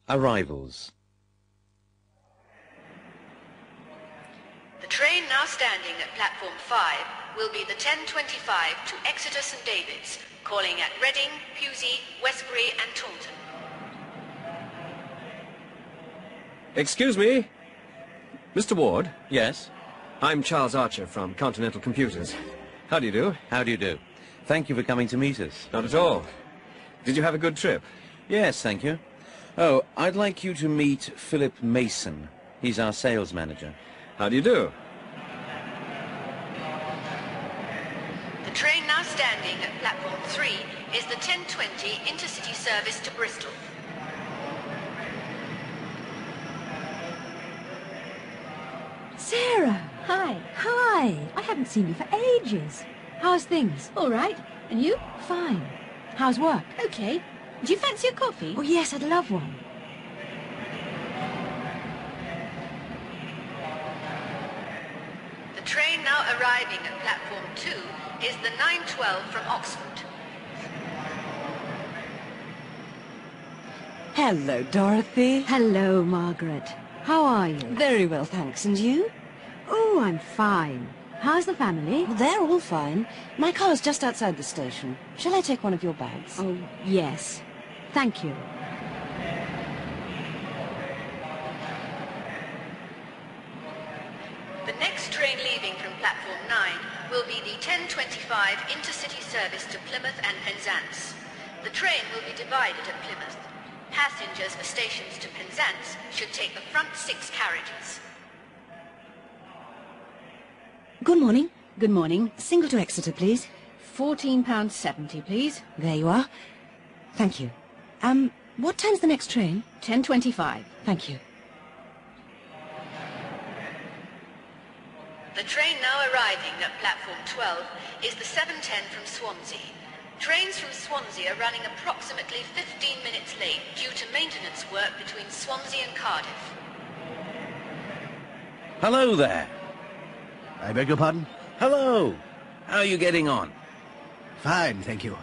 Arrivals. The train now standing at platform 5 will be the 10:25 to Exeter St David's, calling at Reading, Pewsey, Westbury and Taunton. Excuse me? Mr. Ward? Yes? I'm Charles Archer from Continental Computers. How do you do? How do you do? Thank you for coming to meet us. Not at all. Did you have a good trip? Yes, thank you. Oh, I'd like you to meet Philip Mason. He's our sales manager. How do you do? The train now standing at platform 3 is the 10:20 intercity service to Bristol. Sarah! Hi! Hi! I haven't seen you for ages. How's things? All right. And you? Fine. How's work? Okay. Do you fancy a coffee? Oh, yes, I'd love one. The train now arriving at platform 2 is the 9:12 from Oxford. Hello, Dorothy. Hello, Margaret. How are you? Very well, thanks. And you? Oh, I'm fine. How's the family? Well, they're all fine. My car's just outside the station. Shall I take one of your bags? Oh, yes. Thank you. The next train leaving from platform 9 will be the 10:25 intercity service to Plymouth and Penzance. The train will be divided at Plymouth. Passengers for stations to Penzance should take the front 6 carriages. Good morning. Good morning. Single to Exeter, please. £14.70, please. There you are. Thank you. What time's the next train? 10:25. Thank you. The train now arriving at platform 12 is the 7:10 from Swansea. Trains from Swansea are running approximately 15 minutes late due to maintenance work between Swansea and Cardiff. Hello there. I beg your pardon? Hello. How are you getting on? Fine, thank you.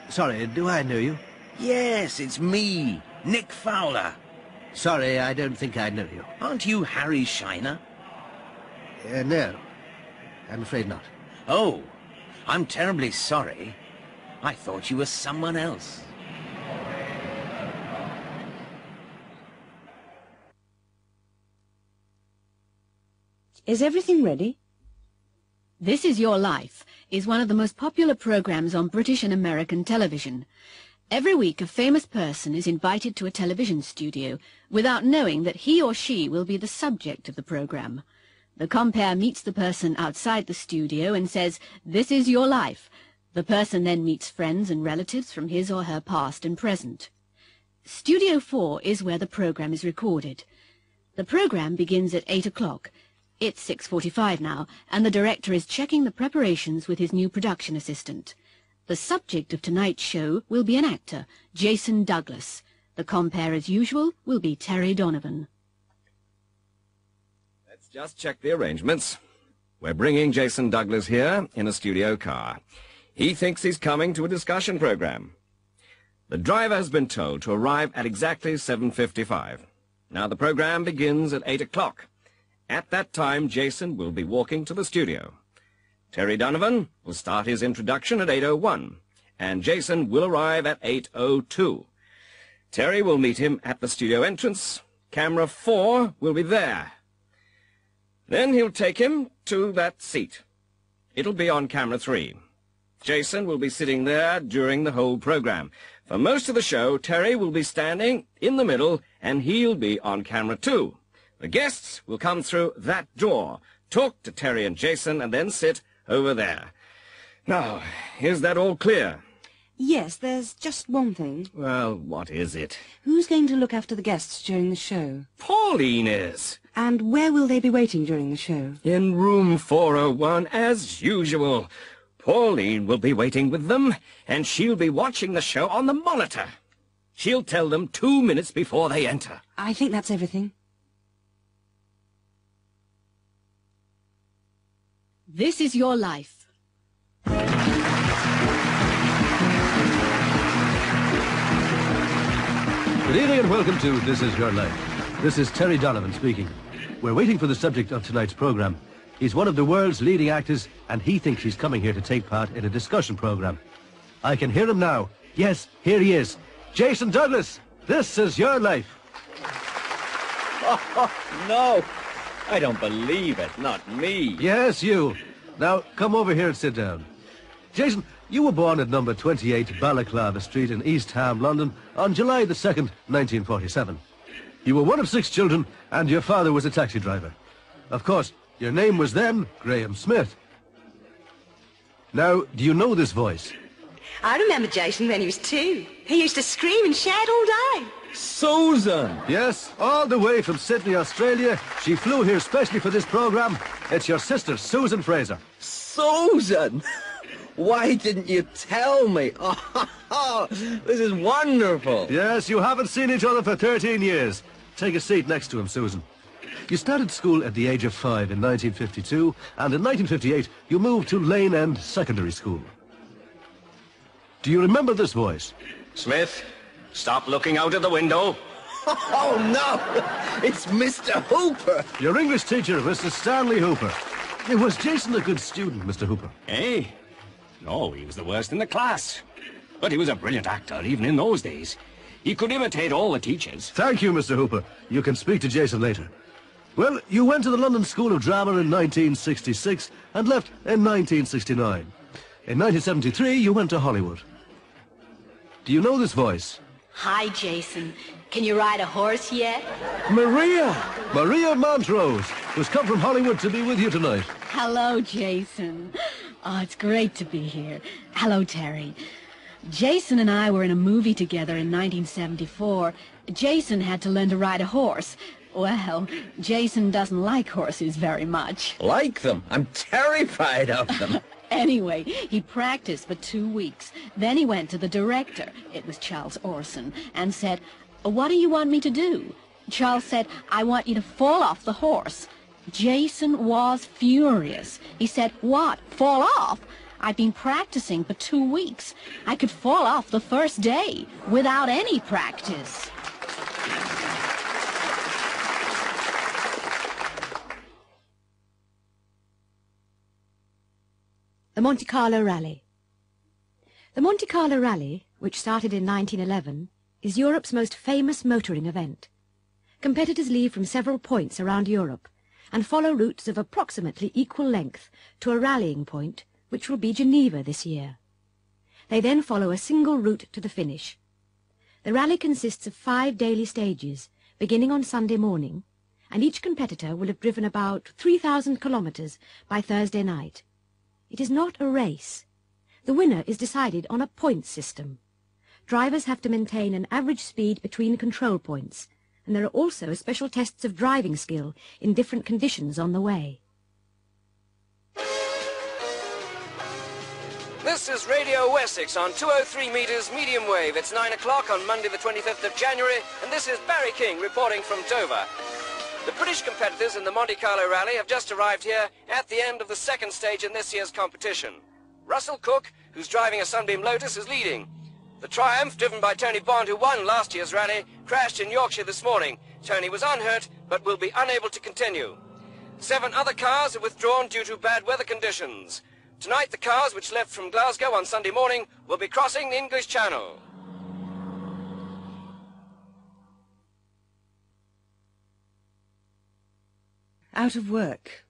Sorry, do I know you? Yes, it's me, Nick Fowler. Sorry, I don't think I know you. Aren't you Harry Shiner? No, I'm afraid not. Oh, I'm terribly sorry. I thought you were someone else. Is everything ready? This Is Your Life is one of the most popular programs on British and American television. Every week a famous person is invited to a television studio without knowing that he or she will be the subject of the program. The compere meets the person outside the studio and says, "This is your life." The person then meets friends and relatives from his or her past and present. Studio 4 is where the program is recorded. The program begins at 8 o'clock. It's 6:45 now, and the director is checking the preparations with his new production assistant. The subject of tonight's show will be an actor, Jason Douglas. The compere, as usual, will be Terry Donovan. Let's just check the arrangements. We're bringing Jason Douglas here in a studio car. He thinks he's coming to a discussion program. The driver has been told to arrive at exactly 7:55. Now the program begins at 8 o'clock. At that time, Jason will be walking to the studio. Terry Donovan will start his introduction at 8:01, and Jason will arrive at 8:02. Terry will meet him at the studio entrance. Camera 4 will be there. Then he'll take him to that seat. It'll be on camera 3. Jason will be sitting there during the whole program. For most of the show, Terry will be standing in the middle, and he'll be on camera 2. The guests will come through that door, talk to Terry and Jason, and then sit over there. Now, is that all clear? Yes, there's just one thing. Well, what is it? Who's going to look after the guests during the show? Pauline is. And where will they be waiting during the show? In room 401, as usual. Pauline will be waiting with them, and she'll be watching the show on the monitor. She'll tell them 2 minutes before they enter. I think that's everything. This Is Your Life. Good evening and welcome to This Is Your Life. This is Terry Donovan speaking. We're waiting for the subject of tonight's program. He's one of the world's leading actors, and he thinks he's coming here to take part in a discussion program. I can hear him now. Yes, here he is. Jason Douglas, This Is Your Life. Oh, no. I don't believe it. Not me. Yes, you. Now, come over here and sit down. Jason, you were born at number 28 Balaclava Street in East Ham, London, on July the 2nd, 1947. You were one of 6 children, and your father was a taxi driver. Of course, your name was then Graham Smith. Now, do you know this voice? I remember Jason when he was 2. He used to scream and shout all day. Susan! Yes, all the way from Sydney, Australia. She flew here specially for this program. It's your sister, Susan Fraser. Susan! Why didn't you tell me? Oh, this is wonderful. Yes, you haven't seen each other for 13 years. Take a seat next to him, Susan. You started school at the age of 5 in 1952, and in 1958 you moved to Lane End Secondary School. Do you remember this voice? Smith, stop looking out of the window. Oh, no! It's Mr. Hooper! Your English teacher, Mr. Stanley Hooper. Was Jason a good student, Mr. Hooper? Eh? No, he was the worst in the class. But he was a brilliant actor, even in those days. He could imitate all the teachers. Thank you, Mr. Hooper. You can speak to Jason later. Well, you went to the London School of Drama in 1966 and left in 1969. In 1973, you went to Hollywood. Do you know this voice? Hi, Jason. Can you ride a horse yet? Maria! Maria Montrose, who's come from Hollywood to be with you tonight. Hello, Jason. Oh, it's great to be here. Hello, Terry. Jason and I were in a movie together in 1974. Jason had to learn to ride a horse. Well, Jason doesn't like horses very much. Like them? I'm terrified of them. Anyway, he practiced for 2 weeks. Then he went to the director, it was Charles Orson, and said, "What do you want me to do?" Charles said, "I want you to fall off the horse." Jason was furious. He said, "What? Fall off? I've been practicing for 2 weeks. I could fall off the first day without any practice." The Monte Carlo Rally. The Monte Carlo Rally, which started in 1911, is Europe's most famous motoring event. Competitors leave from several points around Europe and follow routes of approximately equal length to a rallying point, which will be Geneva this year. They then follow a single route to the finish. The rally consists of 5 daily stages, beginning on Sunday morning, and each competitor will have driven about 3,000 kilometres by Thursday night. It is not a race. The winner is decided on a point system. Drivers have to maintain an average speed between control points, and there are also special tests of driving skill in different conditions on the way. This is Radio Wessex on 203 metres medium wave. It's 9 o'clock on Monday the 25th of January, and this is Barry King reporting from Dover. The British competitors in the Monte Carlo Rally have just arrived here at the end of the second stage in this year's competition. Russell Cook, who's driving a Sunbeam Lotus, is leading. The Triumph, driven by Tony Bond, who won last year's rally, crashed in Yorkshire this morning. Tony was unhurt, but will be unable to continue. 7 other cars have withdrawn due to bad weather conditions. Tonight, the cars, which left from Glasgow on Sunday morning, will be crossing the English Channel. Out of work.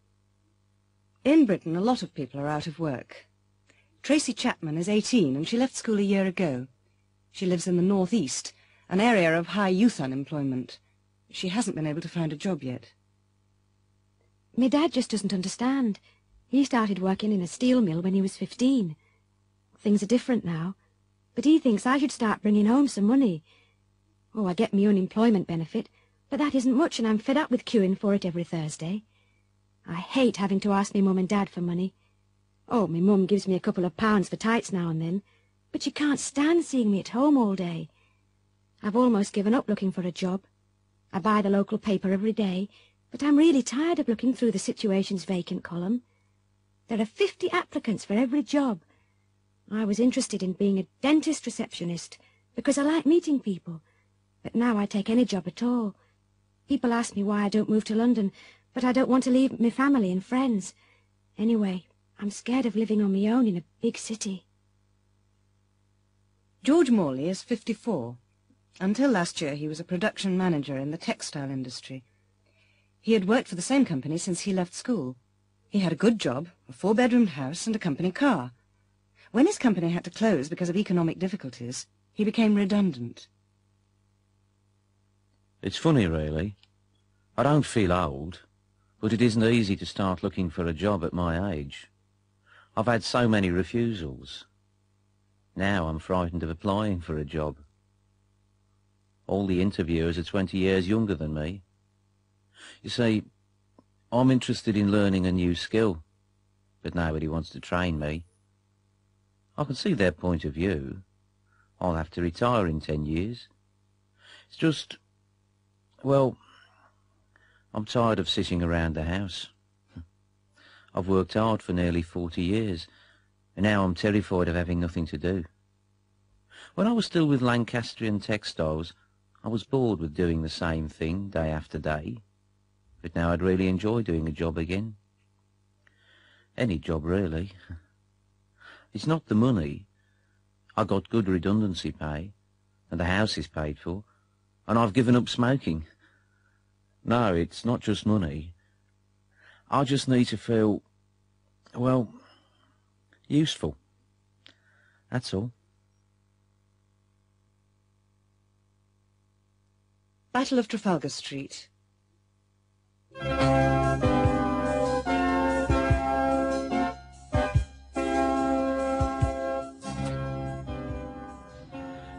In Britain, a lot of people are out of work. Tracy Chapman is 18 and she left school a year ago. She lives in the northeast, an area of high youth unemployment. She hasn't been able to find a job yet. My dad just doesn't understand. He started working in a steel mill when he was 15. Things are different now, but he thinks I should start bringing home some money. Oh, I get my unemployment benefit, but that isn't much, and I'm fed up with queuing for it every Thursday. I hate having to ask me mum and dad for money. Oh, my mum gives me a couple of pounds for tights now and then, but she can't stand seeing me at home all day. I've almost given up looking for a job. I buy the local paper every day, but I'm really tired of looking through the Situations Vacant column. There are 50 applicants for every job. I was interested in being a dentist receptionist because I like meeting people, But now I'd take any job at all. People ask me why I don't move to London, but I don't want to leave my family and friends. Anyway, I'm scared of living on my own in a big city. George Morley is 54. Until last year he was a production manager in the textile industry. He had worked for the same company since he left school. He had a good job, a 4-bedroomed house and a company car. When his company had to close because of economic difficulties, he became redundant. It's funny, really. I don't feel old, but it isn't easy to start looking for a job at my age. I've had so many refusals. Now I'm frightened of applying for a job. All the interviewers are 20 years younger than me. You see, I'm interested in learning a new skill, but nobody wants to train me. I can see their point of view. I'll have to retire in 10 years. It's just, well, I'm tired of sitting around the house. I've worked hard for nearly 40 years, and now I'm terrified of having nothing to do. When I was still with Lancastrian Textiles, I was bored with doing the same thing day after day, but now I'd really enjoy doing a job again. Any job, really. It's not the money. I got good redundancy pay, and the house is paid for, and I've given up smoking. No, it's not just money. I just need to feel, well, useful. That's all. Battle of Trafalgar Street.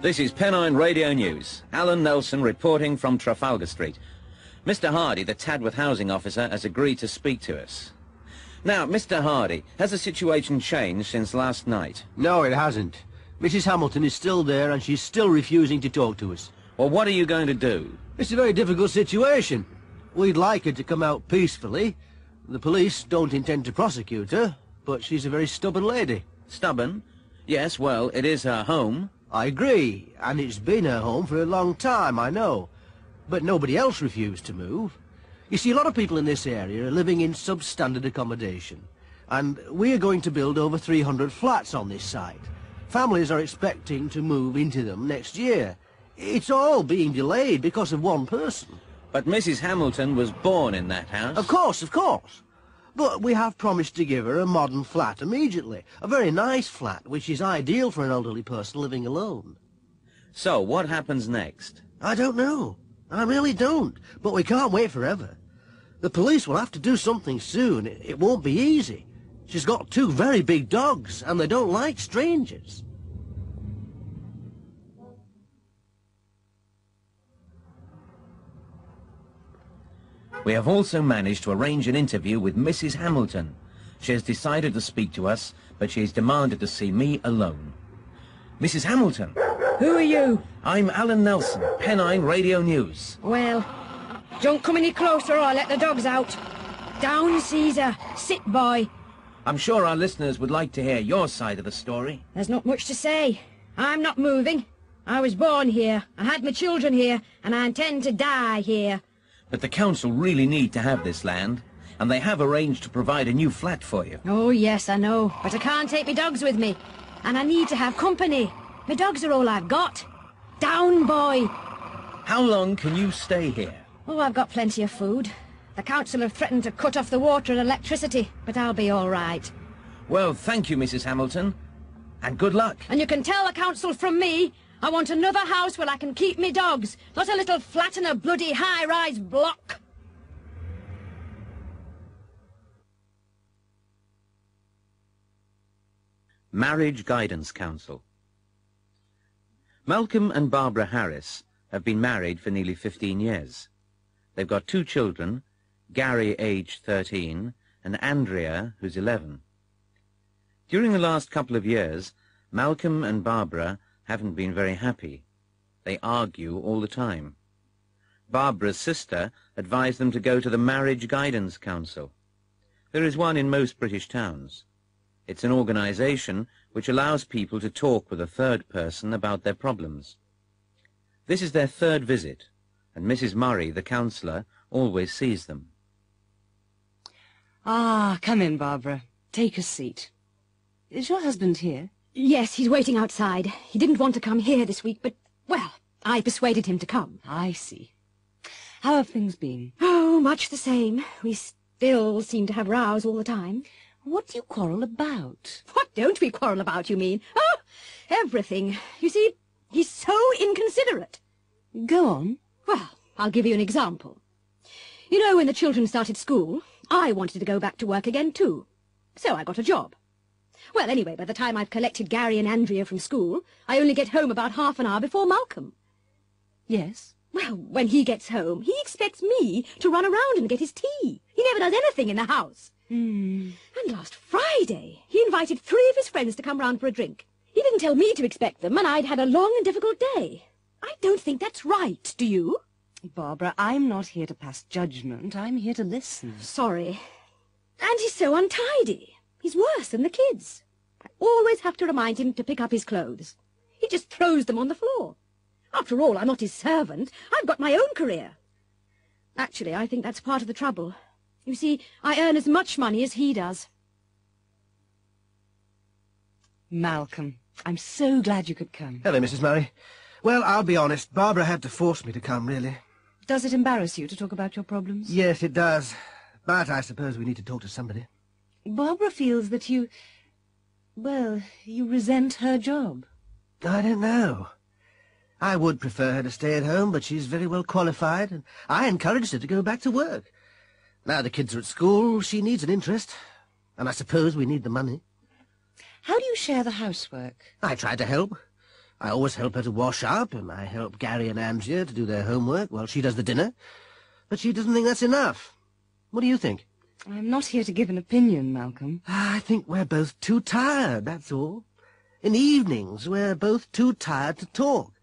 This is Pennine Radio News. Alan Nelson reporting from Trafalgar Street. Mr. Hardy, the Tadworth housing officer, has agreed to speak to us. Now, Mr. Hardy, has the situation changed since last night? No, it hasn't. Mrs. Hamilton is still there and she's still refusing to talk to us. Well, what are you going to do? It's a very difficult situation. We'd like her to come out peacefully. The police don't intend to prosecute her, but she's a very stubborn lady. Stubborn? Yes, well, it is her home. I agree, and it's been her home for a long time, I know. But nobody else refused to move. You see, a lot of people in this area are living in substandard accommodation, and we are going to build over 300 flats on this site. Families are expecting to move into them next year. It's all being delayed because of one person. But Mrs. Hamilton was born in that house. Of course, of course. But we have promised to give her a modern flat immediately. A very nice flat, which is ideal for an elderly person living alone. So, what happens next? I don't know. I really don't. But we can't wait forever. The police will have to do something soon. It won't be easy. She's got 2 very big dogs, and they don't like strangers. We have also managed to arrange an interview with Mrs. Hamilton. She has decided to speak to us, but she has demanded to see me alone. Mrs. Hamilton. Who are you? I'm Alan Nelson, Pennine Radio News. Well, don't come any closer or I'll let the dogs out. Down, Caesar. Sit, boy. I'm sure our listeners would like to hear your side of the story. There's not much to say. I'm not moving. I was born here. I had my children here, and I intend to die here. But the council really need to have this land, and they have arranged to provide a new flat for you. Oh, yes, I know. But I can't take my dogs with me. And I need to have company. My dogs are all I've got. Down, boy. How long can you stay here? Oh, I've got plenty of food. The council have threatened to cut off the water and electricity, but I'll be all right. Well, thank you, Mrs. Hamilton, and good luck. And you can tell the council from me, I want another house where I can keep me dogs, not a little flat in a bloody high-rise block. Marriage Guidance Council. Malcolm and Barbara Harris have been married for nearly 15 years. They've got 2 children, Gary, aged 13, and Andrea, who's 11. During the last couple of years, Malcolm and Barbara haven't been very happy. They argue all the time. Barbara's sister advised them to go to the Marriage Guidance Council. There is one in most British towns. It's an organisation which allows people to talk with a third person about their problems. This is their third visit, and Mrs. Murray, the counsellor, always sees them. Ah, come in, Barbara. Take a seat. Is your husband here? Yes, he's waiting outside. He didn't want to come here this week, but, well, I persuaded him to come. I see. How have things been? Oh, much the same. We still seem to have rows all the time. What do you quarrel about? What don't we quarrel about, you mean? Oh, everything. You see, he's so inconsiderate. Go on. Well, I'll give you an example. You know, when the children started school, I wanted to go back to work again, too. So I got a job. Well, anyway, by the time I've collected Gary and Andrea from school, I only get home about half an hour before Malcolm. Yes? Well, when he gets home, he expects me to run around and get his tea. He never does anything in the house. And last Friday, he invited 3 of his friends to come round for a drink. He didn't tell me to expect them, and I'd had a long and difficult day. I don't think that's right, do you? Barbara, I'm not here to pass judgment. I'm here to listen. Sorry. And he's so untidy. He's worse than the kids. I always have to remind him to pick up his clothes. He just throws them on the floor. After all, I'm not his servant. I've got my own career. Actually, I think that's part of the trouble. You see, I earn as much money as he does. Malcolm, I'm so glad you could come. Hello, Mrs. Murray. Well, I'll be honest. Barbara had to force me to come, really. Does it embarrass you to talk about your problems? Yes, it does. But I suppose we need to talk to somebody. Barbara feels that you resent her job. I don't know. I would prefer her to stay at home, but she's very well qualified, and I encouraged her to go back to work. Now the kids are at school, she needs an interest, and I suppose we need the money. How do you share the housework? I try to help. I always help her to wash up, and I help Gary and Andrea to do their homework while she does the dinner. But she doesn't think that's enough. What do you think? I'm not here to give an opinion, Malcolm. I think we're both too tired, that's all. In the evenings, we're both too tired to talk.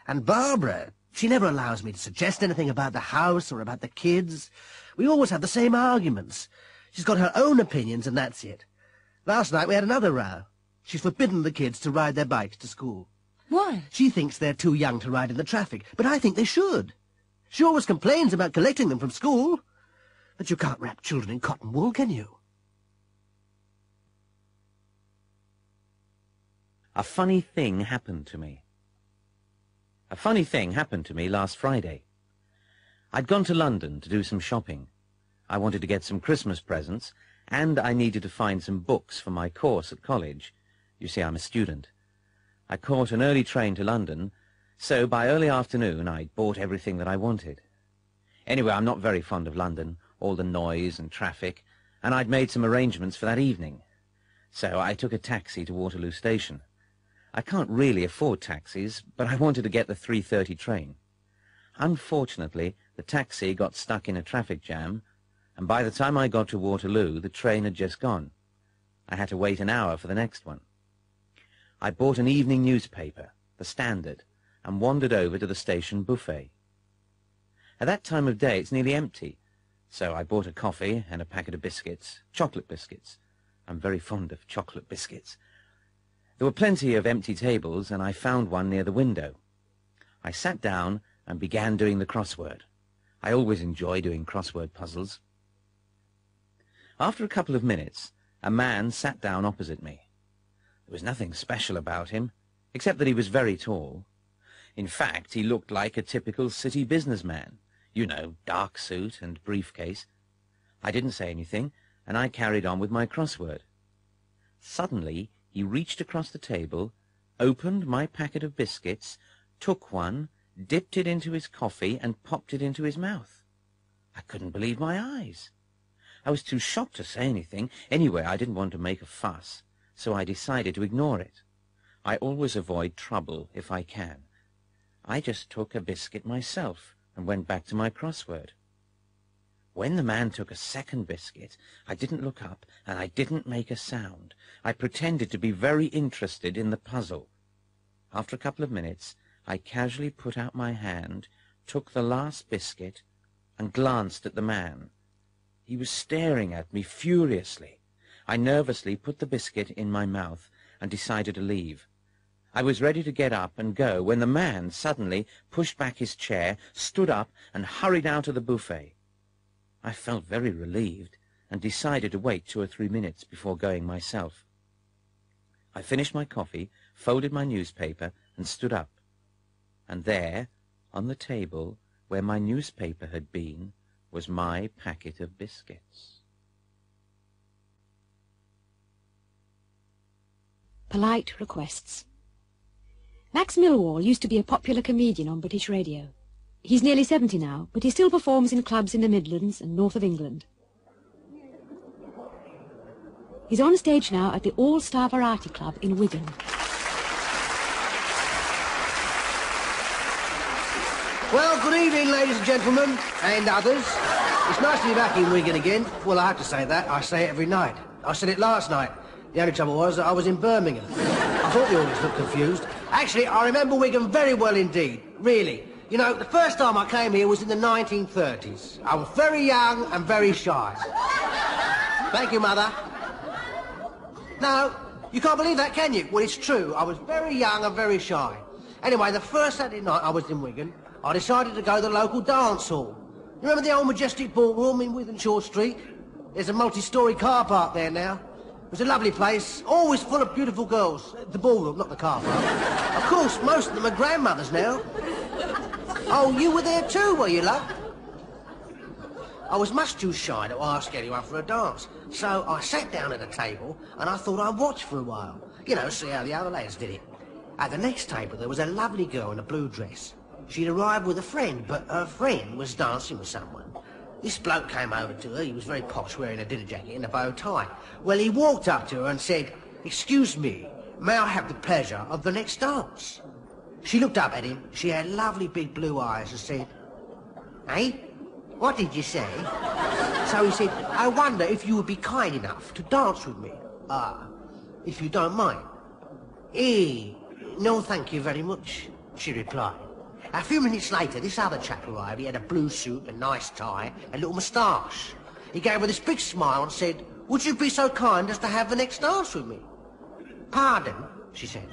And Barbara, she never allows me to suggest anything about the house or about the kids. We always have the same arguments. She's got her own opinions, and that's it. Last night we had another row. She's forbidden the kids to ride their bikes to school. Why? She thinks they're too young to ride in the traffic, but I think they should. She always complains about collecting them from school. But you can't wrap children in cotton wool, can you? A funny thing happened to me. A funny thing happened to me last Friday. I'd gone to London to do some shopping. I wanted to get some Christmas presents, and I needed to find some books for my course at college. You see, I'm a student. I caught an early train to London, so by early afternoon I'd bought everything that I wanted. Anyway, I'm not very fond of London, all the noise and traffic, and I'd made some arrangements for that evening. So I took a taxi to Waterloo Station. I can't really afford taxis, but I wanted to get the 3:30 train. Unfortunately, the taxi got stuck in a traffic jam, and by the time I got to Waterloo, the train had just gone. I had to wait an hour for the next one. I bought an evening newspaper, the Standard, and wandered over to the station buffet. At that time of day, it's nearly empty, so I bought a coffee and a packet of biscuits, chocolate biscuits. I'm very fond of chocolate biscuits. There were plenty of empty tables, and I found one near the window. I sat down and began doing the crossword. I always enjoy doing crossword puzzles. After a couple of minutes, a man sat down opposite me. There was nothing special about him, except that he was very tall. In fact, he looked like a typical city businessman. You know, dark suit and briefcase. I didn't say anything, and I carried on with my crossword. Suddenly, he reached across the table, opened my packet of biscuits, took one, dipped it into his coffee, and popped it into his mouth. I couldn't believe my eyes. I was too shocked to say anything. Anyway, I didn't want to make a fuss, so I decided to ignore it. I always avoid trouble if I can. I just took a biscuit myself and went back to my crossword. When the man took a second biscuit, I didn't look up and I didn't make a sound. I pretended to be very interested in the puzzle. After a couple of minutes, I casually put out my hand, took the last biscuit, and glanced at the man. He was staring at me furiously. I nervously put the biscuit in my mouth and decided to leave. I was ready to get up and go when the man suddenly pushed back his chair, stood up, and hurried out of the buffet. I felt very relieved and decided to wait 2 or 3 minutes before going myself. I finished my coffee, folded my newspaper, and stood up. And there, on the table, where my newspaper had been, was my packet of biscuits. Polite requests. Max Millwall used to be a popular comedian on British radio. He's nearly 70 now, but he still performs in clubs in the Midlands and north of England. He's on stage now at the All-Star Variety Club in Wigan. Well, good evening, ladies and gentlemen, and others. It's nice to be back in Wigan again. Well, I have to say that. I say it every night. I said it last night. The only trouble was that I was in Birmingham. I thought the audience looked confused. Actually, I remember Wigan very well indeed, really. You know, the first time I came here was in the 1930s. I was very young and very shy. Thank you, Mother. No, you can't believe that, can you? Well, it's true. I was very young and very shy. Anyway, the first Saturday night I was in Wigan, I decided to go to the local dance hall. You remember the old Majestic Ballroom in Withenshaw Street? There's a multi-storey car park there now. It was a lovely place, always full of beautiful girls. The ballroom, not the car park. Of course, most of them are grandmothers now. Oh, you were there too, were you, love? I was much too shy to ask anyone for a dance, so I sat down at a table and I thought I'd watch for a while. You know, see how the other lads did it. At the next table there was a lovely girl in a blue dress. She'd arrived with a friend, but her friend was dancing with someone. This bloke came over to her. He was very posh, wearing a dinner jacket and a bow tie. Well, he walked up to her and said, "Excuse me, may I have the pleasure of the next dance?" She looked up at him. She had lovely big blue eyes and said, "Eh? What did you say?" So he said, "I wonder if you would be kind enough to dance with me. If you don't mind." No, thank you very much," she replied. A few minutes later, this other chap arrived. He had a blue suit, a nice tie, a little moustache. He gave her this big smile and said, "Would you be so kind as to have the next dance with me?" "Pardon?" she said.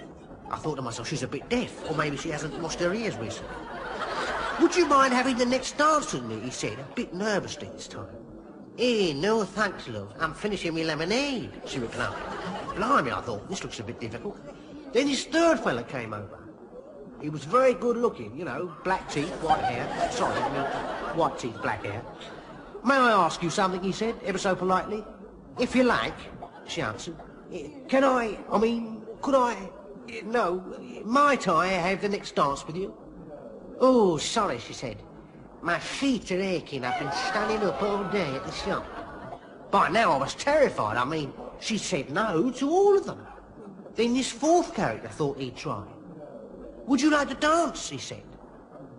I thought to myself, she's a bit deaf, or maybe she hasn't lost her ears recently. "Would you mind having the next dance with me?" he said, a bit nervously this time. No thanks, love. I'm finishing my lemonade," she replied. Blimey, I thought, this looks a bit difficult. Then this third fella came over. He was very good looking, you know, black teeth, white hair. Sorry, I mean, white teeth, black hair. "May I ask you something?" he said, ever so politely. "If you like," she answered. Could I, no, might I have the next dance with you?" "Oh, sorry," she said. "My feet are aching. I've been standing up all day at the shop." By now I was terrified. I mean, she said no to all of them. Then this fourth character thought he'd try. "Would you like to dance?" he said.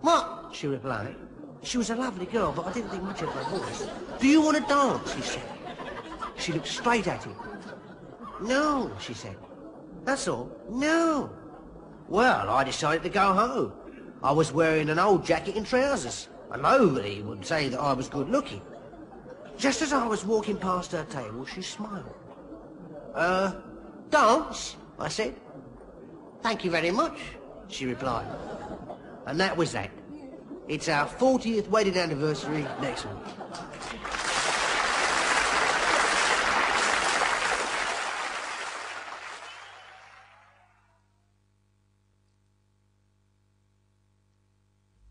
"What?" she replied. She was a lovely girl, but I didn't think much of her voice. "Do you want to dance?" he said. She looked straight at him. "No," she said. "That's all. No." Well, I decided to go home. I was wearing an old jacket and trousers, and nobody would say that I was good looking. Just as I was walking past her table, she smiled. "Dance?" I said. "Thank you very much," she replied. And that was that. It's our 40th wedding anniversary next week.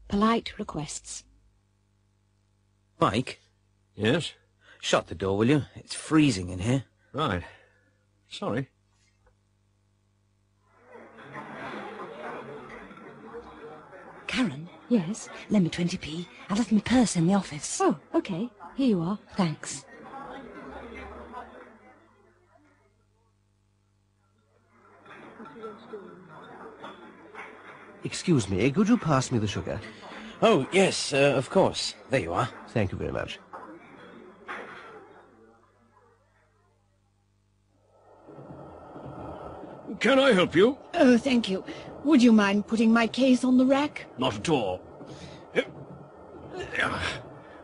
Polite requests. Mike? Yes? Shut the door, will you? It's freezing in here. Right. Sorry. Karen? Yes? Lend me 20p. I left my purse in the office. Oh, OK. Here you are. Thanks. Excuse me, could you pass me the sugar? Oh, yes, of course. There you are. Thank you very much. Can I help you? Oh, thank you. Would you mind putting my case on the rack? Not at all.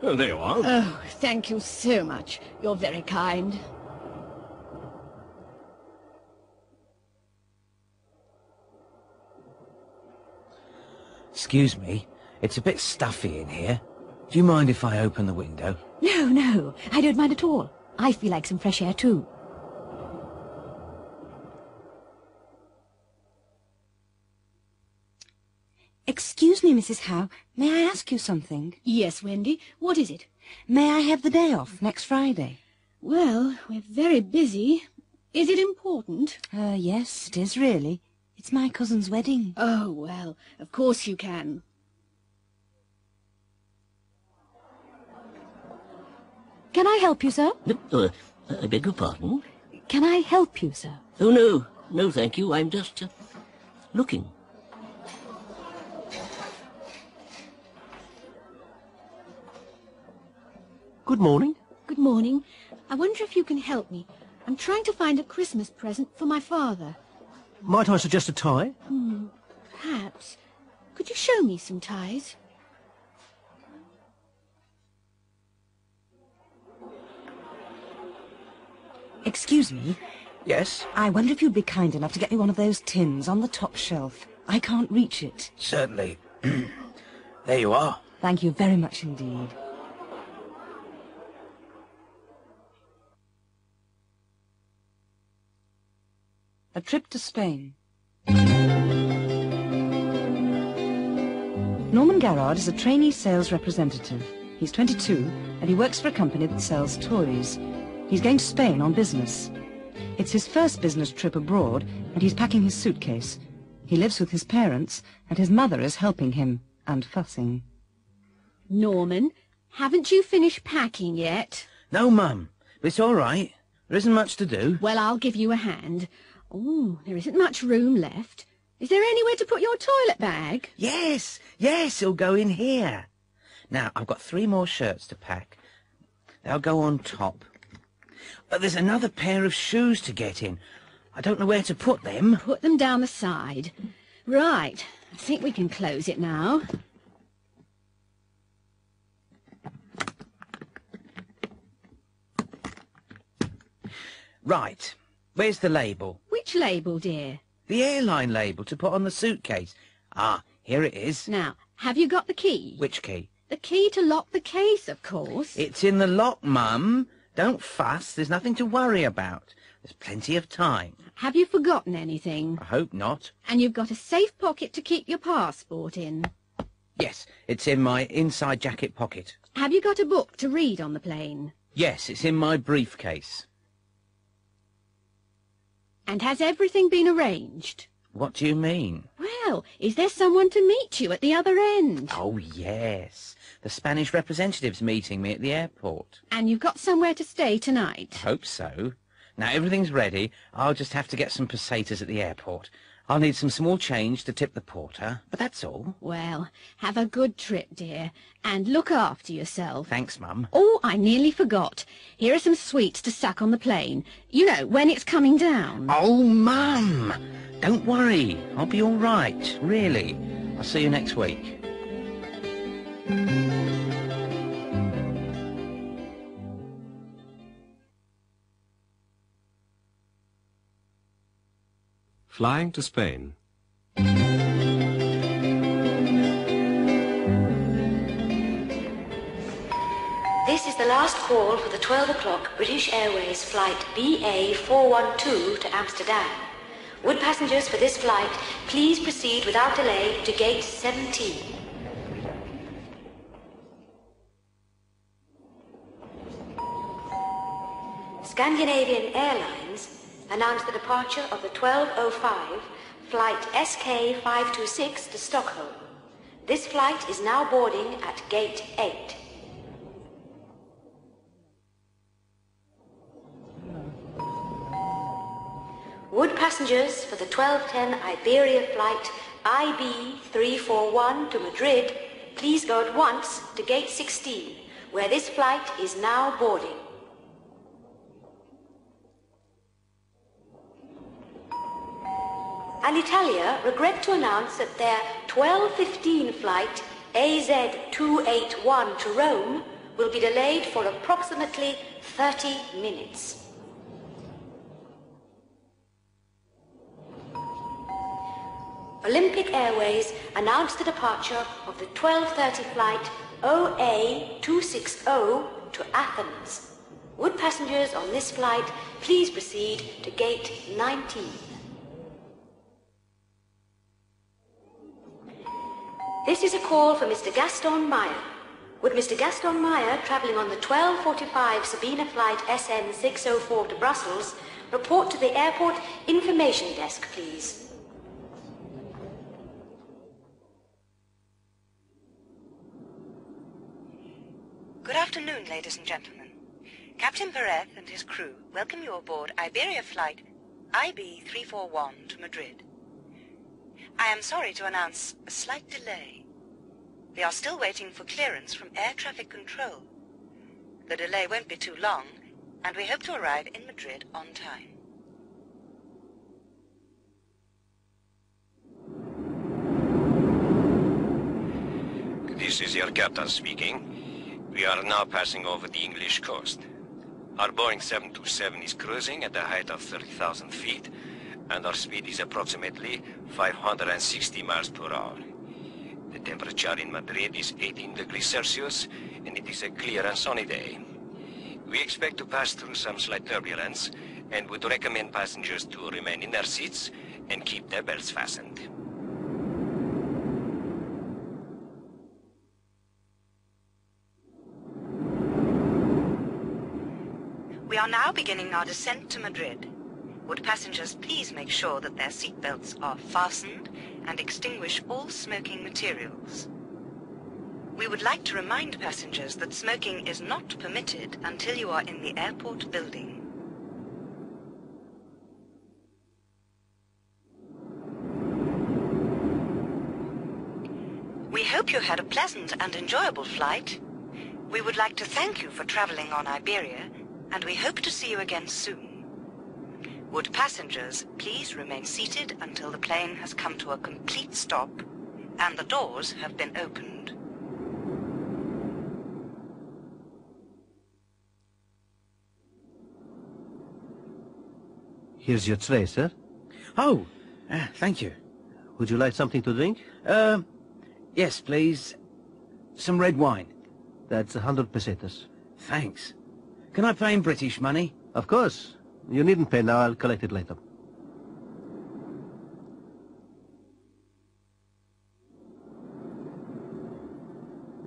Oh, there you are. Oh, thank you so much. You're very kind. Excuse me, it's a bit stuffy in here. Do you mind if I open the window? No, no, I don't mind at all. I feel like some fresh air too. Excuse me, Mrs. Howe. May I ask you something? Yes, Wendy. What is it? May I have the day off next Friday? Well, we're very busy. Is it important? Yes, it is really. It's my cousin's wedding. Oh, well, of course you can. Can I help you, sir? I beg your pardon? Can I help you, sir? Oh, no. No, thank you. I'm just looking. Good morning. Good morning. I wonder if you can help me. I'm trying to find a Christmas present for my father. Might I suggest a tie? Perhaps. Could you show me some ties? Excuse me. Yes, I wonder if you'd be kind enough to get me one of those tins on the top shelf. I can't reach it. Certainly. There you are. Thank you very much indeed. A trip to Spain. Norman Garrard is a trainee sales representative. He's 22 and he works for a company that sells toys. He's going to Spain on business. It's his first business trip abroad and he's packing his suitcase. He lives with his parents and his mother is helping him and fussing. Norman, haven't you finished packing yet? No, Mum. But it's all right. There isn't much to do. Well, I'll give you a hand. Oh, there isn't much room left. Is there anywhere to put your toilet bag? Yes, it'll go in here. Now, I've got 3 more shirts to pack. They'll go on top. But there's another pair of shoes to get in. I don't know where to put them. Put them down the side. Right, I think we can close it now. Right, where's the label? Which label, dear? The airline label to put on the suitcase. Ah, here it is. Now, have you got the key? Which key? The key to lock the case, of course. It's in the lock, Mum. Don't fuss. There's nothing to worry about. There's plenty of time. Have you forgotten anything? I hope not. And you've got a safe pocket to keep your passport in. Yes, it's in my inside jacket pocket. Have you got a book to read on the plane? Yes, it's in my briefcase. And has everything been arranged? What do you mean? Well, is there someone to meet you at the other end? Oh, yes. The Spanish representative's meeting me at the airport. And you've got somewhere to stay tonight? Hope so. Now, everything's ready. I'll just have to get some pesetas at the airport. I'll need some small change to tip the porter, but that's all. Well, have a good trip, dear, and look after yourself. Thanks, Mum. Oh, I nearly forgot. Here are some sweets to suck on the plane. You know, when it's coming down. Oh, Mum! Don't worry. I'll be all right, really. I'll see you next week. Flying to Spain. This is the last call for the 12 o'clock British Airways flight BA412 to Amsterdam. Would passengers for this flight please proceed without delay to gate 17? Scandinavian Airlines announced the departure of the 12:05 flight SK526 to Stockholm. This flight is now boarding at gate 8. Would passengers for the 12:10 Iberia flight IB341 to Madrid please go at once to gate 16, where this flight is now boarding. Alitalia regret to announce that their 12:15 flight AZ281 to Rome will be delayed for approximately 30 minutes. Olympic Airways announced the departure of the 12:30 flight OA260 to Athens. Would passengers on this flight please proceed to gate 19? This is a call for Mr. Gaston Meyer. Would Mr. Gaston Meyer, travelling on the 12:45 Sabina flight SN604 to Brussels, report to the airport information desk, please? Good afternoon, ladies and gentlemen. Captain Perez and his crew welcome you aboard Iberia flight IB341 to Madrid. I am sorry to announce a slight delay. We are still waiting for clearance from air traffic control. The delay won't be too long, and we hope to arrive in Madrid on time. This is your captain speaking. We are now passing over the English coast. Our Boeing 727 is cruising at a height of 30,000 feet, and our speed is approximately 560 miles per hour. The temperature in Madrid is 18 degrees Celsius, and it is a clear and sunny day. We expect to pass through some slight turbulence, and would recommend passengers to remain in their seats and keep their belts fastened. We are now beginning our descent to Madrid. Would passengers please make sure that their seatbelts are fastened and extinguish all smoking materials. We would like to remind passengers that smoking is not permitted until you are in the airport building. We hope you had a pleasant and enjoyable flight. We would like to thank you for traveling on Iberia, and we hope to see you again soon. Would passengers please remain seated until the plane has come to a complete stop and the doors have been opened. Here's your tray, sir. Oh, thank you. Would you like something to drink? Yes, please. Some red wine. That's 100 pesetas. Thanks. Can I pay in British money? Of course. You needn't pay now, I'll collect it later.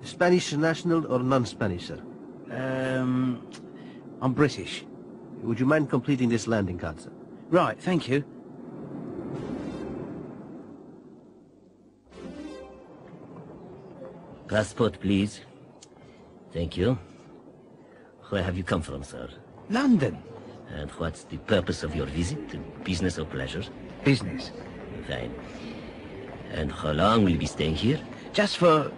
Spanish national or non-Spanish, sir? I'm British. Would you mind completing this landing card, sir? Right, thank you. Passport, please. Thank you. Where have you come from, sir? London. And what's the purpose of your visit? Business or pleasure? Business. Fine. And how long will you be staying here? Just for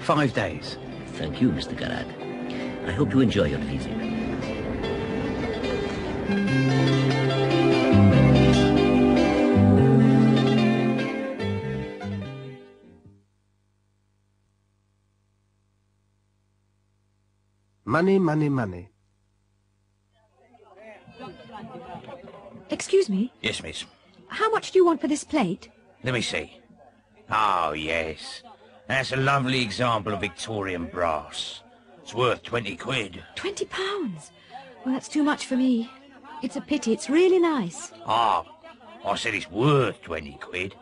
5 days. Thank you, Mr. Garrad. I hope you enjoy your visit. Money, money, money. Excuse me, Yes, miss. how much do you want for this plate? Let me see. Oh, yes. That's a lovely example of Victorian brass. It's worth 20 quid. £20? Well, that's too much for me. It's a pity, it's really nice. Ah, I said it's worth 20 quid.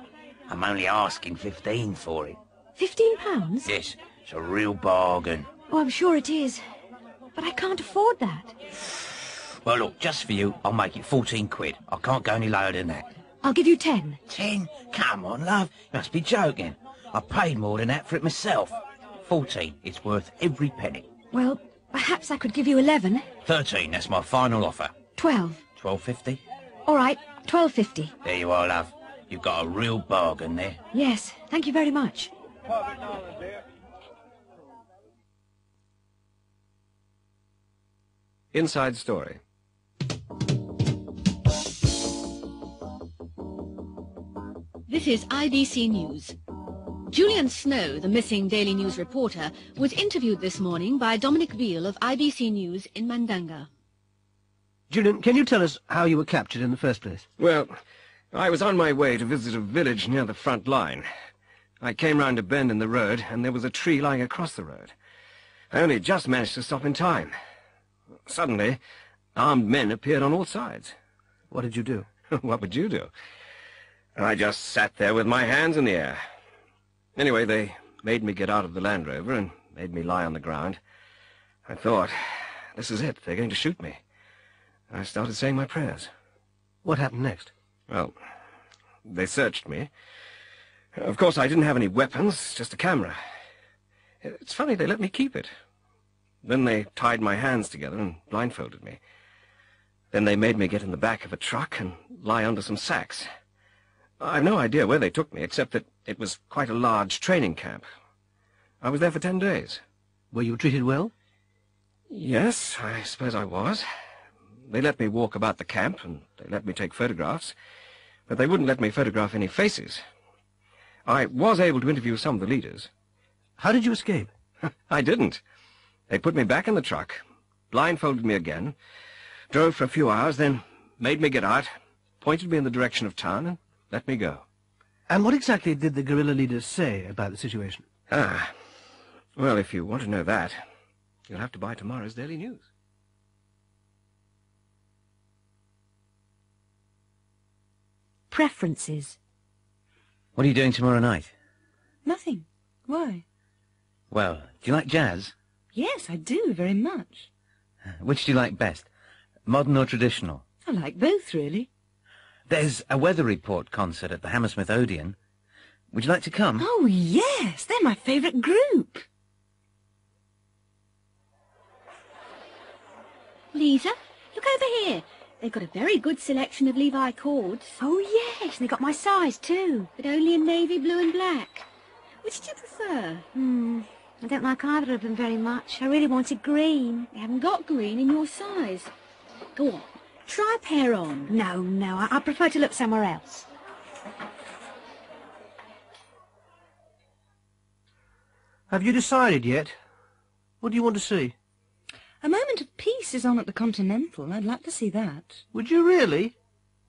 I'm only asking 15 for it. £15? Yes, it's a real bargain. Oh, I'm sure it is. But I can't afford that. Well, look, just for you, I'll make it 14 quid. I can't go any lower than that. I'll give you 10. 10? Come on, love. You must be joking. I paid more than that for it myself. 14. It's worth every penny. Well, perhaps I could give you 11. 13. That's my final offer. 12. 12.50? All right, 12.50. There you are, love. You've got a real bargain there. Yes, thank you very much. Inside Story. This is IBC News. Julian Snow, the missing Daily News reporter, was interviewed this morning by Dominic Veal of IBC News in Mandanga. Julian, can you tell us how you were captured in the first place? Well, I was on my way to visit a village near the front line. I came round a bend in the road, and there was a tree lying across the road. I only just managed to stop in time. Suddenly, armed men appeared on all sides. What did you do? What would you do? I just sat there with my hands in the air. Anyway, they made me get out of the Land Rover and made me lie on the ground. I thought, this is it, they're going to shoot me. I started saying my prayers. What happened next? Well, they searched me. Of course, I didn't have any weapons, just a camera. It's funny, they let me keep it. Then they tied my hands together and blindfolded me. Then they made me get in the back of a truck and lie under some sacks. I've no idea where they took me, except that it was quite a large training camp. I was there for 10 days. Were you treated well? Yes, I suppose I was. They let me walk about the camp, and they let me take photographs, but they wouldn't let me photograph any faces. I was able to interview some of the leaders. How did you escape? I didn't. They put me back in the truck, blindfolded me again, drove for a few hours, then made me get out, pointed me in the direction of town, and let me go. And what exactly did the guerrilla leaders say about the situation? Well, if you want to know that, you'll have to buy tomorrow's Daily News. Preferences. What are you doing tomorrow night? Nothing. Why? Well, do you like jazz? Yes, I do, very much. Which do you like best, modern or traditional? I like both, really. There's a weather report concert at the Hammersmith Odeon. Would you like to come? Oh, yes, they're my favourite group. Lisa, look over here. They've got a very good selection of Levi cords. Oh, yes, and they got my size, too. But only in navy blue and black. Which do you prefer? I don't like either of them very much. I really wanted green. They haven't got green in your size. Go on, try a pair on. No, I prefer to look somewhere else. Have you decided yet? What do you want to see? A Moment of Peace is on at the Continental. I'd like to see that. Would you really?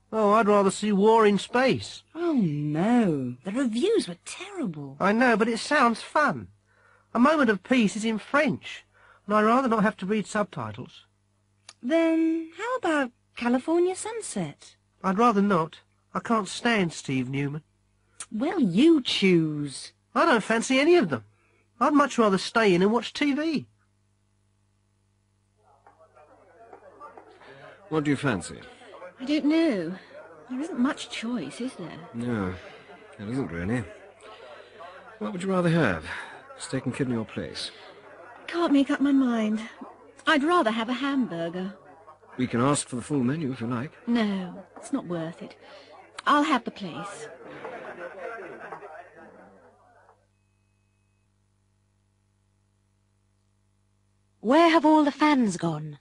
Oh, I'd rather see War in Space. Oh, no. The reviews were terrible. I know, but it sounds fun. A Moment of Peace is in French, and I'd rather not have to read subtitles. Then how about California Sunset? I'd rather not. I can't stand Steve Newman. Well, you choose. I don't fancy any of them. I'd much rather stay in and watch TV. What do you fancy? I don't know. There isn't much choice, is there? No, there isn't really. What would you rather have? Steak and kidney or place? Can't make up my mind. I'd rather have a hamburger. We can ask for the full menu if you like. No, it's not worth it. I'll have the place. Where have all the fans gone?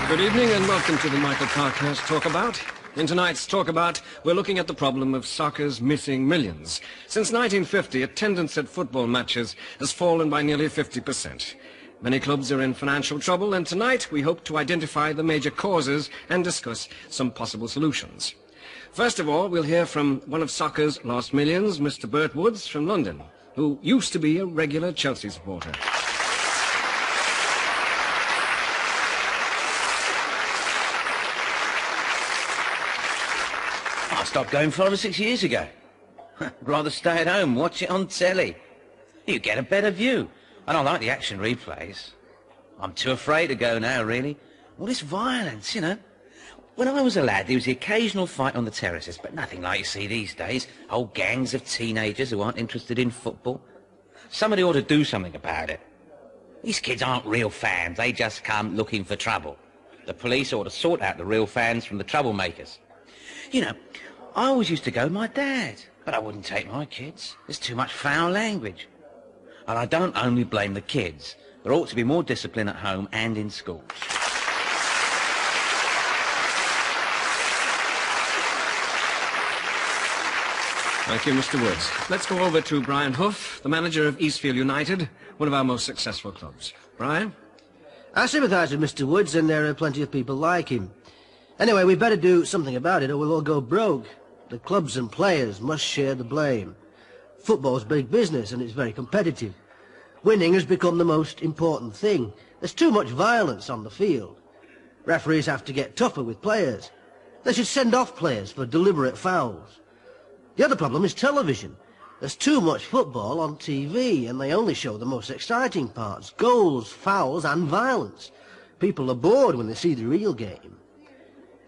Good evening and welcome to the Michael Parkhurst Talkabout. In tonight's Talkabout, we're looking at the problem of soccer's missing millions. Since 1950, attendance at football matches has fallen by nearly 50%. Many clubs are in financial trouble, and tonight we hope to identify the major causes and discuss some possible solutions. First of all, we'll hear from one of soccer's lost millions, Mr. Bert Woods from London, who used to be a regular Chelsea supporter. I stopped going 5 or 6 years ago. Rather stay at home, watch it on telly. You get a better view. I don't like the action replays. I'm too afraid to go now, really. All this violence, you know. When I was a lad, there was the occasional fight on the terraces, but nothing like you see these days. Whole gangs of teenagers who aren't interested in football. Somebody ought to do something about it. These kids aren't real fans. They just come looking for trouble. The police ought to sort out the real fans from the troublemakers. You know, I always used to go with my dad, but I wouldn't take my kids. There's too much foul language. And I don't only blame the kids. There ought to be more discipline at home and in schools. Thank you, Mr. Woods. Let's go over to Brian Huff, the manager of Eastfield United, one of our most successful clubs. Brian? I sympathise with Mr. Woods, and there are plenty of people like him. Anyway, we better do something about it or we'll all go broke. The clubs and players must share the blame. Football's big business and it's very competitive. Winning has become the most important thing. There's too much violence on the field. Referees have to get tougher with players. They should send off players for deliberate fouls. The other problem is television. There's too much football on TV and they only show the most exciting parts. Goals, fouls and violence. People are bored when they see the real game.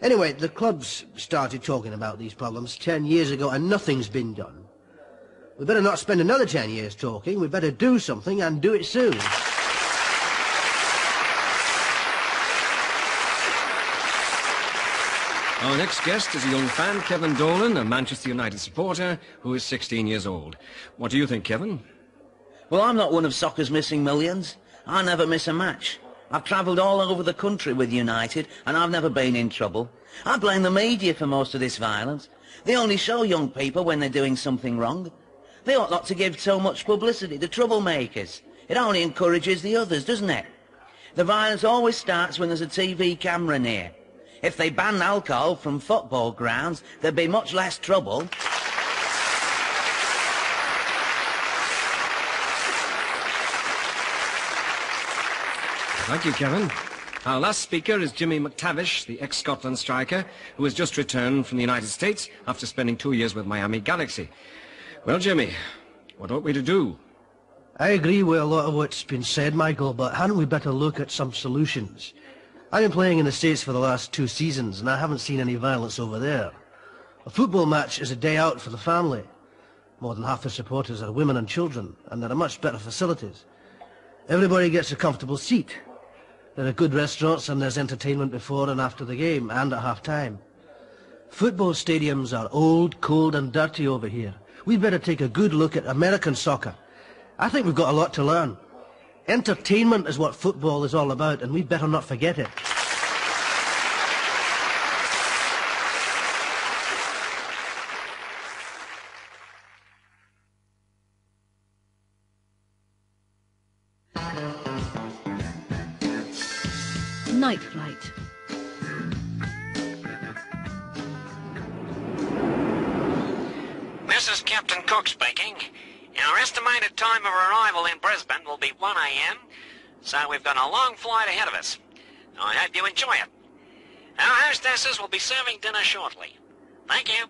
Anyway, the clubs started talking about these problems 10 years ago and nothing's been done. We better not spend another 10 years talking. We better do something and do it soon. Our next guest is a young fan, Kevin Dolan, a Manchester United supporter who is 16 years old. What do you think, Kevin? Well, I'm not one of soccer's missing millions. I never miss a match. I've travelled all over the country with United, and I've never been in trouble. I blame the media for most of this violence. They only show young people when they're doing something wrong. They ought not to give so much publicity to troublemakers. It only encourages the others, doesn't it? The violence always starts when there's a TV camera near. If they banned alcohol from football grounds, there'd be much less trouble. Thank you, Kevin. Our last speaker is Jimmy McTavish, the ex-Scotland striker, who has just returned from the United States after spending 2 years with Miami Galaxy. Well, Jimmy, what ought we to do? I agree with a lot of what's been said, Michael, but hadn't we better look at some solutions? I've been playing in the States for the last 2 seasons, and I haven't seen any violence over there. A football match is a day out for the family. More than half the supporters are women and children, and there are much better facilities. Everybody gets a comfortable seat. There are good restaurants, and there's entertainment before and after the game, and at half-time. Football stadiums are old, cold, and dirty over here. We'd better take a good look at American soccer. I think we've got a lot to learn. Entertainment is what football is all about, and we'd better not forget it. Night flight. This is Captain Cook speaking. Our estimated time of arrival in Brisbane will be 1 a.m., so we've got a long flight ahead of us. I hope you enjoy it. Our hostesses will be serving dinner shortly. Thank you.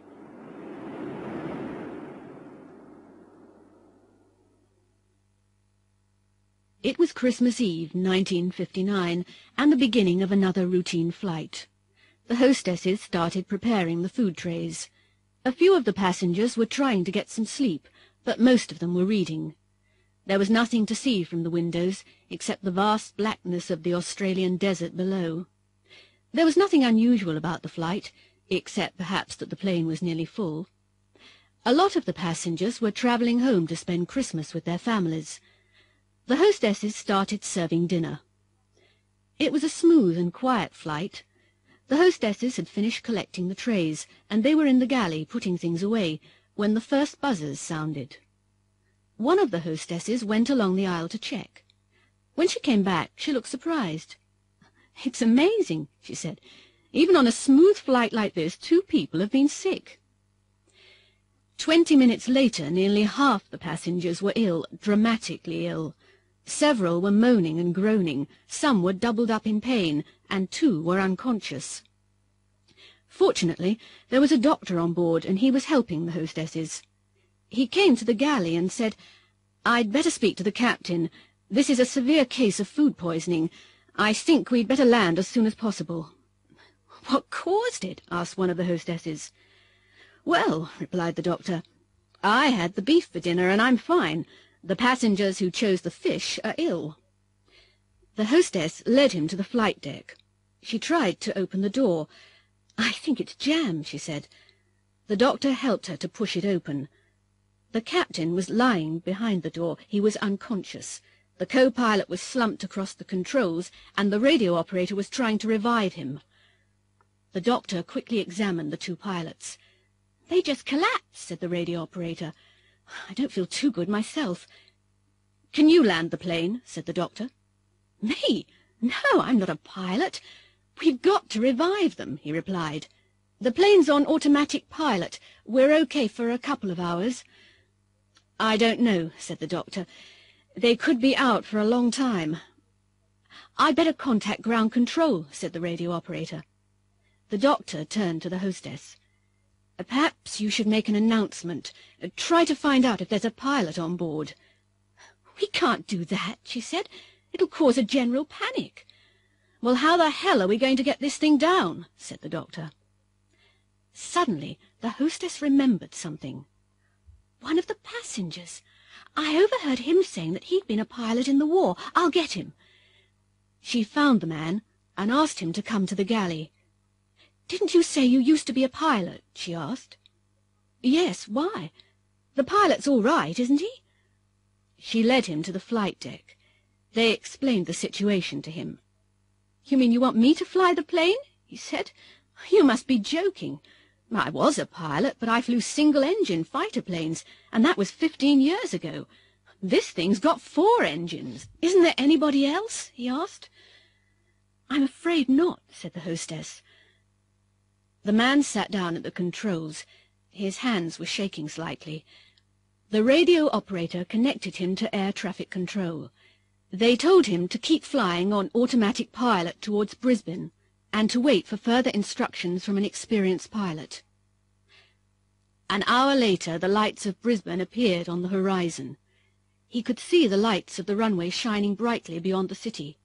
It was Christmas Eve, 1959, and the beginning of another routine flight. The hostesses started preparing the food trays. A few of the passengers were trying to get some sleep, but most of them were reading. There was nothing to see from the windows, except the vast blackness of the Australian desert below. There was nothing unusual about the flight, except perhaps that the plane was nearly full. A lot of the passengers were travelling home to spend Christmas with their families. The hostesses started serving dinner. It was a smooth and quiet flight. The hostesses had finished collecting the trays, and they were in the galley putting things away, when the first buzzers sounded. One of the hostesses went along the aisle to check. When she came back, she looked surprised. "It's amazing," she said. "Even on a smooth flight like this, 2 people have been sick." 20 minutes later, nearly half the passengers were ill, dramatically ill. Several were moaning and groaning, some were doubled up in pain, and 2 were unconscious. Fortunately, there was a doctor on board, and he was helping the hostesses. He came to the galley and said, "I'd better speak to the captain. This is a severe case of food poisoning. I think we'd better land as soon as possible." "What caused it?" asked one of the hostesses. "Well," replied the doctor, "I had the beef for dinner, and I'm fine. The passengers who chose the fish are ill." The hostess led him to the flight deck. She tried to open the door. "I think it's jammed," she said. The doctor helped her to push it open. The captain was lying behind the door. He was unconscious. The co-pilot was slumped across the controls, and the radio operator was trying to revive him. The doctor quickly examined the 2 pilots. "They just collapsed," said the radio operator. "I don't feel too good myself." "Can you land the plane?" said the doctor. "Me? No, I'm not a pilot. We've got to revive them," he replied. "The plane's on automatic pilot. We're okay for a couple of hours." "I don't know," said the doctor. "They could be out for a long time." "I'd better contact ground control," said the radio operator. The doctor turned to the hostess. "Perhaps you should make an announcement. Try to find out if there's a pilot on board." "We can't do that," she said. "It'll cause a general panic." "Well, how the hell are we going to get this thing down?" said the doctor. Suddenly, the hostess remembered something. "One of the passengers. I overheard him saying that he'd been a pilot in the war. I'll get him." She found the man and asked him to come to the galley. "Didn't you say you used to be a pilot?" she asked. "Yes, why? The pilot's all right, isn't he?" She led him to the flight deck. They explained the situation to him. "You mean you want me to fly the plane?" he said. "You must be joking. I was a pilot, but I flew single-engine fighter planes, and that was 15 years ago. This thing's got 4 engines. Isn't there anybody else?" he asked. "I'm afraid not," said the hostess. The man sat down at the controls. His hands were shaking slightly. The radio operator connected him to air traffic control. They told him to keep flying on automatic pilot towards Brisbane and to wait for further instructions from an experienced pilot. An hour later, the lights of Brisbane appeared on the horizon. He could see the lights of the runway shining brightly beyond the city.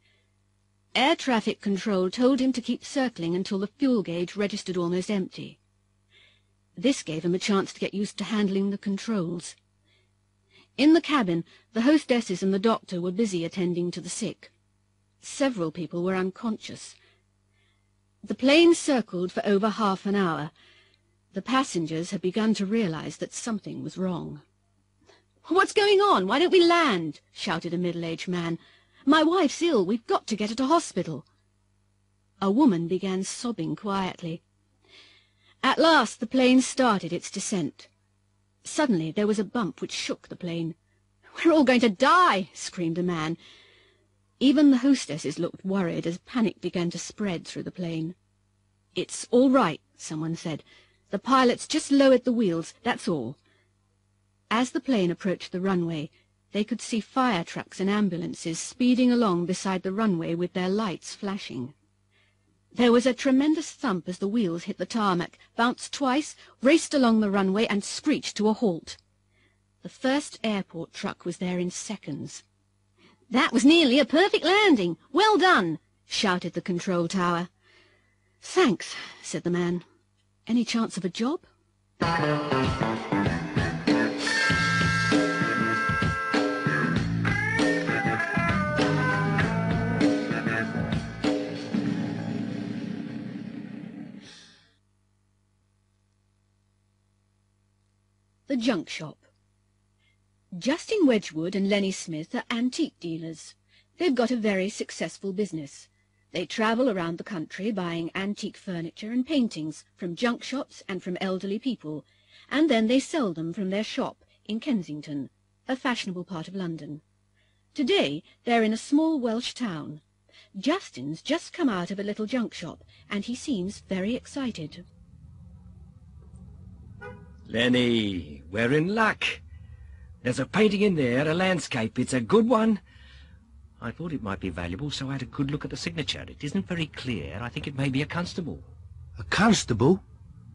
Air traffic control told him to keep circling until the fuel gauge registered almost empty. This gave him a chance to get used to handling the controls. In the cabin, the hostesses and the doctor were busy attending to the sick. Several people were unconscious. The plane circled for over half an hour. The passengers had begun to realize that something was wrong. "What's going on? Why don't we land?" shouted a middle-aged man. "My wife's ill. We've got to get her to hospital." A woman began sobbing quietly. At last the plane started its descent. Suddenly there was a bump which shook the plane. "We're all going to die!" screamed a man. Even the hostesses looked worried as panic began to spread through the plane. "It's all right," someone said. "The pilot's just lowered the wheels, that's all." As the plane approached the runway, they could see fire trucks and ambulances speeding along beside the runway with their lights flashing. There was a tremendous thump as the wheels hit the tarmac, bounced twice, raced along the runway and screeched to a halt. The first airport truck was there in seconds. "That was nearly a perfect landing. Well done," shouted the control tower. "Thanks," said the man. "Any chance of a job?" The Junk Shop. Justin Wedgwood and Lenny Smith are antique dealers. They've got a very successful business. They travel around the country buying antique furniture and paintings from junk shops and from elderly people, and then they sell them from their shop in Kensington, a fashionable part of London. Today they're in a small Welsh town. Justin's just come out of a little junk shop, and he seems very excited. Lenny, we're in luck. There's a painting in there, a landscape. It's a good one. I thought it might be valuable, so I had a good look at the signature. It isn't very clear. I think it may be a constable. A constable?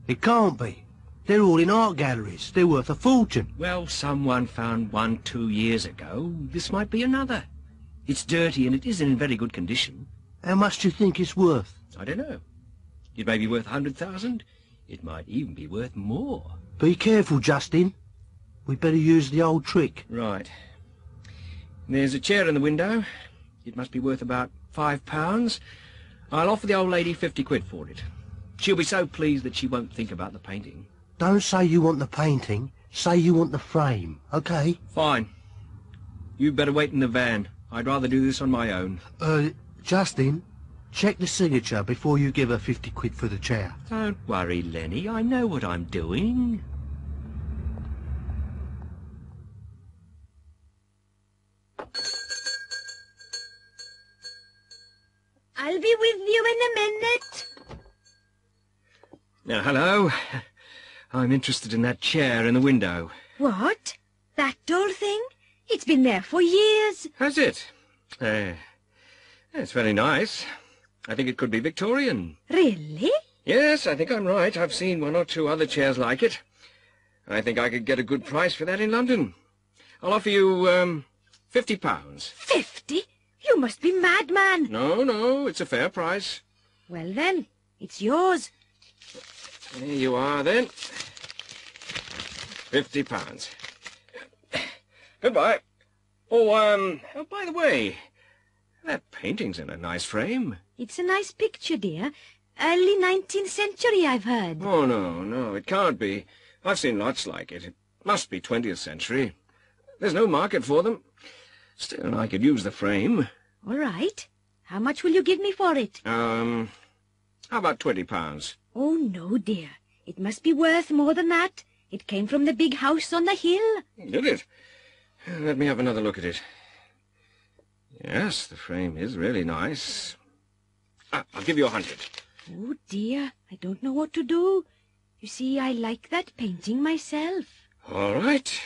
It can't be. They're all in art galleries. They're worth a fortune. Well, someone found one 2 years ago. This might be another. It's dirty and it isn't in very good condition. How much do you think it's worth? I don't know. It may be worth 100,000. It might even be worth more. Be careful, Justin. We'd better use the old trick. Right. There's a chair in the window. It must be worth about £5. I'll offer the old lady 50 quid for it. She'll be so pleased that she won't think about the painting. Don't say you want the painting. Say you want the frame, okay? Fine. You'd better wait in the van. I'd rather do this on my own. Justin, Check the signature before you give her 50 quid for the chair. Don't worry, Lenny. I know what I'm doing. I'll be with you in a minute. Now, hello. I'm interested in that chair in the window. What? That old thing? It's been there for years. Has it? It's very nice. I think it could be Victorian. Really? Yes, I think I'm right. I've seen one or two other chairs like it. I think I could get a good price for that in London. I'll offer you, £50. 50? You must be mad, man. No, it's a fair price. Well then, it's yours. Here you are, then. £50. Goodbye. Oh, by the way, that painting's in a nice frame. It's a nice picture, dear. Early 19th century, I've heard. Oh, no, it can't be. I've seen lots like it. It must be 20th century. There's no market for them. Still, I could use the frame. All right. How much will you give me for it? How about £20? Oh, no, dear. It must be worth more than that. It came from the big house on the hill. Did it? Let me have another look at it. Yes, the frame is really nice. I'll give you 100. Oh, dear. I don't know what to do. You see, I like that painting myself. All right.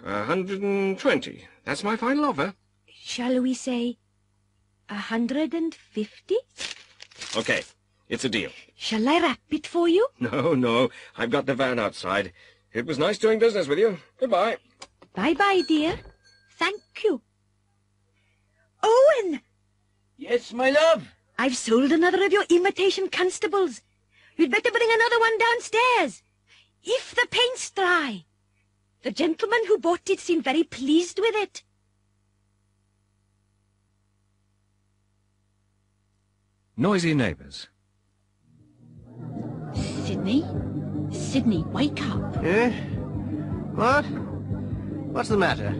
120. That's my final offer. Shall we say 150? Okay, it's a deal. Shall I wrap it for you? No, I've got the van outside. It was nice doing business with you. Goodbye. Bye-bye, dear. Thank you. Owen! Yes, my love? I've sold another of your imitation constables. You'd better bring another one downstairs. If the paint's dry. The gentleman who bought it seemed very pleased with it. Noisy neighbours. Sydney, wake up. Eh? What? What's the matter?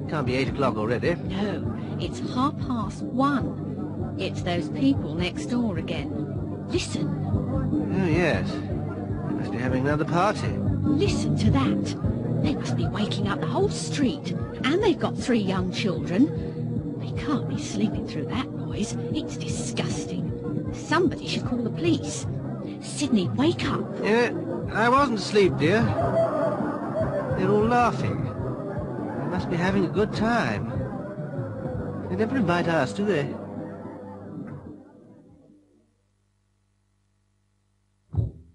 Can't be 8 o'clock already. No, it's 1:30. It's those people next door again. Listen. Oh, yes. They must be having another party. Listen to that. They must be waking up the whole street. And they've got 3 young children. They can't be sleeping through that noise. It's disgusting. Somebody should call the police. Sydney, wake up. Yeah, I wasn't asleep, dear. They're all laughing. They must be having a good time. They never invite us, do they?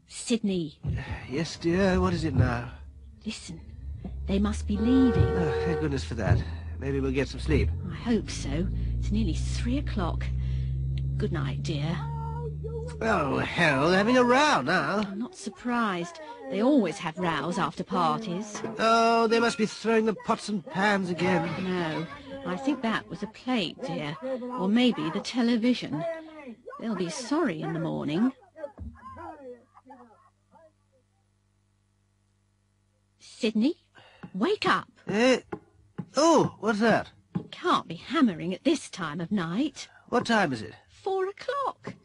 Sydney. Yes, dear. What is it now? Listen. They must be leaving. Oh, thank goodness for that. Maybe we'll get some sleep. I hope so. It's nearly 3 o'clock. Good night, dear. Oh, hell, they're having a row now. I'm not surprised. They always have rows after parties. Oh, they must be throwing the pots and pans again. No, I think that was a plate, dear. Or maybe the television. They'll be sorry in the morning. Sydney, wake up. Oh, what's that? You can't be hammering at this time of night. What time is it? 4 o'clock.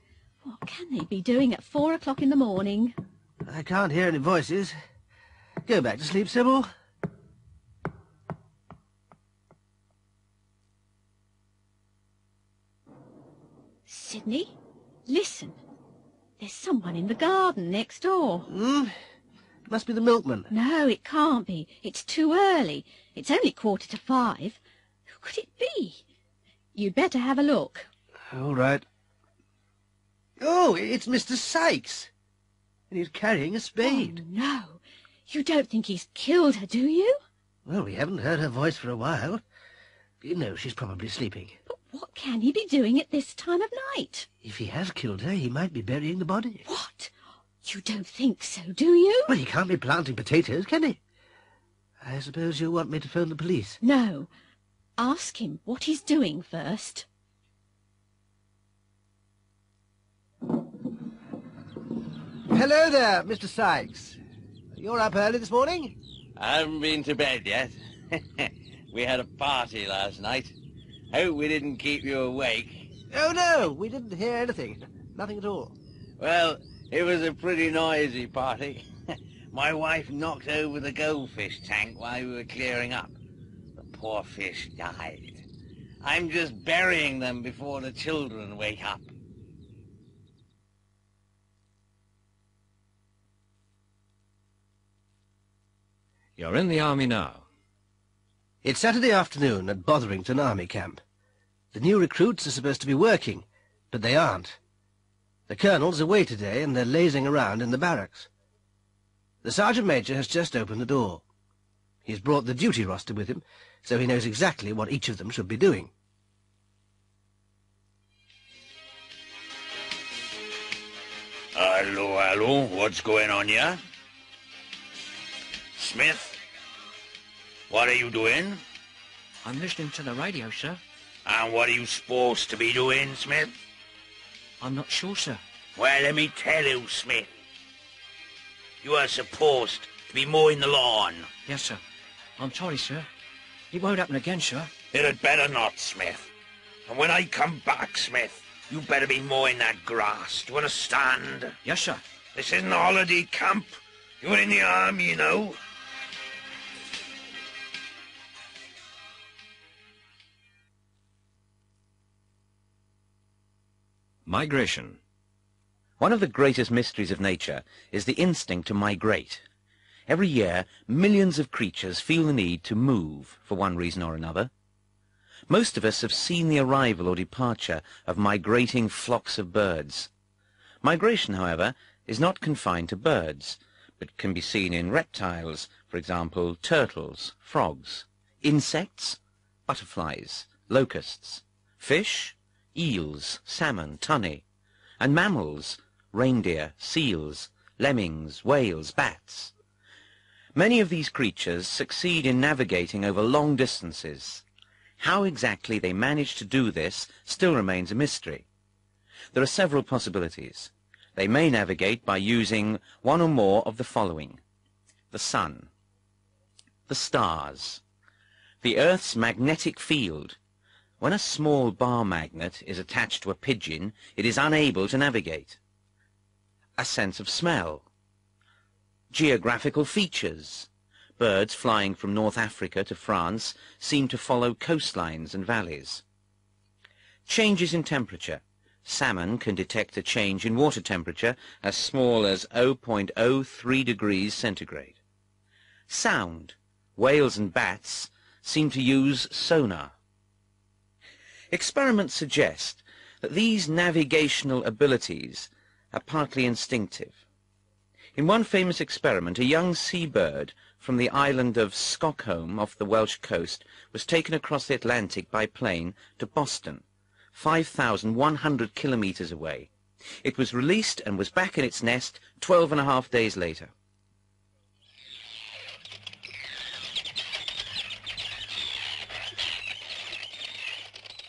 What can they be doing at 4 o'clock in the morning? I can't hear any voices. Go back to sleep, Sybil. Sydney, listen. There's someone in the garden next door. Must be the milkman. No, it can't be. It's too early. It's only 5:15. Who could it be? You'd better have a look. All right. Oh, it's Mr. Sykes. And he's carrying a spade. Oh, no. You don't think he's killed her, do you? Well, we haven't heard her voice for a while. You know she's probably sleeping. But what can he be doing at this time of night? If he has killed her, he might be burying the body. What? You don't think so, do you? Well, he can't be planting potatoes, can he? I suppose you'll want me to phone the police. No. Ask him what he's doing first. Hello there, Mr. Sykes. You're up early this morning? I haven't been to bed yet. We had a party last night. Hope we didn't keep you awake. Oh, no, we didn't hear anything. Nothing at all. Well, it was a pretty noisy party. My wife knocked over the goldfish tank while we were clearing up. The poor fish died. I'm just burying them before the children wake up. You're in the army now. It's Saturday afternoon at Botherington Army Camp. The new recruits are supposed to be working, but they aren't. The colonel's away today and they're lazing around in the barracks. The sergeant major has just opened the door. He's brought the duty roster with him, so he knows exactly what each of them should be doing. Hello, what's going on here? Smith? What are you doing? I'm listening to the radio, sir. And what are you supposed to be doing, Smith? I'm not sure, sir. Well, let me tell you, Smith. You are supposed to be mowing the lawn. Yes, sir. I'm sorry, sir. It won't happen again, sir. It had better not, Smith. And when I come back, Smith, you better be mowing that grass. Do you understand? Yes, sir. This isn't a holiday camp. You're in the army, you know. Migration. One of the greatest mysteries of nature is the instinct to migrate. Every year, millions of creatures feel the need to move for one reason or another. Most of us have seen the arrival or departure of migrating flocks of birds. Migration, however, is not confined to birds, but can be seen in reptiles, for example, turtles, frogs, insects, butterflies, locusts, fish, eels, salmon, tunny, and mammals, reindeer, seals, lemmings, whales, bats. Many of these creatures succeed in navigating over long distances. How exactly they manage to do this still remains a mystery. There are several possibilities. They may navigate by using one or more of the following: the sun, the stars, the Earth's magnetic field. When a small bar magnet is attached to a pigeon, it is unable to navigate. A sense of smell. Geographical features. Birds flying from North Africa to France seem to follow coastlines and valleys. Changes in temperature. Salmon can detect a change in water temperature as small as 0.03 degrees centigrade. Sound. Whales and bats seem to use sonar. Experiments suggest that these navigational abilities are partly instinctive. In one famous experiment, a young seabird from the island of Stockholm off the Welsh coast was taken across the Atlantic by plane to Boston, 5,100 kilometers away. It was released and was back in its nest 12.5 days later.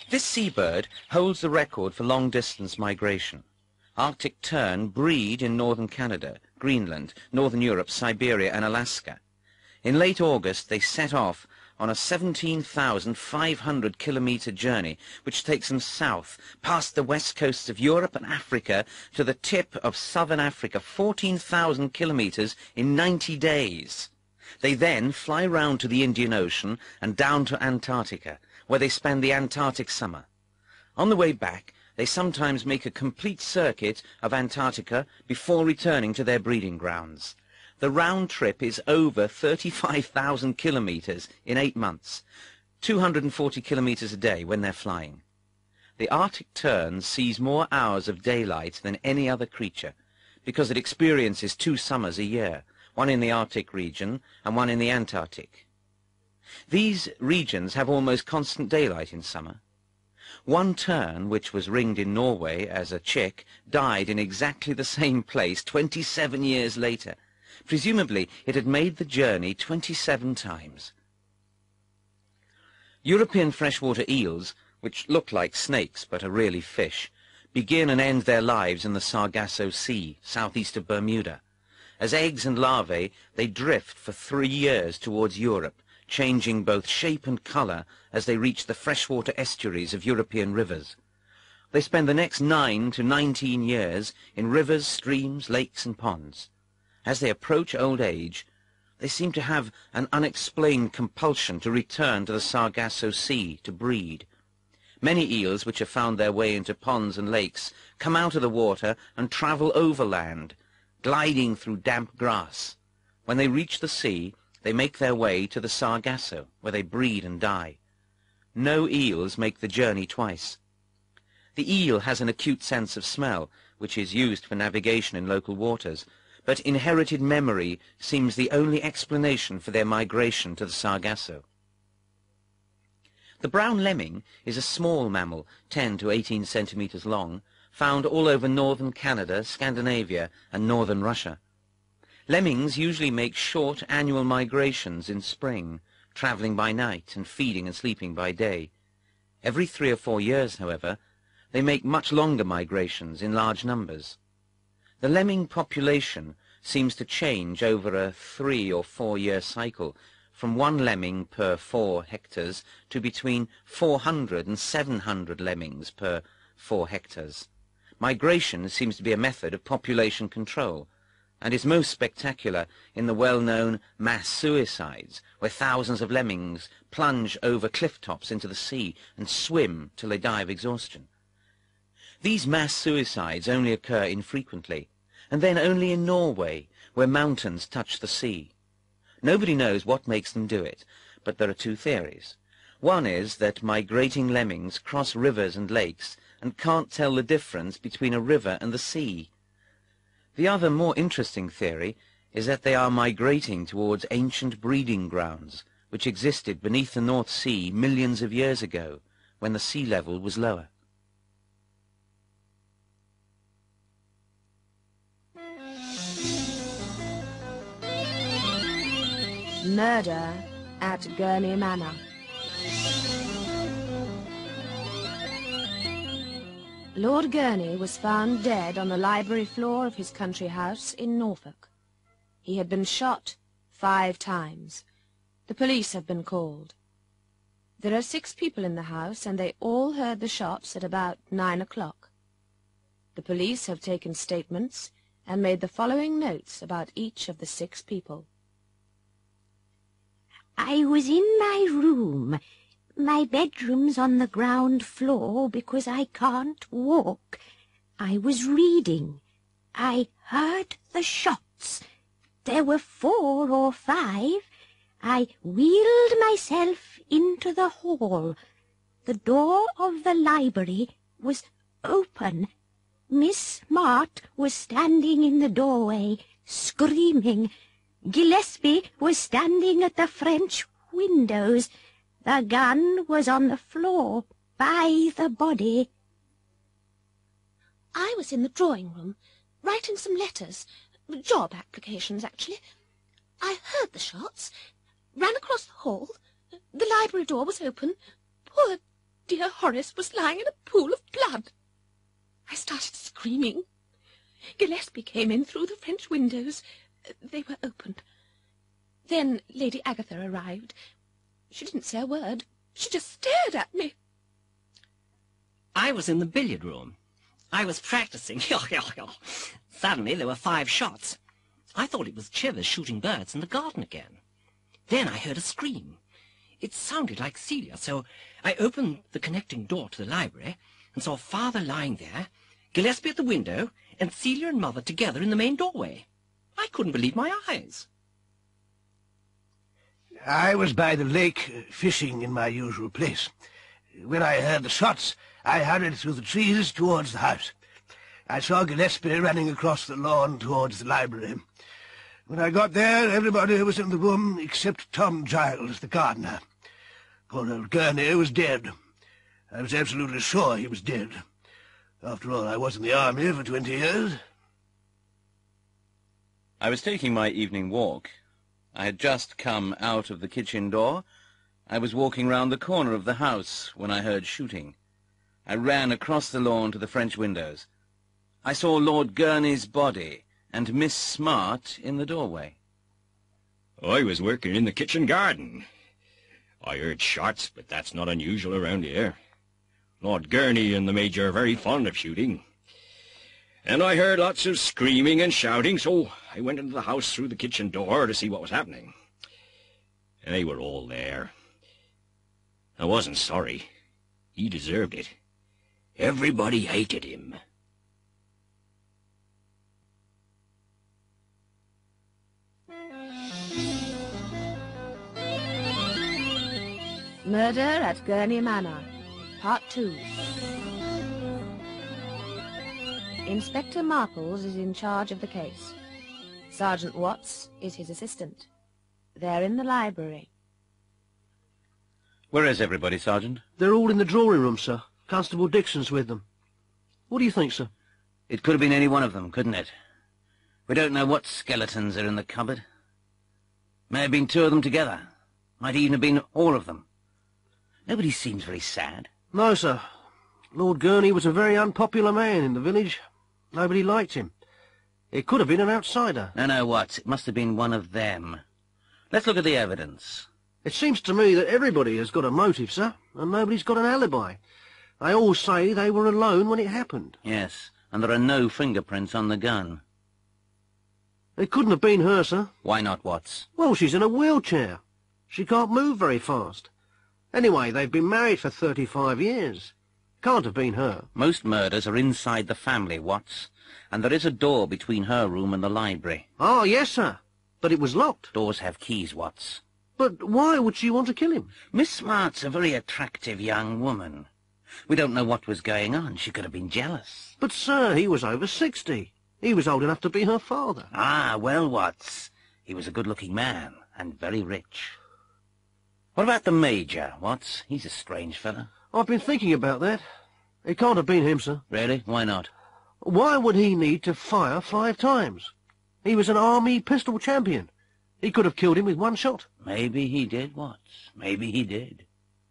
This seabird holds the record for long-distance migration. Arctic tern breed in northern Canada, Greenland, northern Europe, Siberia and Alaska. In late August they set off on a 17,500 kilometer journey which takes them south, past the west coasts of Europe and Africa to the tip of southern Africa, 14,000 kilometers in 90 days. They then fly round to the Indian Ocean and down to Antarctica, where they spend the Antarctic summer. On the way back, they sometimes make a complete circuit of Antarctica before returning to their breeding grounds. The round trip is over 35,000 kilometers in 8 months, 240 kilometers a day when they're flying. The Arctic tern sees more hours of daylight than any other creature because it experiences 2 summers a year, one in the Arctic region and one in the Antarctic. These regions have almost constant daylight in summer. One tern, which was ringed in Norway as a chick, died in exactly the same place 27 years later. Presumably, it had made the journey 27 times. European freshwater eels, which look like snakes but are really fish, begin and end their lives in the Sargasso Sea, southeast of Bermuda. As eggs and larvae, they drift for 3 years towards Europe, changing both shape and color as they reach the freshwater estuaries of European rivers. They spend the next 9 to 19 years in rivers, streams, lakes and ponds. As they approach old age, they seem to have an unexplained compulsion to return to the Sargasso Sea to breed. Many eels which have found their way into ponds and lakes come out of the water and travel overland, gliding through damp grass. When they reach the sea, they make their way to the Sargasso, where they breed and die. No eels make the journey twice. The eel has an acute sense of smell, which is used for navigation in local waters, but inherited memory seems the only explanation for their migration to the Sargasso. The brown lemming is a small mammal, 10 to 18 centimeters long, found all over northern Canada, Scandinavia, and northern Russia. Lemmings usually make short annual migrations in spring, traveling by night and feeding and sleeping by day. Every 3 or 4 years, however, they make much longer migrations in large numbers. The lemming population seems to change over a 3 or 4 year cycle, from 1 lemming per 4 hectares to between 400 and 700 lemmings per 4 hectares. Migration seems to be a method of population control, and is most spectacular in the well-known mass suicides, where thousands of lemmings plunge over cliff tops into the sea and swim till they die of exhaustion. These mass suicides only occur infrequently, and then only in Norway, where mountains touch the sea. Nobody knows what makes them do it, but there are 2 theories. One is that migrating lemmings cross rivers and lakes and can't tell the difference between a river and the sea. The other, more interesting theory is that they are migrating towards ancient breeding grounds, which existed beneath the North Sea millions of years ago, when the sea level was lower. Murder at Gurney Manor. Lord Gurney was found dead on the library floor of his country house in Norfolk. He had been shot 5 times. The police have been called. There are 6 people in the house, and they all heard the shots at about 9 o'clock. The police have taken statements and made the following notes about each of the 6 people. I was in my room. My bedroom's on the ground floor because I can't walk. I was reading. I heard the shots. There were 4 or 5. I wheeled myself into the hall. The door of the library was open. Miss Smart was standing in the doorway, screaming. Gillespie was standing at the French windows. The gun was on the floor by the body. I was in the drawing-room, writing some letters, job applications, actually. I heard the shots, ran across the hall. The library door was open. Poor dear Horace was lying in a pool of blood. I started screaming. Gillespie came in through the French windows. They were open. Then Lady Agatha arrived. She didn't say a word. She just stared at me. I was in the billiard room. I was practicing. Suddenly there were 5 shots. I thought it was Chivers shooting birds in the garden again. Then I heard a scream. It sounded like Celia, so I opened the connecting door to the library and saw Father lying there, Gillespie at the window, and Celia and Mother together in the main doorway. I couldn't believe my eyes. I was by the lake fishing in my usual place. When I heard the shots, I hurried through the trees towards the house. I saw Gillespie running across the lawn towards the library. When I got there, everybody was in the room except Tom Giles, the gardener. Poor old Gurney was dead. I was absolutely sure he was dead. After all, I was in the army for 20 years. I was taking my evening walk. I had just come out of the kitchen door. I was walking round the corner of the house when I heard shooting. I ran across the lawn to the French windows. I saw Lord Gurney's body and Miss Smart in the doorway. I was working in the kitchen garden. I heard shots, but that's not unusual around here. Lord Gurney and the Major are very fond of shooting. And I heard lots of screaming and shouting, so I went into the house through the kitchen door to see what was happening. And they were all there. I wasn't sorry. He deserved it. Everybody hated him. Murder at Gurney Manor, Part 2. Inspector Marples is in charge of the case. Sergeant Watts is his assistant. They're in the library. Where is everybody, Sergeant? They're all in the drawing room, sir. Constable Dixon's with them. What do you think, sir? It could have been any one of them, couldn't it? We don't know what skeletons are in the cupboard. May have been two of them together. Might even have been all of them. Nobody seems very sad. No, sir. Lord Gurney was a very unpopular man in the village. Nobody liked him. It could have been an outsider. No, Watts. It must have been one of them. Let's look at the evidence. It seems to me that everybody has got a motive, sir, and nobody's got an alibi. They all say they were alone when it happened. Yes, and there are no fingerprints on the gun. It couldn't have been her, sir. Why not, Watts? Well, she's in a wheelchair. She can't move very fast. Anyway, they've been married for 35 years. Can't have been her. Most murders are inside the family, Watts, and there is a door between her room and the library. Oh, yes, sir. But it was locked. Doors have keys, Watts. But why would she want to kill him? Miss Smart's a very attractive young woman. We don't know what was going on. She could have been jealous. But, sir, he was over 60. He was old enough to be her father. Ah, well, Watts, he was a good-looking man and very rich. What about the Major, Watts? He's a strange fellow. I've been thinking about that. It can't have been him, sir. Really? Why not? Why would he need to fire 5 times? He was an army pistol champion. He could have killed him with one shot. Maybe he did, Watts. Maybe he did.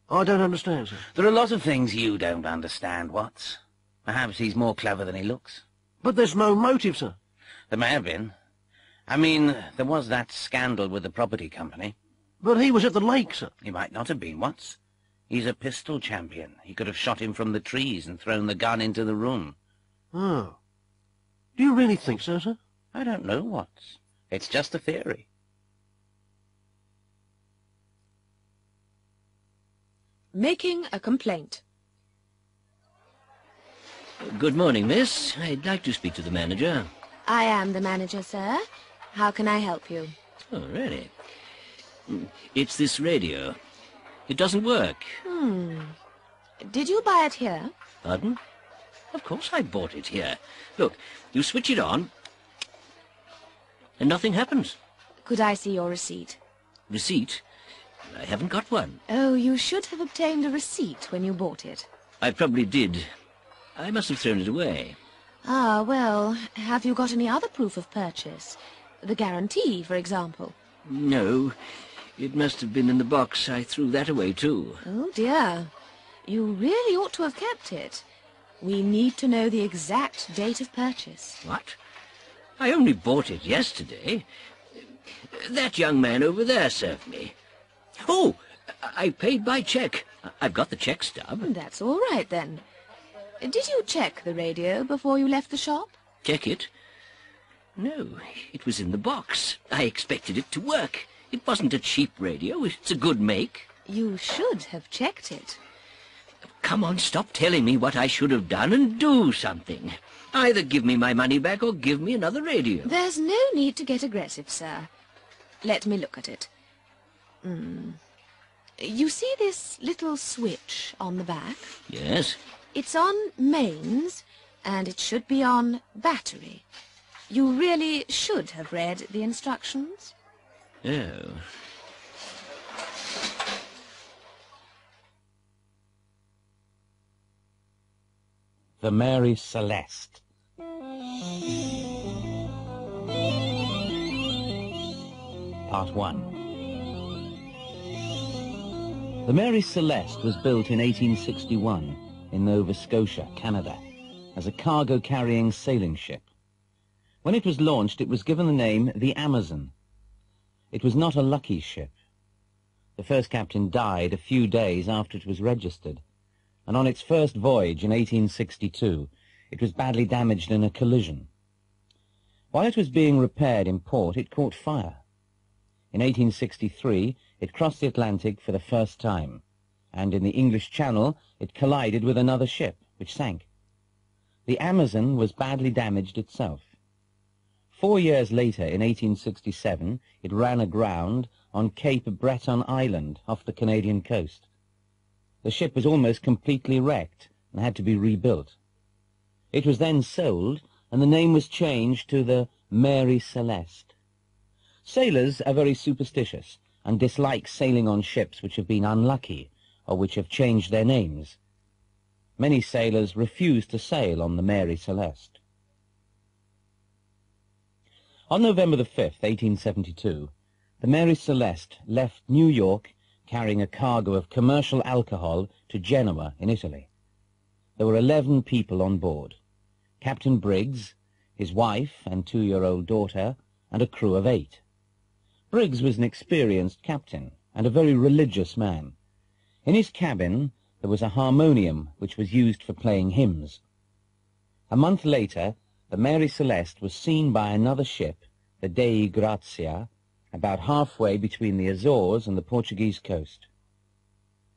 I don't understand, sir. There are a lot of things you don't understand, Watts. Perhaps he's more clever than he looks. But there's no motive, sir. There may have been. I mean, there was that scandal with the property company. But he was at the lake, sir. He might not have been, Watts. He's a pistol champion. He could have shot him from the trees and thrown the gun into the room. Oh. Do you really think so, sir? I don't know, Watts. It's just a theory. Making a complaint. Good morning, miss. I'd like to speak to the manager. I am the manager, sir. How can I help you? Oh, really? It's this radio. It doesn't work. Did you buy it here? Pardon? Of course I bought it here. Look, you switch it on, and nothing happens. Could I see your receipt? Receipt? I haven't got one. Oh, you should have obtained a receipt when you bought it. I probably did. I must have thrown it away. Ah, well, have you got any other proof of purchase? The guarantee, for example. No. It must have been in the box. I threw that away, too. Oh, dear. You really ought to have kept it. We need to know the exact date of purchase. What? I only bought it yesterday. That young man over there served me. Oh, I paid by cheque. I've got the cheque stub. That's all right, then. Did you check the radio before you left the shop? Check it? No, it was in the box. I expected it to work. It wasn't a cheap radio. It's a good make. You should have checked it. Come on, stop telling me what I should have done and do something. Either give me my money back or give me another radio. There's no need to get aggressive, sir. Let me look at it. You see this little switch on the back? Yes. It's on mains, and it should be on battery. You really should have read the instructions. Oh. The Mary Celeste. Part 1. The Mary Celeste was built in 1861 in Nova Scotia, Canada, as a cargo-carrying sailing ship. When it was launched, it was given the name the Amazon. It was not a lucky ship. The first captain died a few days after it was registered, and on its first voyage in 1862 it was badly damaged in a collision. While it was being repaired in port, it caught fire. In 1863 it crossed the Atlantic for the first time, and in the English Channel it collided with another ship, which sank. The Amazon was badly damaged itself. 4 years later, in 1867, it ran aground on Cape Breton Island off the Canadian coast. The ship was almost completely wrecked and had to be rebuilt. It was then sold, and the name was changed to the Mary Celeste. Sailors are very superstitious and dislike sailing on ships which have been unlucky or which have changed their names. Many sailors refuse to sail on the Mary Celeste. On November the 5th, 1872, the Mary Celeste left New York carrying a cargo of commercial alcohol to Genoa in Italy. There were 11 people on board: Captain Briggs, his wife and 2-year-old daughter, and a crew of 8. Briggs was an experienced captain and a very religious man. In his cabin there was a harmonium which was used for playing hymns. A month later, the Mary Celeste was seen by another ship, the Dei Grazia, about halfway between the Azores and the Portuguese coast.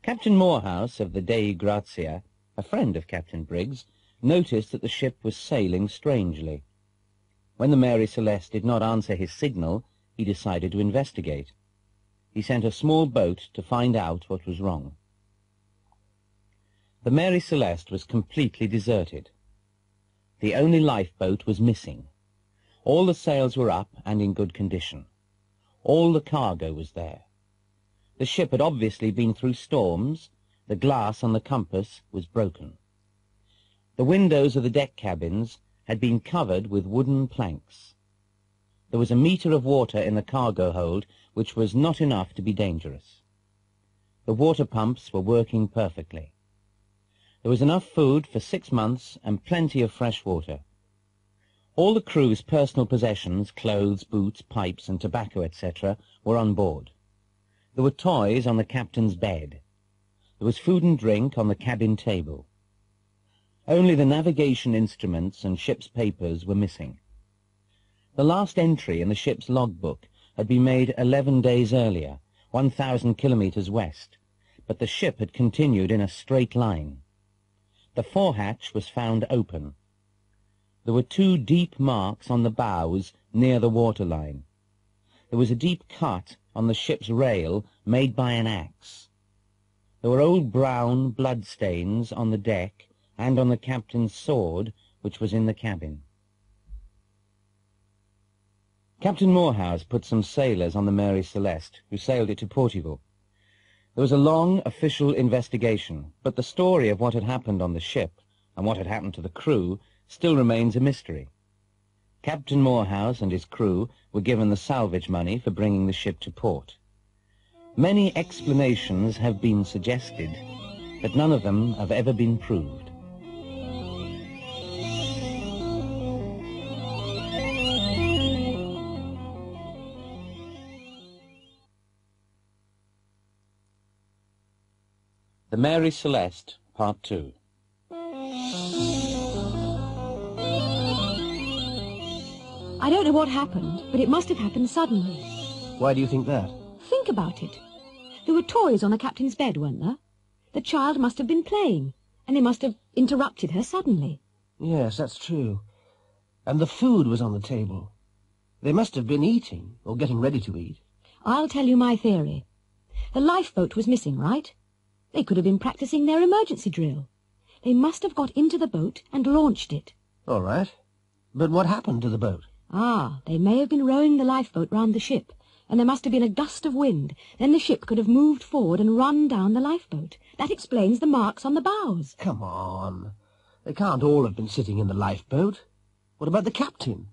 Captain Morehouse of the Dei Grazia, a friend of Captain Briggs, noticed that the ship was sailing strangely. When the Mary Celeste did not answer his signal, he decided to investigate. He sent a small boat to find out what was wrong. The Mary Celeste was completely deserted. The only lifeboat was missing. All the sails were up and in good condition. All the cargo was there. The ship had obviously been through storms. The glass on the compass was broken. The windows of the deck cabins had been covered with wooden planks. There was a meter of water in the cargo hold, which was not enough to be dangerous. The water pumps were working perfectly. There was enough food for 6 months and plenty of fresh water. All the crew's personal possessions, clothes, boots, pipes, and tobacco, etc., were on board. There were toys on the captain's bed. There was food and drink on the cabin table. Only the navigation instruments and ship's papers were missing. The last entry in the ship's logbook had been made 11 days earlier, 1,000 kilometers west, but the ship had continued in a straight line. The forehatch was found open. There were 2 deep marks on the bows near the waterline. There was a deep cut on the ship's rail made by an axe. There were old brown blood stains on the deck and on the captain's sword, which was in the cabin. Captain Morehouse put some sailors on the Mary Celeste, who sailed it to Portugal. There was a long official investigation, but the story of what had happened on the ship and what had happened to the crew still remains a mystery. Captain Morehouse and his crew were given the salvage money for bringing the ship to port. Many explanations have been suggested, but none of them have ever been proved. The Mary Celeste, Part 2. I don't know what happened, but it must have happened suddenly. Why do you think that? Think about it. There were toys on the captain's bed, weren't there? The child must have been playing, and they must have interrupted her suddenly. Yes, that's true. And the food was on the table. They must have been eating, or getting ready to eat. I'll tell you my theory. The lifeboat was missing, right? They could have been practicing their emergency drill. They must have got into the boat and launched it. All right. But what happened to the boat? They may have been rowing the lifeboat round the ship, and there must have been a gust of wind. Then the ship could have moved forward and run down the lifeboat. That explains the marks on the bows. Come on. They can't all have been sitting in the lifeboat. What about the captain?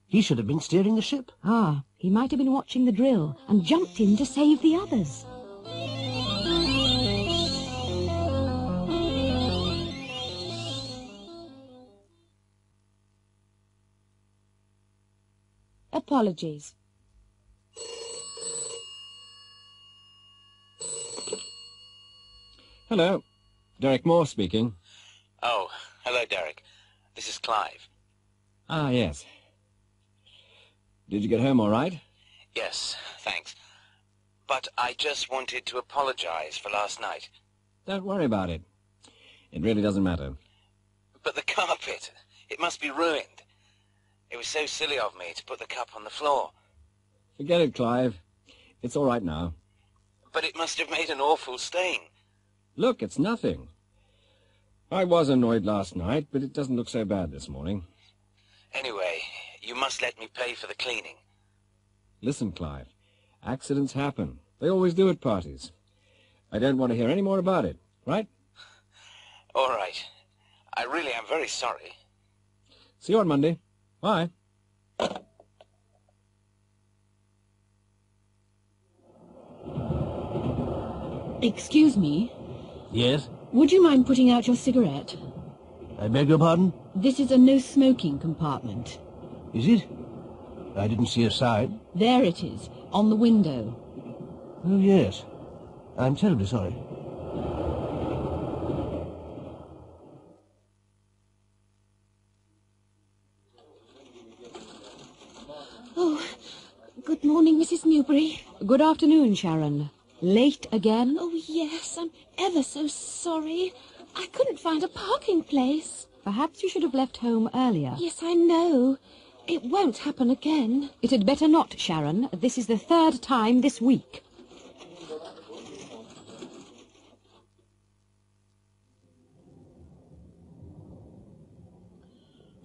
He should have been steering the ship. He might have been watching the drill and jumped in to save the others. Apologies. Hello. Derek Moore speaking. Oh, hello, Derek. This is Clive. Ah, yes. Did you get home all right? Yes, thanks. But I just wanted to apologize for last night. Don't worry about it. It really doesn't matter. But the carpet, it must be ruined. It was so silly of me to put the cup on the floor. Forget it, Clive. It's all right now. But it must have made an awful stain. Look, it's nothing. I was annoyed last night, but it doesn't look so bad this morning. Anyway, you must let me pay for the cleaning. Listen, Clive, accidents happen. They always do at parties. I don't want to hear any more about it, right? All right. I really am very sorry. See you on Monday. Bye. Excuse me. Yes? Would you mind putting out your cigarette? I beg your pardon? This is a no-smoking compartment. Is it? I didn't see a sign. There it is, on the window. Oh, yes. I'm terribly sorry. Oh, good morning, Mrs. Newbury. Good afternoon, Sharon. Late again? Oh, yes, I'm ever so sorry. I couldn't find a parking place. Perhaps you should have left home earlier. Yes, I know. It won't happen again. It had better not, Sharon. This is the third time this week.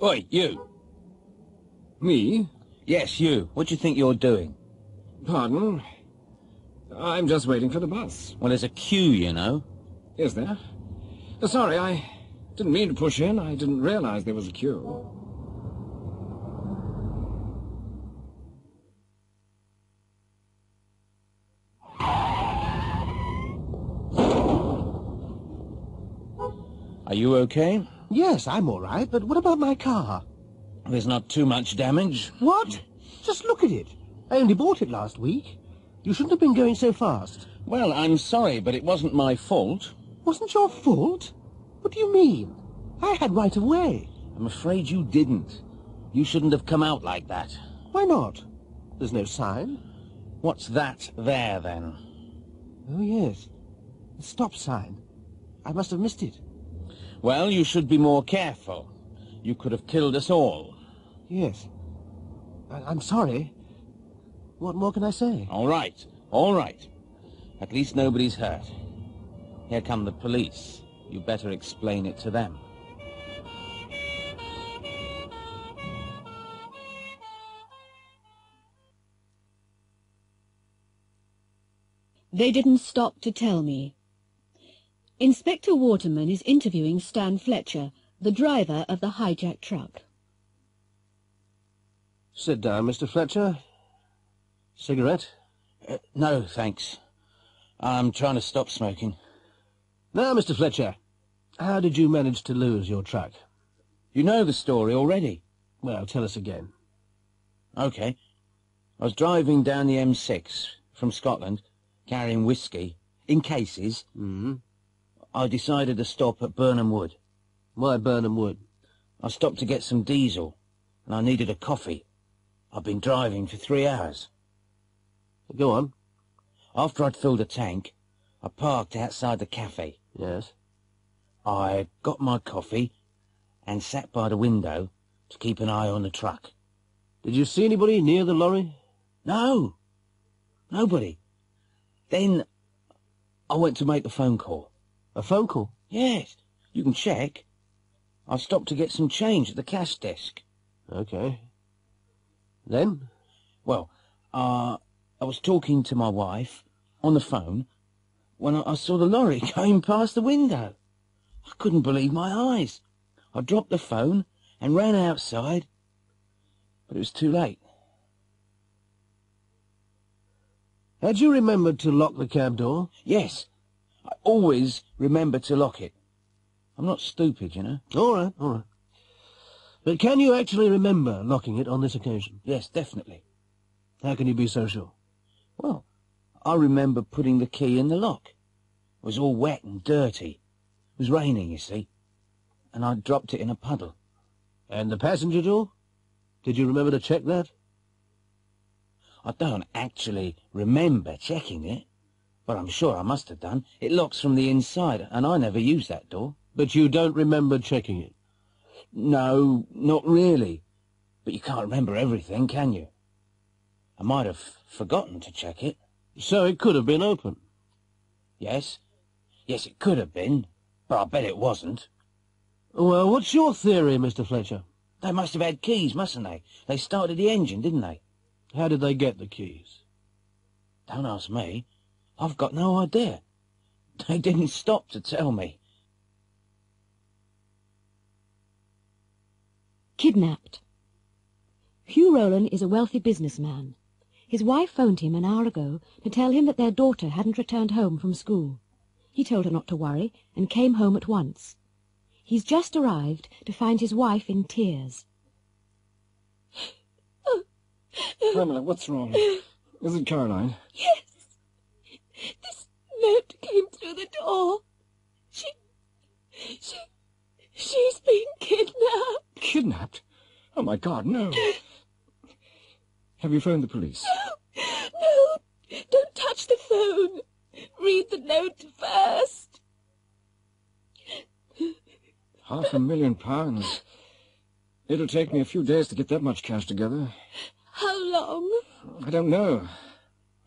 Oi, you. Me? Yes, you. What do you think you're doing? Pardon? I'm just waiting for the bus. Well, there's a queue, you know. Is there? Sorry, I didn't mean to push in. I didn't realize there was a queue. Are you okay? Yes, I'm all right, but what about my car? There's not too much damage. What? Just look at it. I only bought it last week. You shouldn't have been going so fast. Well, I'm sorry, but it wasn't my fault. Wasn't your fault? What do you mean? I had right of way. I'm afraid you didn't. You shouldn't have come out like that. Why not? There's no sign. What's that there, then? Oh, yes. The stop sign. I must have missed it. Well, you should be more careful. You could have killed us all. Yes. I'm sorry. What more can I say? All right, all right. At least nobody's hurt. Here come the police. You better explain it to them. They didn't stop to tell me. Inspector Waterman is interviewing Stan Fletcher, the driver of the hijacked truck. Sit down, Mr. Fletcher. Cigarette? No, thanks. I'm trying to stop smoking. Now, Mr. Fletcher, how did you manage to lose your truck? You know the story already. Well, tell us again. OK. I was driving down the M6 from Scotland, carrying whiskey, in cases. I decided to stop at Burnham Wood. Why Burnham Wood? I stopped to get some diesel, and I needed a coffee. I've been driving for 3 hours. Go on. After I'd filled a tank, I parked outside the cafe. Yes. I got my coffee and sat by the window to keep an eye on the truck. Did you see anybody near the lorry? No. Nobody. Then I went to make a phone call. A phone call? Yes. You can check. I stopped to get some change at the cash desk. OK. Then? Well, I was talking to my wife on the phone when I saw the lorry going past the window. I couldn't believe my eyes. I dropped the phone and ran outside, but it was too late. Had you remembered to lock the cab door? Yes. I always remember to lock it. I'm not stupid, you know. All right, all right. But can you actually remember locking it on this occasion? Yes, definitely. How can you be so sure? Well, I remember putting the key in the lock. It was all wet and dirty. was raining, you see, and I dropped it in a puddle. And the passenger door? Did you remember to check that? I don't actually remember checking it, but I'm sure I must have done. It locks from the inside, and I never use that door. But you don't remember checking it? No, not really. But you can't remember everything, can you? I might have forgotten to check it. So it could have been open? Yes. Yes, it could have been, but I bet it wasn't. Well, what's your theory, Mr. Fletcher? They must have had keys, mustn't they? They started the engine, didn't they? How did they get the keys? Don't ask me. I've got no idea. They didn't stop to tell me. Kidnapped. Hugh Rowland is a wealthy businessman. His wife phoned him an hour ago to tell him that their daughter hadn't returned home from school. He told her not to worry and came home at once. He's just arrived to find his wife in tears. Pamela, what's wrong? Is it Caroline? Yes. This note came through the door. She's been kidnapped. Kidnapped? Oh, my God, no. Have you phoned the police? No, don't touch the phone. Read the note first. £500,000. It'll take me a few days to get that much cash together. How long? I don't know.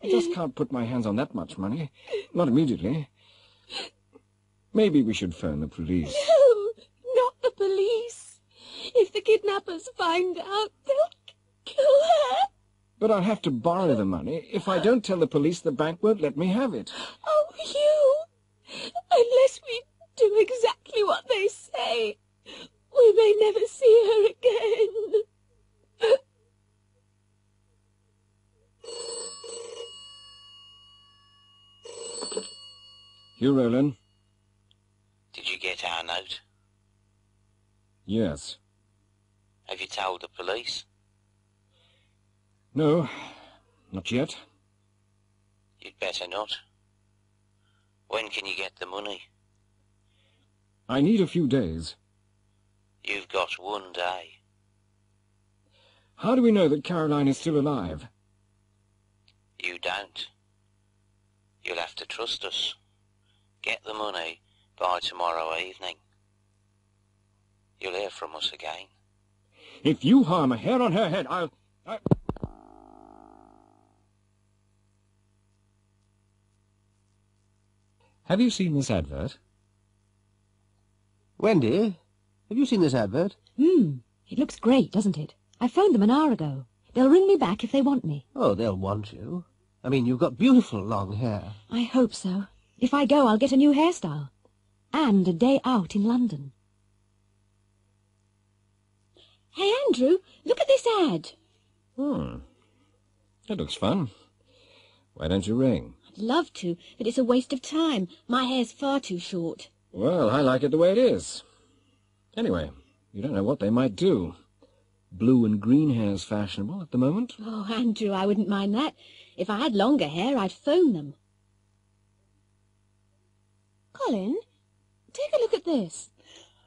I just can't put my hands on that much money. Not immediately. Maybe we should phone the police. No, not the police. If the kidnappers find out, they'll kill her. But I'll have to borrow the money. If I don't tell the police, the bank won't let me have it. Oh, Hugh, unless we do exactly what they say, we may never see her again. Hugh Rowland? Did you get our note? Yes. Have you told the police? No, not yet. You'd better not. When can you get the money? I need a few days. You've got 1 day. How do we know that Caroline is still alive? You don't. You'll have to trust us. Get the money by tomorrow evening. You'll hear from us again. If you harm a hair on her head, I'll... Have you seen this advert? Wendy, have you seen this advert? It looks great, doesn't it? I phoned them an hour ago. They'll ring me back if they want me. Oh, they'll want you. I mean, you've got beautiful long hair. I hope so. If I go, I'll get a new hairstyle. And a day out in London. Hey, Andrew, look at this ad. That looks fun. Why don't you ring? I'd love to, but it's a waste of time. My hair's far too short. Well, I like it the way it is. Anyway, you don't know what they might do. Blue and green hair's fashionable at the moment. Oh, Andrew, I wouldn't mind that. If I had longer hair, I'd phone them. Colin, take a look at this.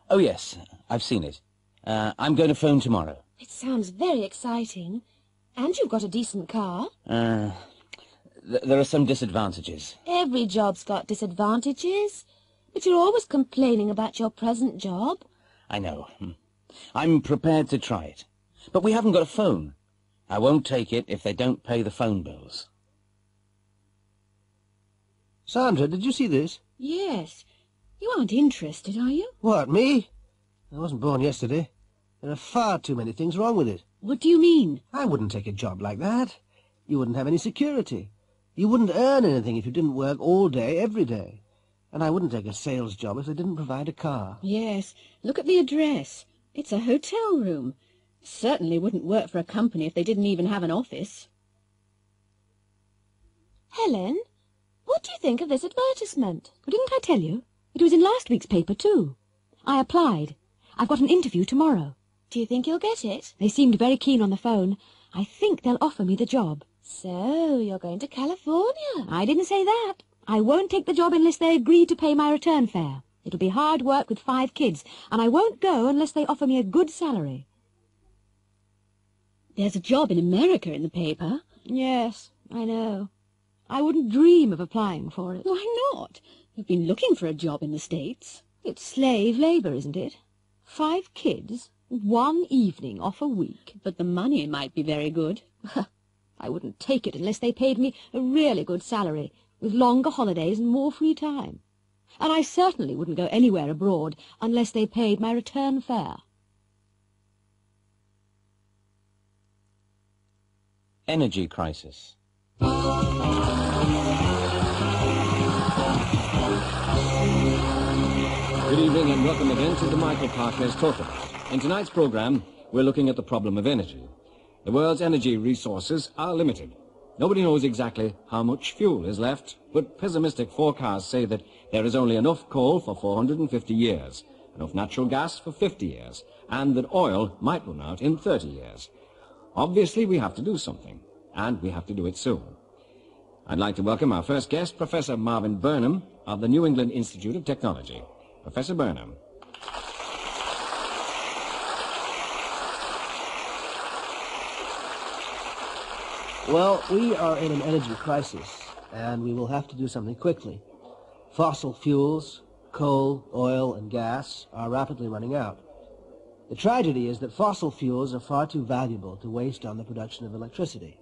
Oh, yes, I've seen it. I'm going to phone tomorrow. It sounds very exciting. And you've got a decent car. There are some disadvantages. Every job's got disadvantages. But you're always complaining about your present job. I know. I'm prepared to try it. But we haven't got a phone. I won't take it if they don't pay the phone bills. Sandra, did you see this? Yes. You aren't interested, are you? What, me? I wasn't born yesterday. There are far too many things wrong with it. What do you mean? I wouldn't take a job like that. You wouldn't have any security. You wouldn't earn anything if you didn't work all day, every day. And I wouldn't take a sales job if they didn't provide a car. Yes. Look at the address. It's a hotel room. Certainly wouldn't work for a company if they didn't even have an office. Helen, what do you think of this advertisement? Well, didn't I tell you? It was in last week's paper, too. I applied. I've got an interview tomorrow. Do you think you'll get it? They seemed very keen on the phone. I think they'll offer me the job. So, you're going to California? I didn't say that. I won't take the job unless they agree to pay my return fare. It'll be hard work with 5 kids, and I won't go unless they offer me a good salary. There's a job in America in the paper. Yes, I know. I wouldn't dream of applying for it. Why not? You've been looking for a job in the States. It's slave labour, isn't it? 5 kids, 1 evening off a week. But the money might be very good. I wouldn't take it unless they paid me a really good salary, with longer holidays and more free time. And I certainly wouldn't go anywhere abroad unless they paid my return fare. Energy crisis. Good evening and welcome again to the Michael Parker's Talk About. In tonight's programme, we're looking at the problem of energy. The world's energy resources are limited. Nobody knows exactly how much fuel is left, but pessimistic forecasts say that there is only enough coal for 450 years, enough natural gas for 50 years, and that oil might run out in 30 years. Obviously, we have to do something, and we have to do it soon. I'd like to welcome our first guest, Professor Marvin Burnham of the New England Institute of Technology. Professor Burnham. Well, we are in an energy crisis, and we will have to do something quickly. Fossil fuels, coal, oil, and gas are rapidly running out. The tragedy is that fossil fuels are far too valuable to waste on the production of electricity.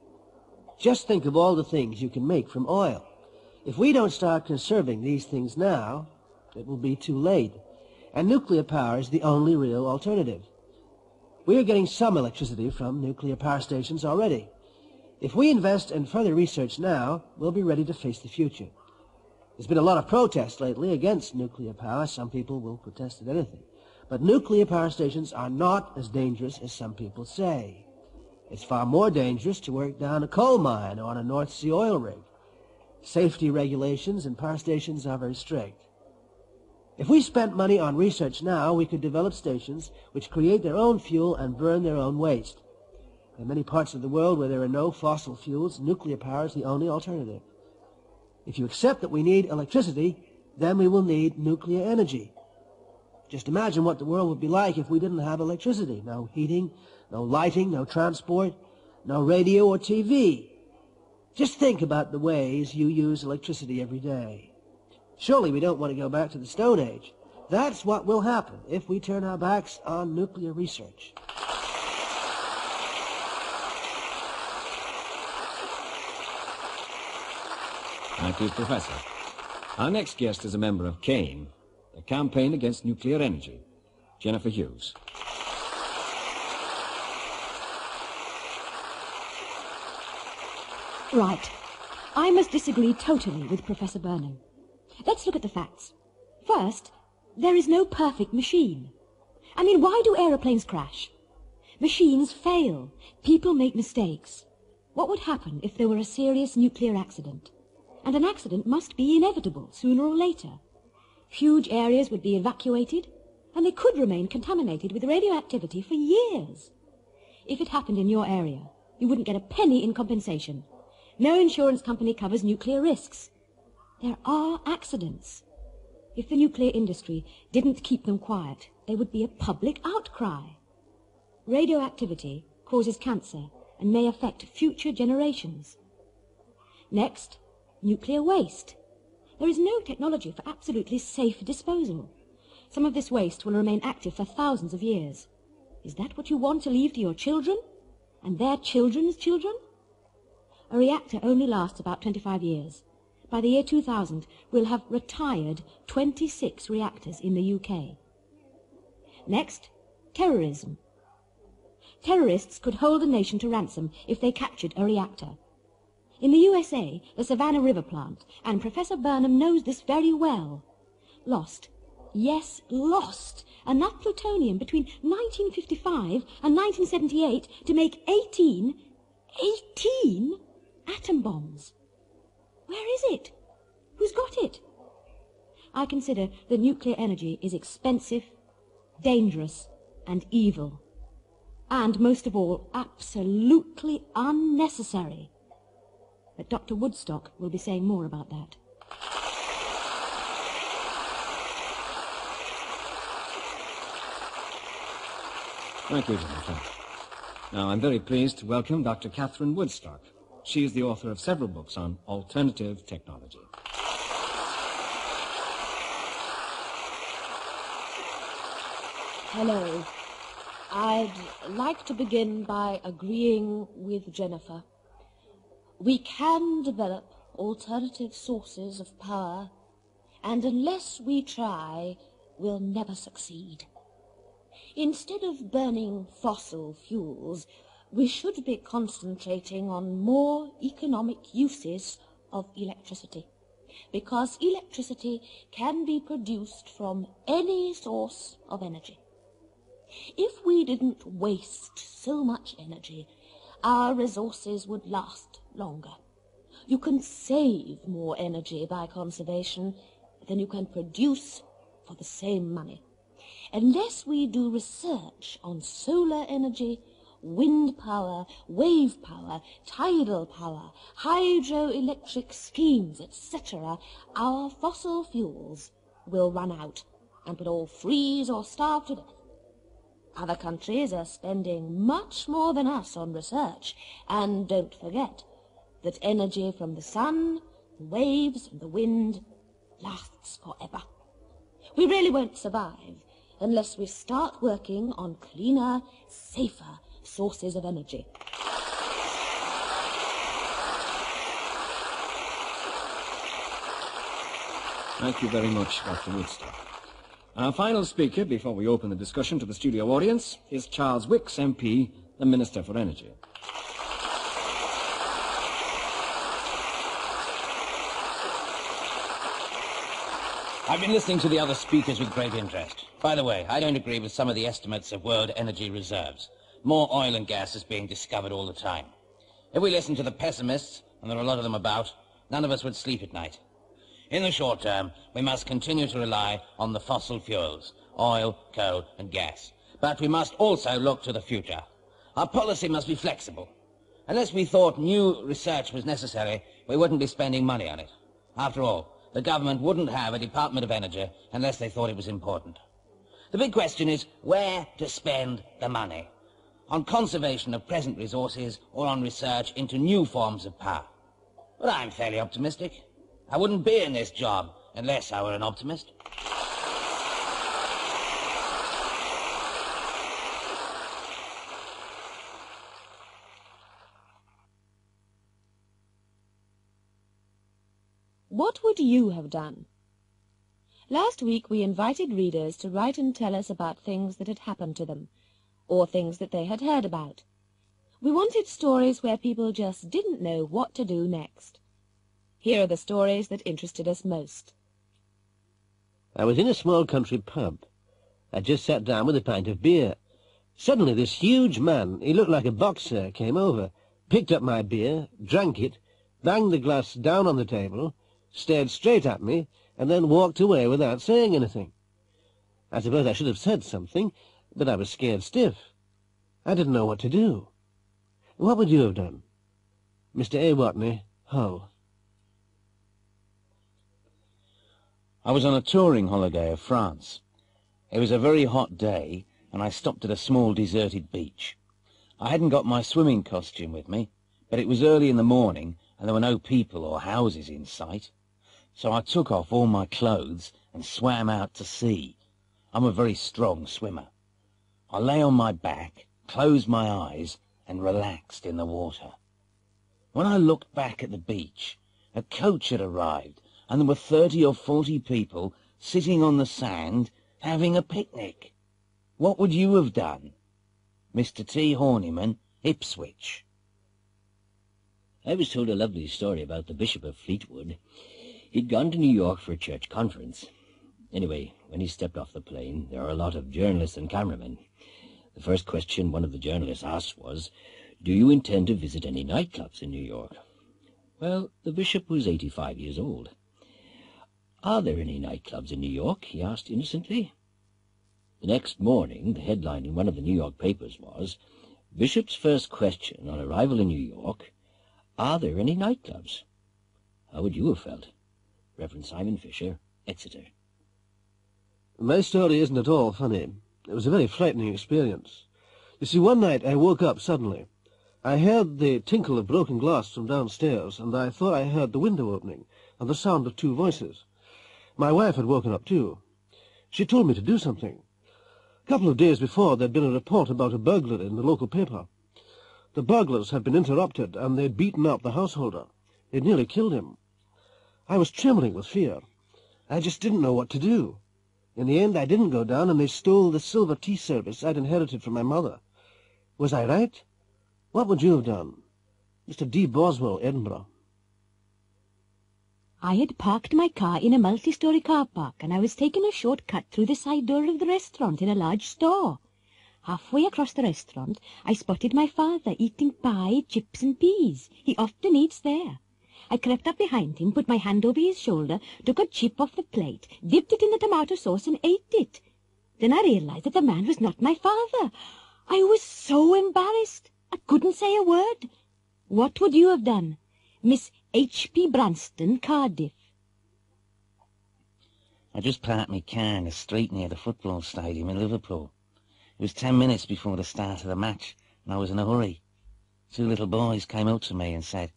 Just think of all the things you can make from oil. If we don't start conserving these things now, it will be too late, and nuclear power is the only real alternative. We are getting some electricity from nuclear power stations already. If we invest in further research now, we'll be ready to face the future. There's been a lot of protest lately against nuclear power. Some people will protest at anything. But nuclear power stations are not as dangerous as some people say. It's far more dangerous to work down a coal mine or on a North Sea oil rig. Safety regulations in power stations are very strict. If we spent money on research now, we could develop stations which create their own fuel and burn their own waste. In many parts of the world where there are no fossil fuels, nuclear power is the only alternative. If you accept that we need electricity, then we will need nuclear energy. Just imagine what the world would be like if we didn't have electricity. No heating, no lighting, no transport, no radio or TV. Just think about the ways you use electricity every day. Surely we don't want to go back to the Stone Age. That's what will happen if we turn our backs on nuclear research. Thank you, Professor. Our next guest is a member of CANE, the Campaign Against Nuclear Energy, Jennifer Hughes. Right. I must disagree totally with Professor Burnham. Let's look at the facts. First, there is no perfect machine. I mean, why do aeroplanes crash? Machines fail. People make mistakes. What would happen if there were a serious nuclear accident? And an accident must be inevitable, sooner or later. Huge areas would be evacuated, and they could remain contaminated with radioactivity for years. If it happened in your area, you wouldn't get a penny in compensation. No insurance company covers nuclear risks. There are accidents. If the nuclear industry didn't keep them quiet, there would be a public outcry. Radioactivity causes cancer and may affect future generations. Next, nuclear waste. There is no technology for absolutely safe disposal. Some of this waste will remain active for thousands of years. Is that what you want to leave to your children? And their children's children? A reactor only lasts about 25 years. By the year 2000, we'll have retired 26 reactors in the UK. Next, terrorism. Terrorists could hold a nation to ransom if they captured a reactor. In the USA, the Savannah River plant, and Professor Burnham knows this very well, lost, yes, lost, enough plutonium between 1955 and 1978 to make 18 atom bombs. Where is it? Who's got it? I consider that nuclear energy is expensive, dangerous, and evil. And, most of all, absolutely unnecessary. But Dr. Woodstock will be saying more about that. Thank you, Jennifer. Now, I'm very pleased to welcome Dr. Catherine Woodstock. She is the author of several books on alternative technology. Hello. I'd like to begin by agreeing with Jennifer. We can develop alternative sources of power, and unless we try, we'll never succeed. Instead of burning fossil fuels, we should be concentrating on more economic uses of electricity, because electricity can be produced from any source of energy. If we didn't waste so much energy, our resources would last longer. You can save more energy by conservation than you can produce for the same money. Unless we do research on solar energy, wind power, wave power, tidal power, hydroelectric schemes, etc., our fossil fuels will run out and will all freeze or starve to death. Other countries are spending much more than us on research, and don't forget that energy from the sun, the waves, and the wind lasts forever. We really won't survive unless we start working on cleaner, safer sources of energy. Thank you very much, Dr. Woodstock. Our final speaker, before we open the discussion to the studio audience, is Charles Wicks, MP, the Minister for Energy. I've been listening to the other speakers with great interest. By the way, I don't agree with some of the estimates of world energy reserves. More oil and gas is being discovered all the time. If we listen to the pessimists, and there are a lot of them about, none of us would sleep at night. In the short term, we must continue to rely on the fossil fuels, oil, coal and gas. But we must also look to the future. Our policy must be flexible. Unless we thought new research was necessary, we wouldn't be spending money on it. After all, the government wouldn't have a Department of Energy unless they thought it was important. The big question is where to spend the money. On conservation of present resources or on research into new forms of power. But I'm fairly optimistic. I wouldn't be in this job unless I were an optimist. What would you have done? Last week we invited readers to write and tell us about things that had happened to them, or things that they had heard about. We wanted stories where people just didn't know what to do next. Here are the stories that interested us most. I was in a small country pub. I just sat down with a pint of beer. Suddenly this huge man, he looked like a boxer, came over, picked up my beer, drank it, banged the glass down on the table, stared straight at me, and then walked away without saying anything. I suppose I should have said something, but I was scared stiff. I didn't know what to do. What would you have done? Mr. A. Watney, Hull. I was on a touring holiday of France. It was a very hot day, and I stopped at a small deserted beach. I hadn't got my swimming costume with me, but it was early in the morning, and there were no people or houses in sight. So I took off all my clothes and swam out to sea. I'm a very strong swimmer. I lay on my back, closed my eyes, and relaxed in the water. When I looked back at the beach, a coach had arrived, and there were 30 or 40 people sitting on the sand having a picnic. What would you have done? Mr. T. Horniman, Ipswich. I was told a lovely story about the Bishop of Fleetwood. He'd gone to New York for a church conference. Anyway, when he stepped off the plane, there were a lot of journalists and cameramen. The first question one of the journalists asked was, "Do you intend to visit any nightclubs in New York?" Well, the bishop was 85 years old. "Are there any nightclubs in New York?" he asked innocently. The next morning, the headline in one of the New York papers was, "Bishop's first question on arrival in New York, are there any nightclubs?" How would you have felt? Reverend Simon Fisher, Exeter. My story isn't at all funny. It was a very frightening experience. You see, one night I woke up suddenly. I heard the tinkle of broken glass from downstairs, and I thought I heard the window opening and the sound of two voices. My wife had woken up too. She told me to do something. A couple of days before, there'd been a report about a burglary in the local paper. The burglars had been interrupted, and they'd beaten up the householder. They'd nearly killed him. I was trembling with fear. I just didn't know what to do. In the end, I didn't go down, and they stole the silver tea service I'd inherited from my mother. Was I right? What would you have done? Mr. D. Boswell, Edinburgh. I had parked my car in a multi-storey car park, and I was taking a short cut through the side door of the restaurant in a large store. Halfway across the restaurant, I spotted my father eating pie, chips and peas. He often eats there. I crept up behind him, put my hand over his shoulder, took a chip off the plate, dipped it in the tomato sauce and ate it. Then I realized that the man was not my father. I was so embarrassed. I couldn't say a word. What would you have done? Miss H.P. Branston, Cardiff. I just parked my car in the street near the football stadium in Liverpool. It was 10 minutes before the start of the match, and I was in a hurry. Two little boys came up to me and said,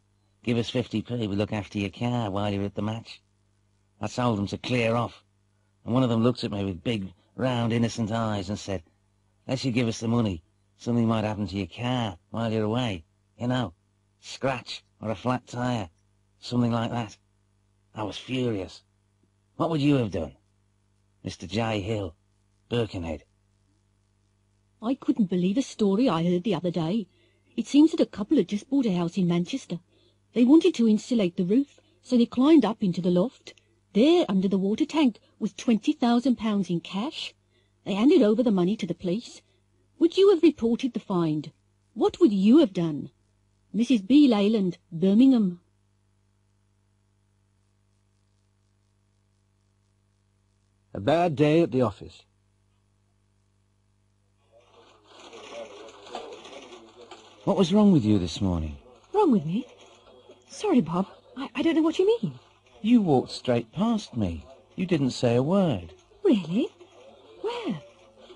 "Give us 50p, we'll look after your car while you're at the match." I told them to clear off, and one of them looked at me with big, round, innocent eyes and said, "Unless you give us the money, something might happen to your car while you're away. You know, scratch or a flat tyre, something like that." I was furious. What would you have done? Mr. J. Hill, Birkenhead. I couldn't believe a story I heard the other day. It seems that a couple had just bought a house in Manchester. They wanted to insulate the roof, so they climbed up into the loft. There, under the water tank, was £20,000 in cash. They handed over the money to the police. Would you have reported the find? What would you have done? Mrs. B. Leyland, Birmingham. A bad day at the office. What was wrong with you this morning? Wrong with me? Sorry, Bob. I don't know what you mean. You walked straight past me. You didn't say a word. Really? Where?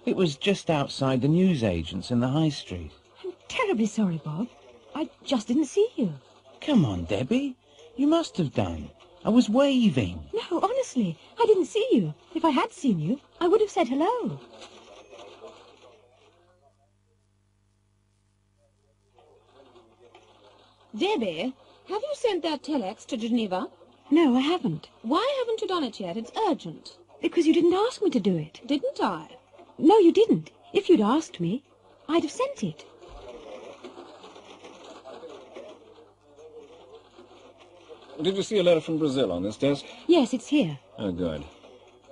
It was just outside the newsagents in the High Street. I'm terribly sorry, Bob. I just didn't see you. Come on, Debbie. You must have done. I was waving. No, honestly, I didn't see you. If I had seen you, I would have said hello. Debbie, have you sent that telex to Geneva? No, I haven't. Why haven't you done it yet? It's urgent. Because you didn't ask me to do it. Didn't I? No, you didn't. If you'd asked me, I'd have sent it. Did you see a letter from Brazil on this desk? Yes, it's here. Oh, good.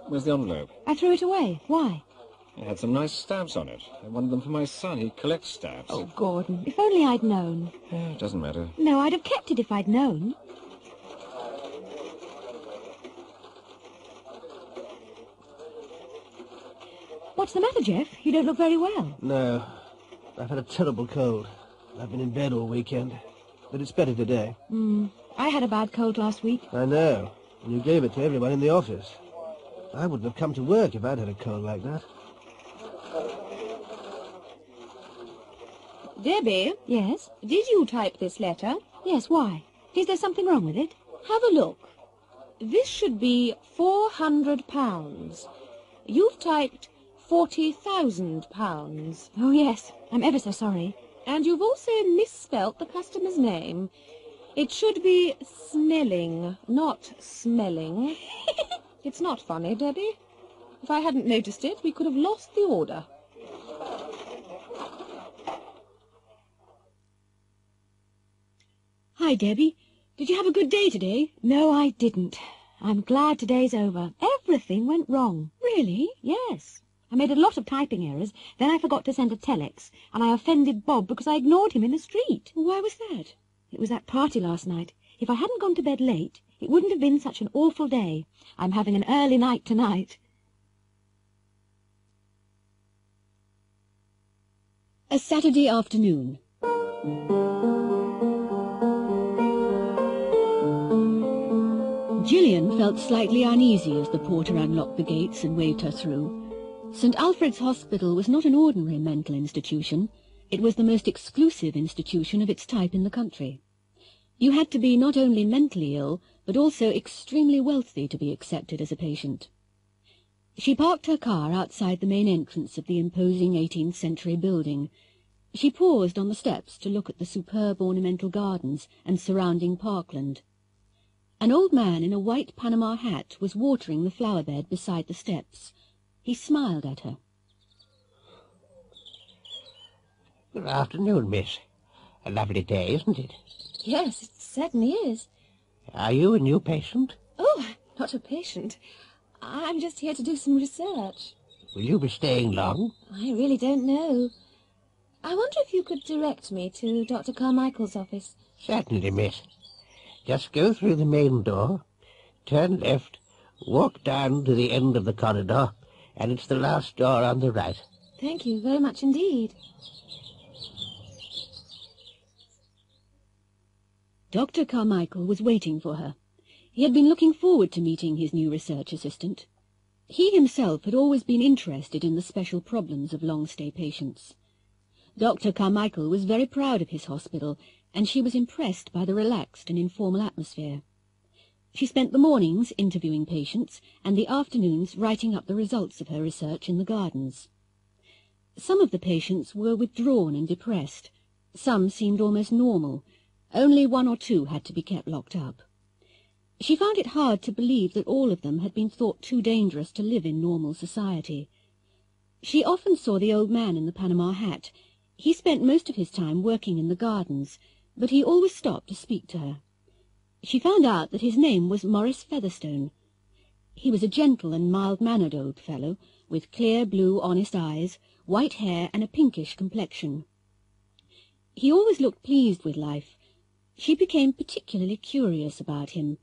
Where's the envelope? I threw it away. Why? It had some nice stamps on it. I wanted them for my son. He collects stamps. Oh, Gordon, if only I'd known. It doesn't matter. No, I'd have kept it if I'd known. What's the matter, Jeff? You don't look very well. No, I've had a terrible cold. I've been in bed all weekend, but it's better today. I had a bad cold last week. I know, and you gave it to everyone in the office. I wouldn't have come to work if I'd had a cold like that. Debbie? Yes? Did you type this letter? Yes, why? Is there something wrong with it? Have a look. This should be £400. You've typed £40,000. Oh, yes. I'm ever so sorry. And you've also misspelt the customer's name. It should be Snelling, not Smelling. It's not funny, Debbie. If I hadn't noticed it, we could have lost the order. Hi, Debbie. Did you have a good day today? No, I didn't. I'm glad today's over. Everything went wrong. Really? Yes. I made a lot of typing errors, then I forgot to send a telex, and I offended Bob because I ignored him in the street. Why was that? It was that party last night. If I hadn't gone to bed late, it wouldn't have been such an awful day. I'm having an early night tonight. A Saturday afternoon. Gillian felt slightly uneasy as the porter unlocked the gates and waved her through. St. Alfred's Hospital was not an ordinary mental institution. It was the most exclusive institution of its type in the country. You had to be not only mentally ill, but also extremely wealthy to be accepted as a patient. She parked her car outside the main entrance of the imposing 18th-century building. She paused on the steps to look at the superb ornamental gardens and surrounding parkland. An old man in a white Panama hat was watering the flower bed beside the steps. He smiled at her. Good afternoon, miss. A lovely day, isn't it? Yes, it certainly is. Are you a new patient? Oh, I'm not a patient. I'm just here to do some research. Will you be staying long? I really don't know. I wonder if you could direct me to Dr. Carmichael's office. Certainly, miss. Just go through the main door, turn left, walk down to the end of the corridor, and it's the last door on the right. Thank you very much indeed. Dr. Carmichael was waiting for her. He had been looking forward to meeting his new research assistant. He himself had always been interested in the special problems of long-stay patients. Dr. Carmichael was very proud of his hospital, and she was impressed by the relaxed and informal atmosphere. She spent the mornings interviewing patients and the afternoons writing up the results of her research in the gardens. Some of the patients were withdrawn and depressed. Some seemed almost normal. Only one or two had to be kept locked up. She found it hard to believe that all of them had been thought too dangerous to live in normal society. She often saw the old man in the Panama hat. He spent most of his time working in the gardens, but he always stopped to speak to her. She found out that his name was Maurice Featherstone. He was a gentle and mild-mannered old fellow, with clear blue honest eyes, white hair and a pinkish complexion. He always looked pleased with life. She became particularly curious about him,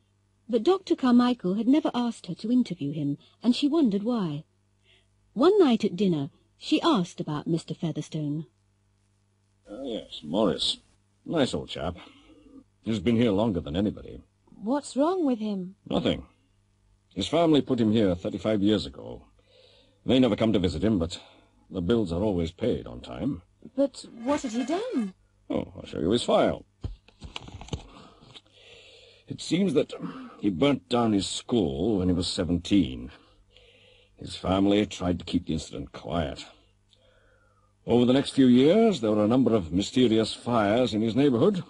but Dr. Carmichael had never asked her to interview him, and she wondered why. One night at dinner, she asked about Mr. Featherstone. Yes, Morris. Nice old chap. He's been here longer than anybody. What's wrong with him? Nothing. His family put him here 35 years ago. They never come to visit him, but the bills are always paid on time. But what had he done? Oh, I'll show you his file. It seems that he burnt down his school when he was 17. His family tried to keep the incident quiet. Over the next few years, there were a number of mysterious fires in his neighborhood,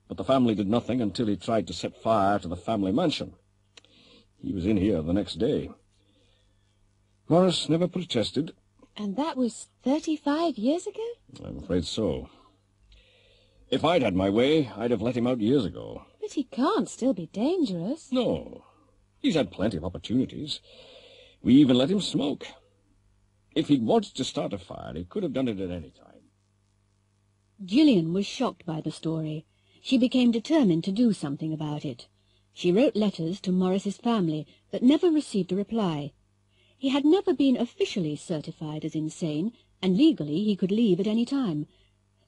but the family did nothing until he tried to set fire to the family mansion. He was in here the next day. Morris never protested. And that was 35 years ago? I'm afraid so. If I'd had my way, I'd have let him out years ago. But he can't still be dangerous. No. He's had plenty of opportunities. We even let him smoke. If he'd wanted to start a fire, he could have done it at any time. Gillian was shocked by the story. She became determined to do something about it. She wrote letters to Morris's family, but never received a reply. He had never been officially certified as insane, and legally he could leave at any time.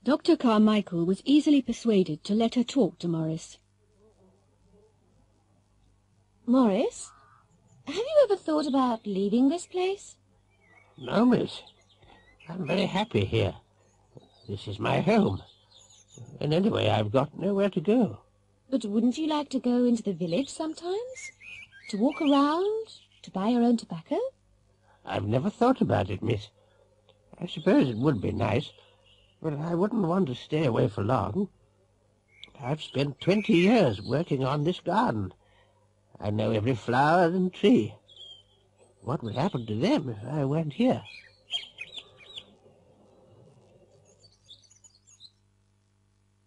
Dr. Carmichael was easily persuaded to let her talk to Morris. Morris, have you ever thought about leaving this place? No, miss. I'm very happy here. This is my home. And anyway, I've got nowhere to go. But wouldn't you like to go into the village sometimes? To walk around? To buy your own tobacco? I've never thought about it, miss. I suppose it would be nice, but I wouldn't want to stay away for long. I've spent 20 years working on this garden. I know every flower and tree. What would happen to them if I went here?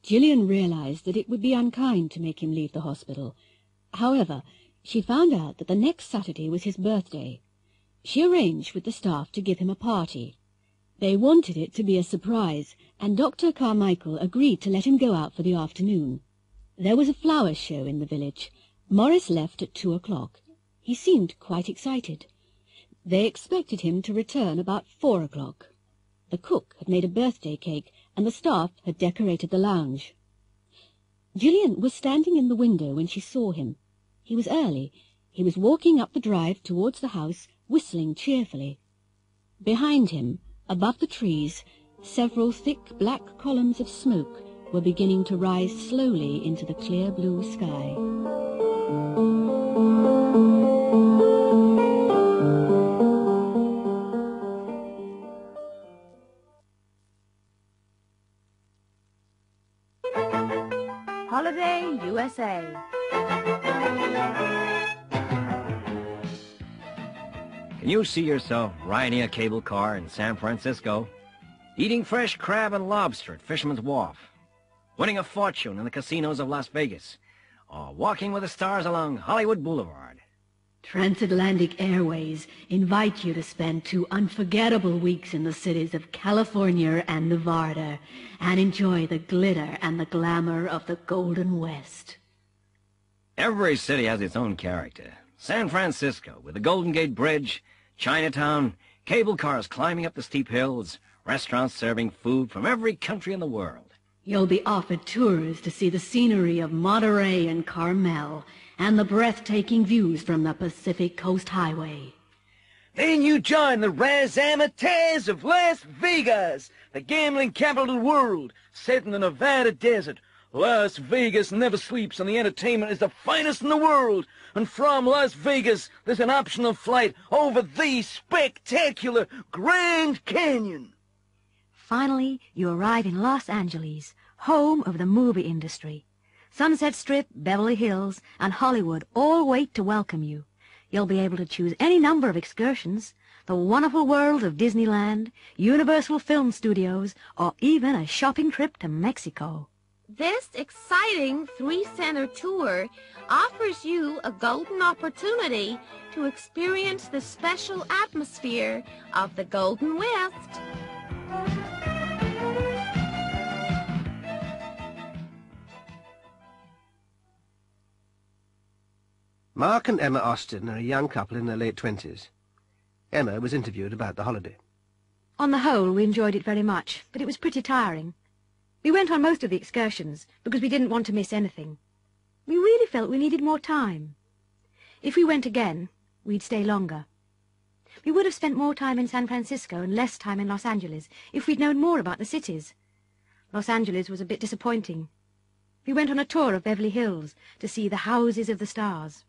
Gillian realized that it would be unkind to make him leave the hospital. However, she found out that the next Saturday was his birthday. She arranged with the staff to give him a party. They wanted it to be a surprise, and Dr. Carmichael agreed to let him go out for the afternoon. There was a flower show in the village. Morris left at 2 o'clock. He seemed quite excited. They expected him to return about 4 o'clock. The cook had made a birthday cake, and the staff had decorated the lounge. Gillian was standing in the window when she saw him. He was early. He was walking up the drive towards the house, whistling cheerfully. Behind him, above the trees, Several thick black columns of smoke were beginning to rise slowly into the clear blue sky. Holiday USA. Can you see yourself riding a cable car in San Francisco, eating fresh crab and lobster at Fisherman's Wharf, winning a fortune in the casinos of Las Vegas, or walking with the stars along Hollywood Boulevard? Transatlantic Airways invite you to spend 2 unforgettable weeks in the cities of California and Nevada and enjoy the glitter and the glamour of the Golden West. Every city has its own character. San Francisco, with the Golden Gate Bridge, Chinatown, cable cars climbing up the steep hills, restaurants serving food from every country in the world. You'll be offered tours to see the scenery of Monterey and Carmel and the breathtaking views from the Pacific Coast Highway. Then you join the razzmatazz of Las Vegas, the gambling capital of the world, set in the Nevada desert. Las Vegas never sleeps, and the entertainment is the finest in the world. And from Las Vegas, there's an optional flight over the spectacular Grand Canyon. Finally, you arrive in Los Angeles, home of the movie industry. Sunset Strip, Beverly Hills, and Hollywood all wait to welcome you. You'll be able to choose any number of excursions, the wonderful world of Disneyland, Universal Film Studios, or even a shopping trip to Mexico. This exciting 3-center tour offers you a golden opportunity to experience the special atmosphere of the Golden West. Mark and Emma Austin are a young couple in their late 20s. Emma was interviewed about the holiday. On the whole, we enjoyed it very much, but it was pretty tiring. We went on most of the excursions because we didn't want to miss anything. We really felt we needed more time. If we went again, we'd stay longer. We would have spent more time in San Francisco and less time in Los Angeles if we'd known more about the cities. Los Angeles was a bit disappointing. We went on a tour of Beverly Hills to see the houses of the stars.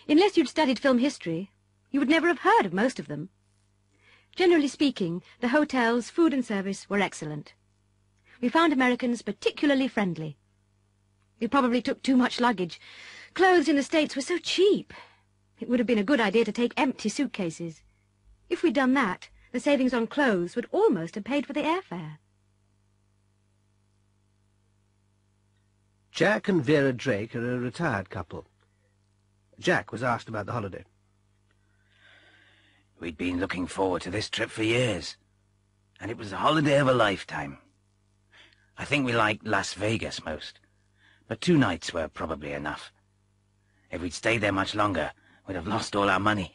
Unless you'd studied film history, you would never have heard of most of them. Generally speaking, the hotels, food and service were excellent. We found Americans particularly friendly. We probably took too much luggage. Clothes in the States were so cheap. It would have been a good idea to take empty suitcases. If we'd done that, the savings on clothes would almost have paid for the airfare. Jack and Vera Drake are a retired couple. Jack was asked about the holiday. We'd been looking forward to this trip for years, and it was the holiday of a lifetime. I think we liked Las Vegas most, but 2 nights were probably enough. If we'd stayed there much longer, we'd have lost all our money.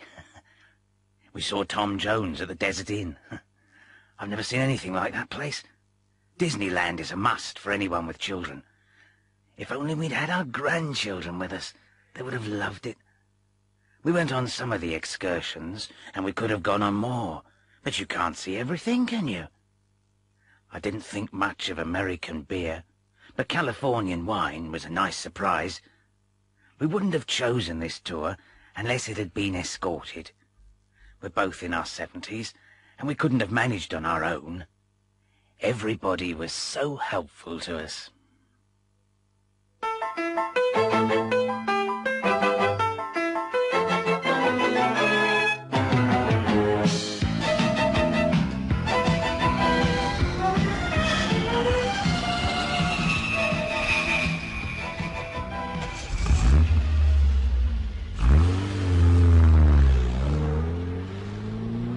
We saw Tom Jones at the Desert Inn. I've never seen anything like that place. Disneyland is a must for anyone with children. If only we'd had our grandchildren with us, they would have loved it. We went on some of the excursions, and we could have gone on more, but you can't see everything, can you? I didn't think much of American beer, but Californian wine was a nice surprise. We wouldn't have chosen this tour unless it had been escorted. We're both in our 70s, and we couldn't have managed on our own. Everybody was so helpful to us.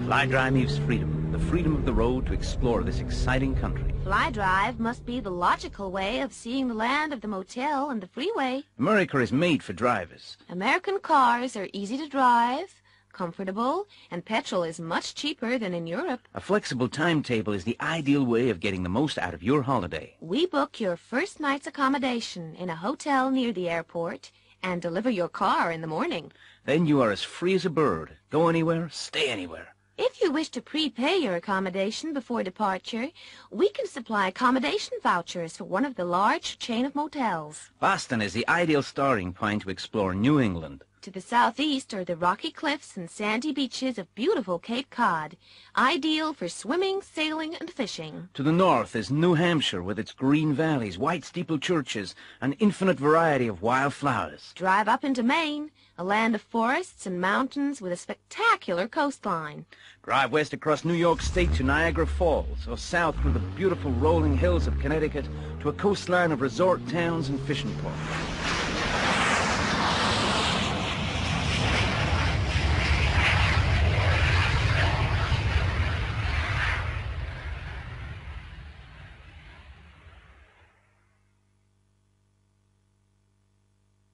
Fly Drive means freedom, the freedom of the road to explore this exciting country. Fly Drive must be the logical way of seeing the land of the motel and the freeway. America is made for drivers. American cars are easy to drive, comfortable, and petrol is much cheaper than in Europe. A flexible timetable is the ideal way of getting the most out of your holiday. We book your first night's accommodation in a hotel near the airport and deliver your car in the morning. Then you are as free as a bird. Go anywhere, stay anywhere. If you wish to prepay your accommodation before departure, we can supply accommodation vouchers for one of the large chain of motels. Boston is the ideal starting point to explore New England. To the southeast are the rocky cliffs and sandy beaches of beautiful Cape Cod, ideal for swimming, sailing, and fishing. To the north is New Hampshire with its green valleys, white steepled churches, and infinite variety of wild flowers. Drive up into Maine, a land of forests and mountains with a spectacular coastline. Drive west across New York State to Niagara Falls, or south through the beautiful rolling hills of Connecticut to a coastline of resort towns and fishing ports.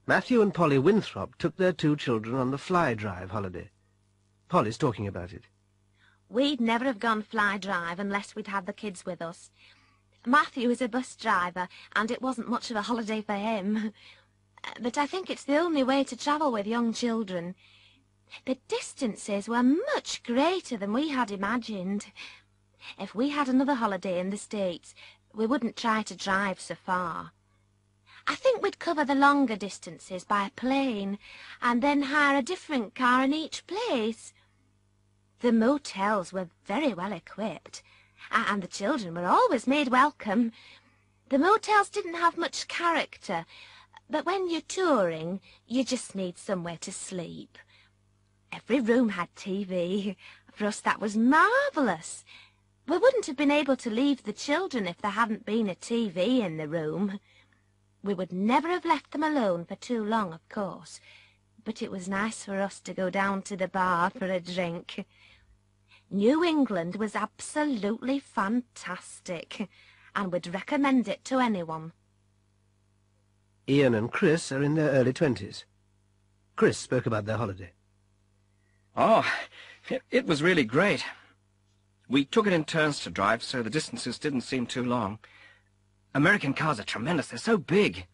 Matthew and Polly Winthrop took their 2 children on the fly drive holiday. Polly's talking about it. We'd never have gone fly drive unless we'd had the kids with us. Matthew is a bus driver, and it wasn't much of a holiday for him. But I think it's the only way to travel with young children. The distances were much greater than we had imagined. If we had another holiday in the States, we wouldn't try to drive so far. I think we'd cover the longer distances by plane, and then hire a different car in each place. The motels were very well equipped, and the children were always made welcome. The motels didn't have much character, but when you're touring, you just need somewhere to sleep. Every room had TV. For us, that was marvellous. We wouldn't have been able to leave the children if there hadn't been a TV in the room. We would never have left them alone for too long, of course, but it was nice for us to go down to the bar for a drink. New England was absolutely fantastic, and would recommend it to anyone. Ian and Chris are in their early 20s. Chris spoke about their holiday. Oh, it was really great. We took it in turns to drive, so the distances didn't seem too long. American cars are tremendous. They're so big.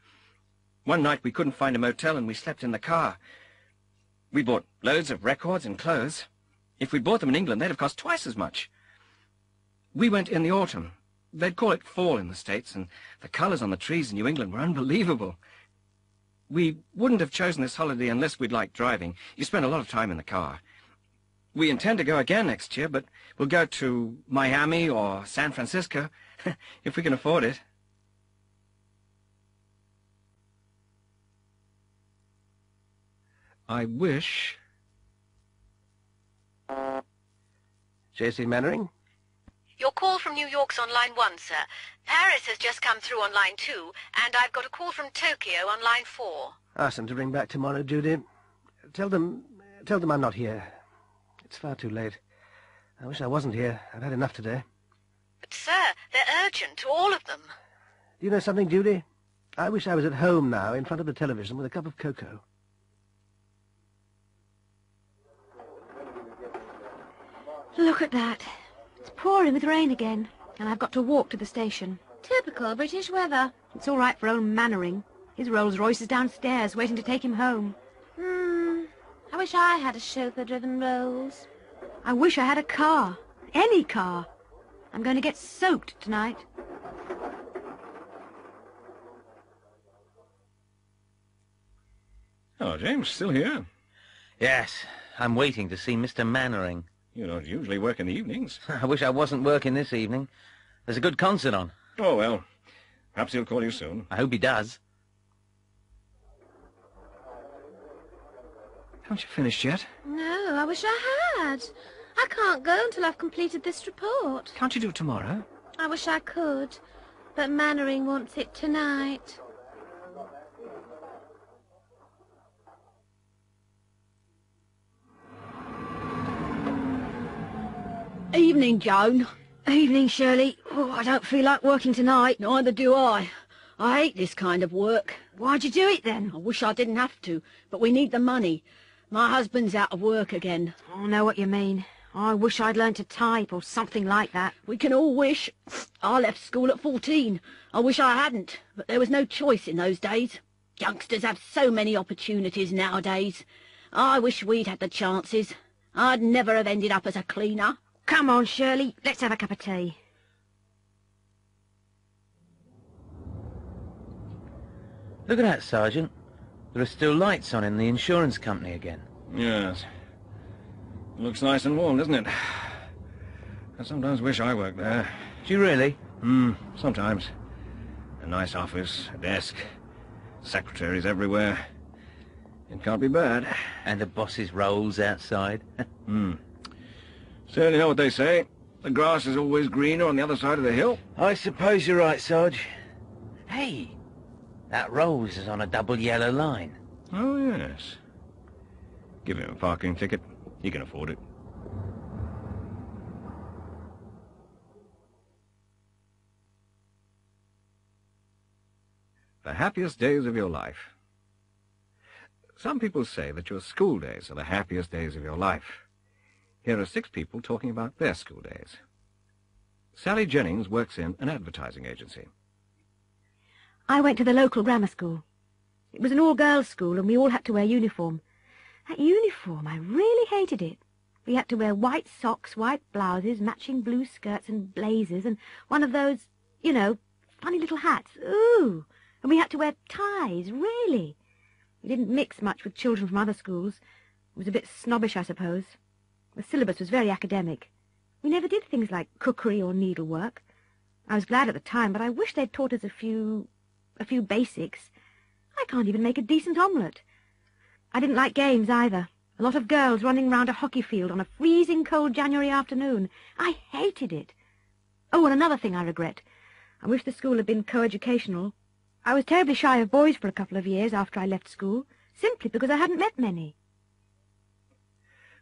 One night we couldn't find a motel and we slept in the car. We bought loads of records and clothes. If we'd bought them in England, they'd have cost twice as much. We went in the autumn. They'd call it fall in the States, and the colours on the trees in New England were unbelievable. We wouldn't have chosen this holiday unless we'd liked driving. You spend a lot of time in the car. We intend to go again next year, but we'll go to Miami or San Francisco, if we can afford it. I wish... J.C. Mannering? Your call from New York's on line 1, sir. Paris has just come through on line 2, and I've got a call from Tokyo on line 4. Ask them to ring back tomorrow, Judy. Tell them I'm not here. It's far too late. I wish I wasn't here. I've had enough today. But, sir, they're urgent, all of them. Do you know something, Judy? I wish I was at home now, in front of the television, with a cup of cocoa. Look at that. It's pouring with rain again, and I've got to walk to the station. Typical British weather. It's all right for old Mannering. His Rolls-Royce is downstairs, waiting to take him home. I wish I had a chauffeur-driven Rolls. I wish I had a car. Any car. I'm going to get soaked tonight. Oh, James, still here? Yes, I'm waiting to see Mr. Mannering. You don't usually work in the evenings. I wish I wasn't working this evening. There's a good concert on. Oh, well, perhaps he'll call you soon. I hope he does. Haven't you finished yet? No, I wish I had. I can't go until I've completed this report. Can't you do it tomorrow? I wish I could, but Mannering wants it tonight. Evening, Joan. Evening, Shirley. Oh, I don't feel like working tonight. Neither do I. I hate this kind of work. Why'd you do it, then? I wish I didn't have to, but we need the money. My husband's out of work again. I know what you mean. I wish I'd learned to type or something like that. We can all wish. I left school at 14. I wish I hadn't, but there was no choice in those days. Youngsters have so many opportunities nowadays. I wish we'd had the chances. I'd never have ended up as a cleaner. Come on, Shirley, let's have a cup of tea. Look at that, Sergeant. There are still lights on in the insurance company again. Yes. Looks nice and warm, doesn't it? I sometimes wish I worked there. Do you really? Sometimes. A nice office, a desk, secretaries everywhere. It can't be bad. And the boss's rolls outside. Still, you know what they say? The grass is always greener on the other side of the hill. I suppose you're right, Sarge. Hey, that rose is on a double yellow line. Oh, yes. Give him a parking ticket. He can afford it. The happiest days of your life. Some people say that your school days are the happiest days of your life. Here are 6 people talking about their school days. Sally Jennings works in an advertising agency. I went to the local grammar school. It was an all-girls school and we all had to wear uniform. That uniform, I really hated it. We had to wear white socks, white blouses, matching blue skirts and blazers, and one of those, you know, funny little hats. Ooh! And we had to wear ties, really. We didn't mix much with children from other schools. It was a bit snobbish, I suppose. The syllabus was very academic. We never did things like cookery or needlework. I was glad at the time, but I wish they'd taught us a few basics. I can't even make a decent omelette. I didn't like games either. A lot of girls running round a hockey field on a freezing cold January afternoon. I hated it. Oh, and another thing I regret. I wish the school had been co-educational. I was terribly shy of boys for a couple of years after I left school, simply because I hadn't met many.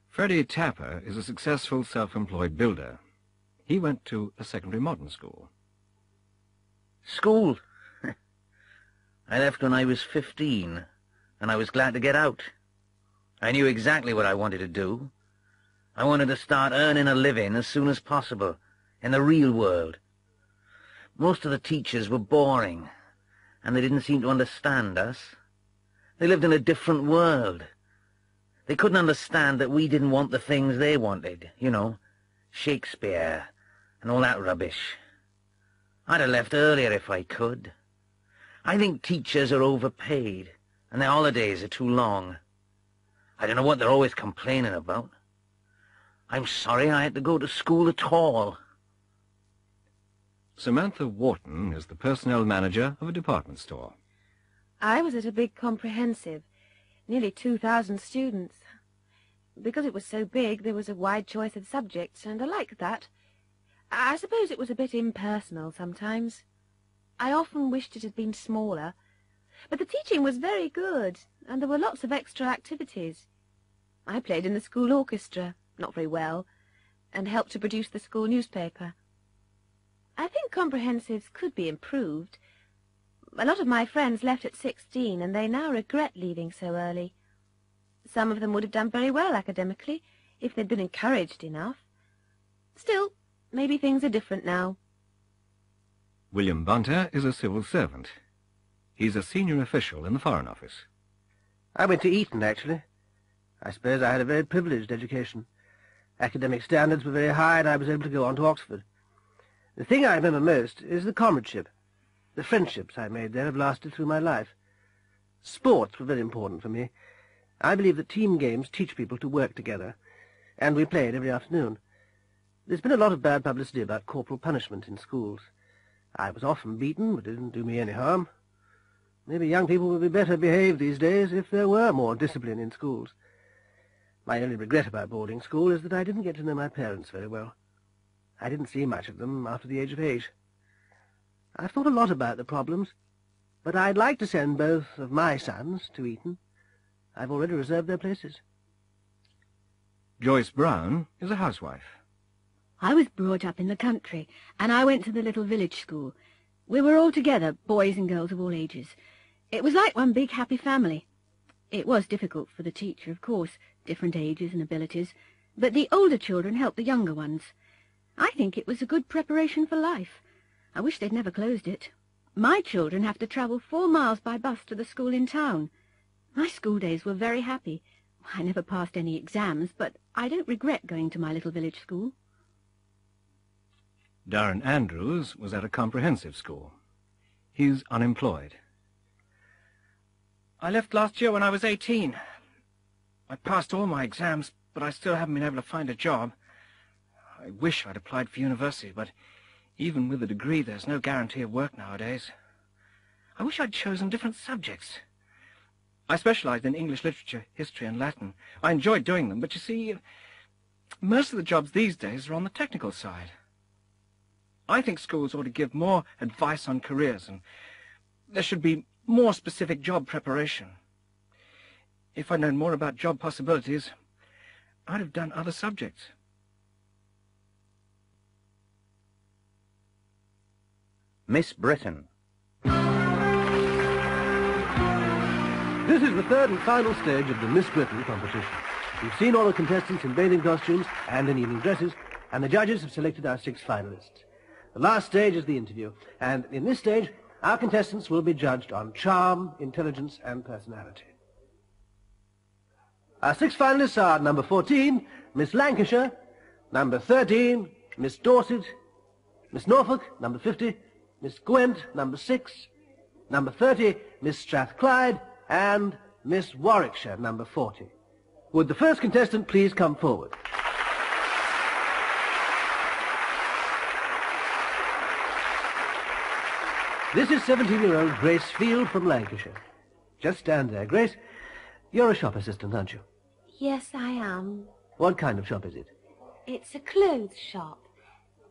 Freddie Tapper is a successful self-employed builder. He went to a secondary modern school. School? I left when I was 15, and I was glad to get out. I knew exactly what I wanted to do. I wanted to start earning a living as soon as possible, in the real world. Most of the teachers were boring, and they didn't seem to understand us. They lived in a different world. They couldn't understand that we didn't want the things they wanted, you know, Shakespeare and all that rubbish. I'd have left earlier if I could. I think teachers are overpaid, and their holidays are too long. I don't know what they're always complaining about. I'm sorry I had to go to school at all. Samantha Wharton is the personnel manager of a department store. I was at a big comprehensive, nearly 2,000 students. Because it was so big, there was a wide choice of subjects, and I liked that. I suppose it was a bit impersonal sometimes. I often wished it had been smaller. But the teaching was very good, and there were lots of extra activities. I played in the school orchestra, not very well, and helped to produce the school newspaper. I think comprehensives could be improved. A lot of my friends left at 16, and they now regret leaving so early. Some of them would have done very well academically, if they'd been encouraged enough. Still, maybe things are different now. William Bunter is a civil servant. He's a senior official in the Foreign Office. I went to Eton, actually. I suppose I had a very privileged education. Academic standards were very high, and I was able to go on to Oxford. The thing I remember most is the comradeship. The friendships I made there have lasted through my life. Sports were very important for me. I believe that team games teach people to work together, and we played every afternoon. There's been a lot of bad publicity about corporal punishment in schools. I was often beaten, but it didn't do me any harm. Maybe young people would be better behaved these days if there were more discipline in schools. My only regret about boarding school is that I didn't get to know my parents very well. I didn't see much of them after the age of 8. I've thought a lot about the problems, but I'd like to send both of my sons to Eton. I've already reserved their places. Joyce Brown is a housewife. I was brought up in the country, and I went to the little village school. We were all together, boys and girls of all ages. It was like one big happy family. It was difficult for the teacher, of course, different ages and abilities, but the older children helped the younger ones. I think it was a good preparation for life. I wish they'd never closed it. My children have to travel 4 miles by bus to the school in town. My school days were very happy. I never passed any exams, but I don't regret going to my little village school. Darren Andrews was at a comprehensive school. He's unemployed. I left last year when I was 18. I passed all my exams, but I still haven't been able to find a job. I wish I'd applied for university, but even with a degree, there's no guarantee of work nowadays. I wish I'd chosen different subjects. I specialized in English literature, history, and Latin. I enjoyed doing them, but you see, most of the jobs these days are on the technical side. I think schools ought to give more advice on careers, and there should be more specific job preparation. If I'd known more about job possibilities, I'd have done other subjects. Miss Britain. This is the third and final stage of the Miss Britain competition. We've seen all the contestants in bathing costumes and in evening dresses, and the judges have selected our 6 finalists. The last stage is the interview, and in this stage, our contestants will be judged on charm, intelligence, and personality. Our 6 finalists are number 14, Miss Lancashire, number 13, Miss Dorset, Miss Norfolk, number 50, Miss Gwent, number 6, number 30, Miss Strathclyde, and Miss Warwickshire, number 40. Would the first contestant please come forward? This is 17-year-old Grace Field from Lancashire. Just stand there, Grace. You're a shop assistant, aren't you? Yes, I am. What kind of shop is it? It's a clothes shop.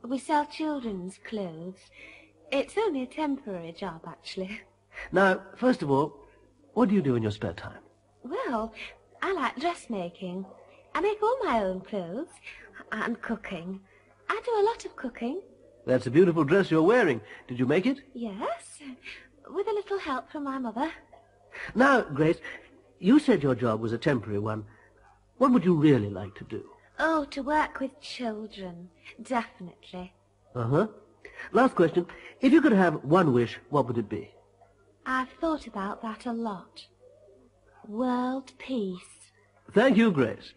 We sell children's clothes. It's only a temporary job, actually. Now, first of all, what do you do in your spare time? Well, I like dressmaking. I make all my own clothes and cooking. I do a lot of cooking. That's a beautiful dress you're wearing. Did you make it? Yes, with a little help from my mother. Now, Grace, you said your job was a temporary one. What would you really like to do? Oh, to work with children, definitely. Uh-huh. Last question. If you could have one wish, what would it be? I've thought about that a lot. World peace. Thank you, Grace.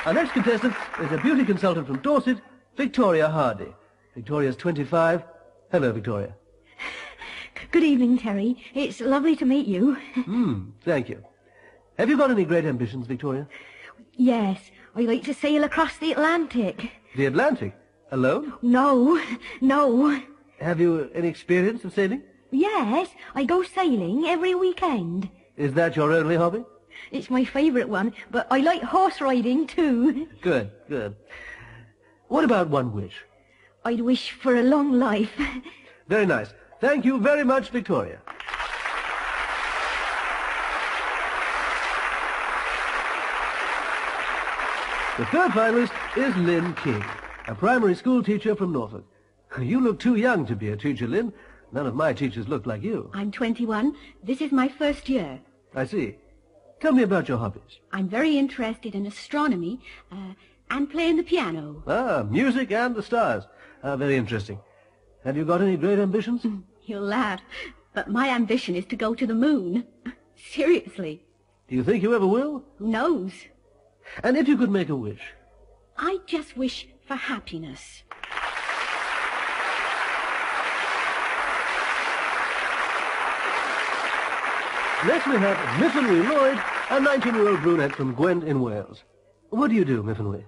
Our next contestant is a beauty consultant from Dorset, Victoria Hardy. Victoria's 25. Hello, Victoria. Good evening, Terry. It's lovely to meet you. Thank you. Have you got any great ambitions, Victoria? Yes, I'd like to sail across the Atlantic. The Atlantic? Alone? No. Have you any experience of sailing? Yes, I go sailing every weekend. Is that your only hobby? It's my favourite one, but I like horse riding too. Good. What about one wish? I'd wish for a long life. Very nice. Thank you very much, Victoria. The third finalist is Lynn King, a primary school teacher from Norfolk. You look too young to be a teacher, Lynn. None of my teachers look like you. I'm 21. This is my first year. I see. Tell me about your hobbies. I'm very interested in astronomy and playing the piano. Ah, music and the stars. Very interesting. Have you got any great ambitions? You'll laugh, but my ambition is to go to the moon. Seriously. Do you think you ever will? Who knows? And if you could make a wish? I just wish for happiness. Next we have Myfanwy Lloyd, a 19-year-old brunette from Gwent in Wales. What do you do, Myfanwy?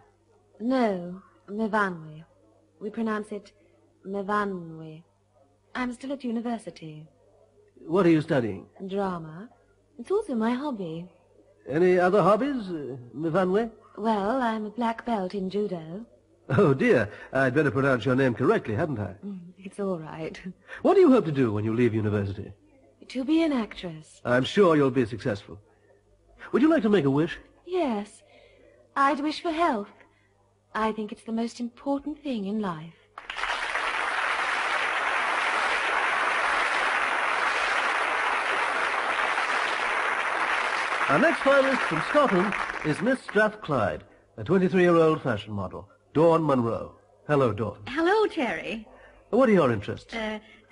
No, Myfanwy. We pronounce it Myfanwy. I'm still at university. What are you studying? Drama. It's also my hobby. Any other hobbies, Myfanwy? Well, I'm a black belt in judo. Oh, dear. I'd better pronounce your name correctly, hadn't I? It's all right. What do you hope to do when you leave university? To be an actress. I'm sure you'll be successful. Would you like to make a wish? Yes. I'd wish for health. I think it's the most important thing in life. Our next finalist from Scotland is Miss Strathclyde, a 23-year-old fashion model, Dawn Munro. Hello, Dawn. Hello, Terry. What are your interests?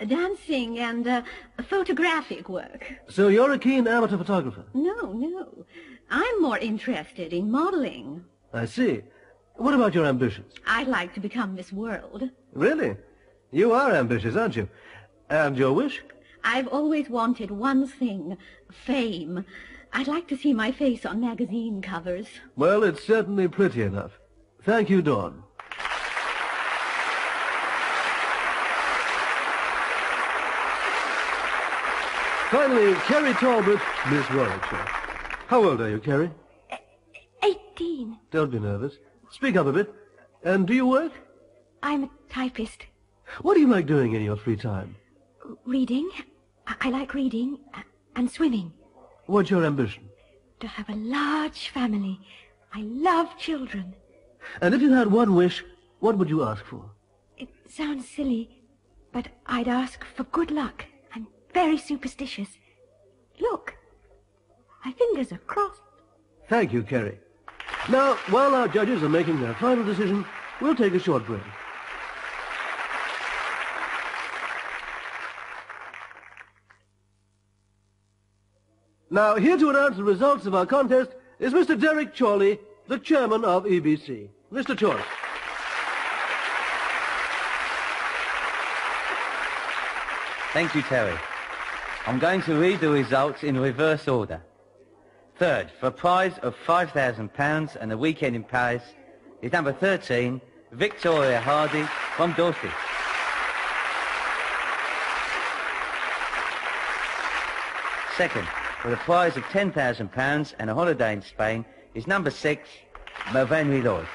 Dancing and photographic work. So you're a keen amateur photographer? No. I'm more interested in modeling. I see. What about your ambitions? I'd like to become Miss World. Really? You are ambitious, aren't you? And your wish? I've always wanted one thing, fame. I'd like to see my face on magazine covers. Well, it's certainly pretty enough. Thank you, Dawn. Finally, Kerry Talbot, Miss Warwickshire. How old are you, Kerry? 18. Don't be nervous. Speak up a bit. And do you work? I'm a typist. What do you like doing in your free time? Reading. I like reading and swimming. What's your ambition? To have a large family. I love children. And if you had one wish, what would you ask for? It sounds silly, but I'd ask for good luck. I'm very superstitious. Look, my fingers are crossed. Thank you, Kerry. Now, while our judges are making their final decision, we'll take a short break. Now, here to announce the results of our contest is Mr. Derek Chorley, the chairman of EBC. Mr. Chorley. Thank you, Terry. I'm going to read the results in reverse order. Third, for a prize of £5,000 and a weekend in Paris, is number 13, Victoria Hardy from Dorset. Second, for the prize of £10,000 and a holiday in Spain, is number 6, Mervyn Lloyd.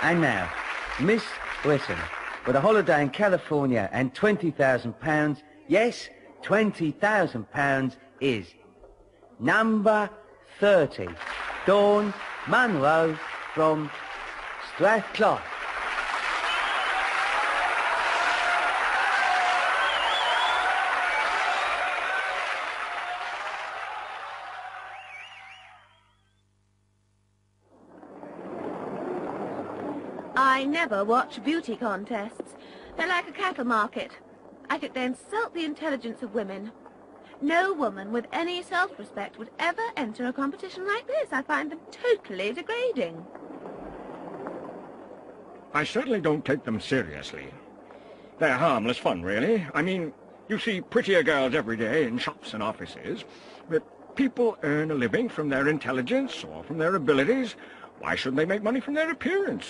And now, Miss Britain, with a holiday in California and £20,000, yes, £20,000 is number 30, Dawn Munro from Strathclyde. I never watch beauty contests. They're like a cattle market. I think they insult the intelligence of women. No woman with any self-respect would ever enter a competition like this. I find them totally degrading. I certainly don't take them seriously. They're harmless fun, really. I mean, you see prettier girls every day in shops and offices, but people earn a living from their intelligence or from their abilities. Why shouldn't they make money from their appearance?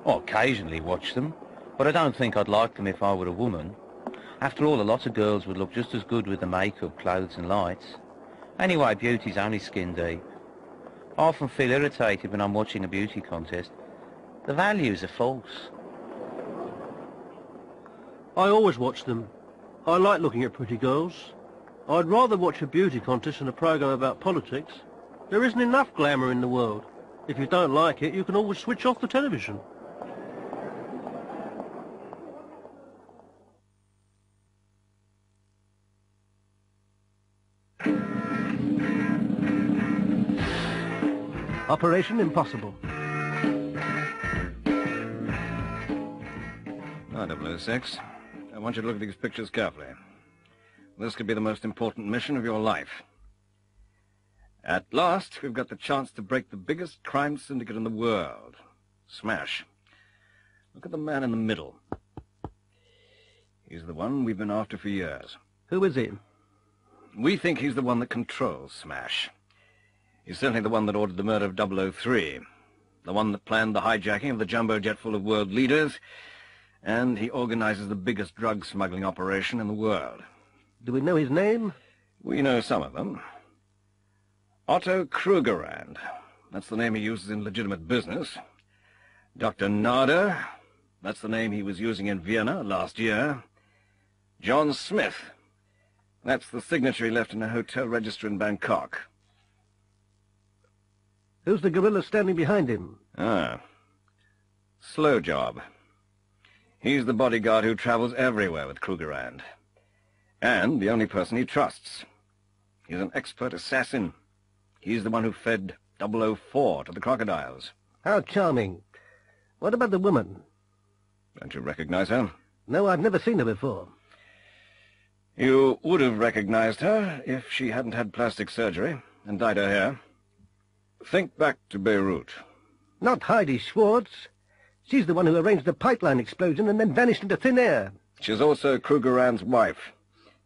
I occasionally watch them, but I don't think I'd like them if I were a woman. After all, a lot of girls would look just as good with the makeup, clothes and lights. Anyway, beauty's only skin deep. I often feel irritated when I'm watching a beauty contest. The values are false. I always watch them. I like looking at pretty girls. I'd rather watch a beauty contest than a program about politics. There isn't enough glamour in the world. If you don't like it, you can always switch off the television. Operation Impossible. Now, 006, I want you to look at these pictures carefully. This could be the most important mission of your life. At last, we've got the chance to break the biggest crime syndicate in the world. Smash. Look at the man in the middle. He's the one we've been after for years. Who is he? We think he's the one that controls Smash. He's certainly the one that ordered the murder of 003, the one that planned the hijacking of the jumbo jet full of world leaders, and he organizes the biggest drug smuggling operation in the world. Do we know his name? We know some of them. Otto Krugerrand. That's the name he uses in legitimate business. Dr. Nader. That's the name he was using in Vienna last year. John Smith. That's the signature he left in a hotel register in Bangkok. Who's the gorilla standing behind him? Slow Job. He's the bodyguard who travels everywhere with Krugerrand. And the only person he trusts. He's an expert assassin. He's the one who fed 004 to the crocodiles. How charming. What about the woman? Don't you recognize her? No, I've never seen her before. You would have recognized her if she hadn't had plastic surgery and dyed her hair. Think back to Beirut. Not Heidi Schwartz. She's the one who arranged the pipeline explosion and then vanished into thin air. She's also Krugerrand's wife,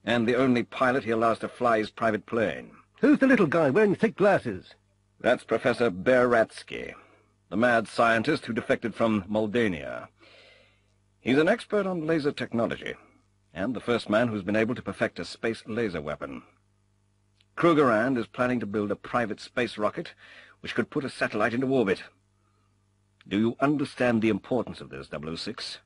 and the only pilot he allows to fly his private plane. Who's the little guy wearing thick glasses? That's Professor Beratsky, the mad scientist who defected from Moldania. He's an expert on laser technology, and the first man who's been able to perfect a space laser weapon. Krugerrand is planning to build a private space rocket which could put a satellite into orbit. Do you understand the importance of this, 006?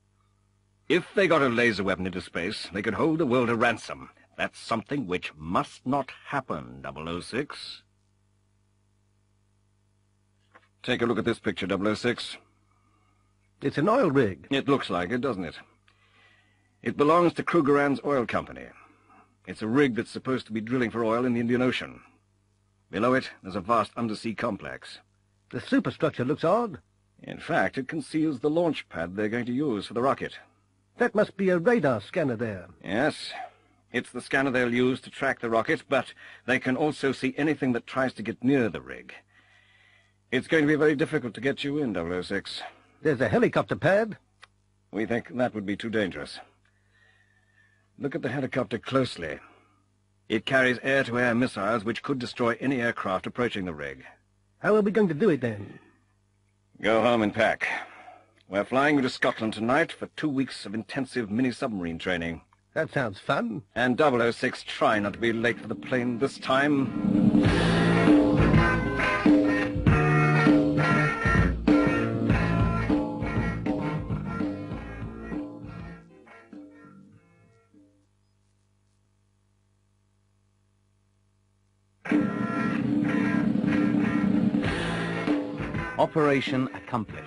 If they got a laser weapon into space, they could hold the world to ransom. That's something which must not happen, 006. Take a look at this picture, 006. It's an oil rig. It looks like it, doesn't it? It belongs to Krugerrand's oil company. It's a rig that's supposed to be drilling for oil in the Indian Ocean. Below it, there's a vast undersea complex. The superstructure looks odd. In fact, it conceals the launch pad they're going to use for the rocket. That must be a radar scanner there. Yes. It's the scanner they'll use to track the rocket, but they can also see anything that tries to get near the rig. It's going to be very difficult to get you in, 006. There's a helicopter pad. We think that would be too dangerous. Look at the helicopter closely. It carries air-to-air missiles which could destroy any aircraft approaching the rig. How are we going to do it, then? Go home and pack. We're flying you to Scotland tonight for 2 weeks of intensive mini-submarine training. That sounds fun. And 006, try not to be late for the plane this time. Operation accomplished.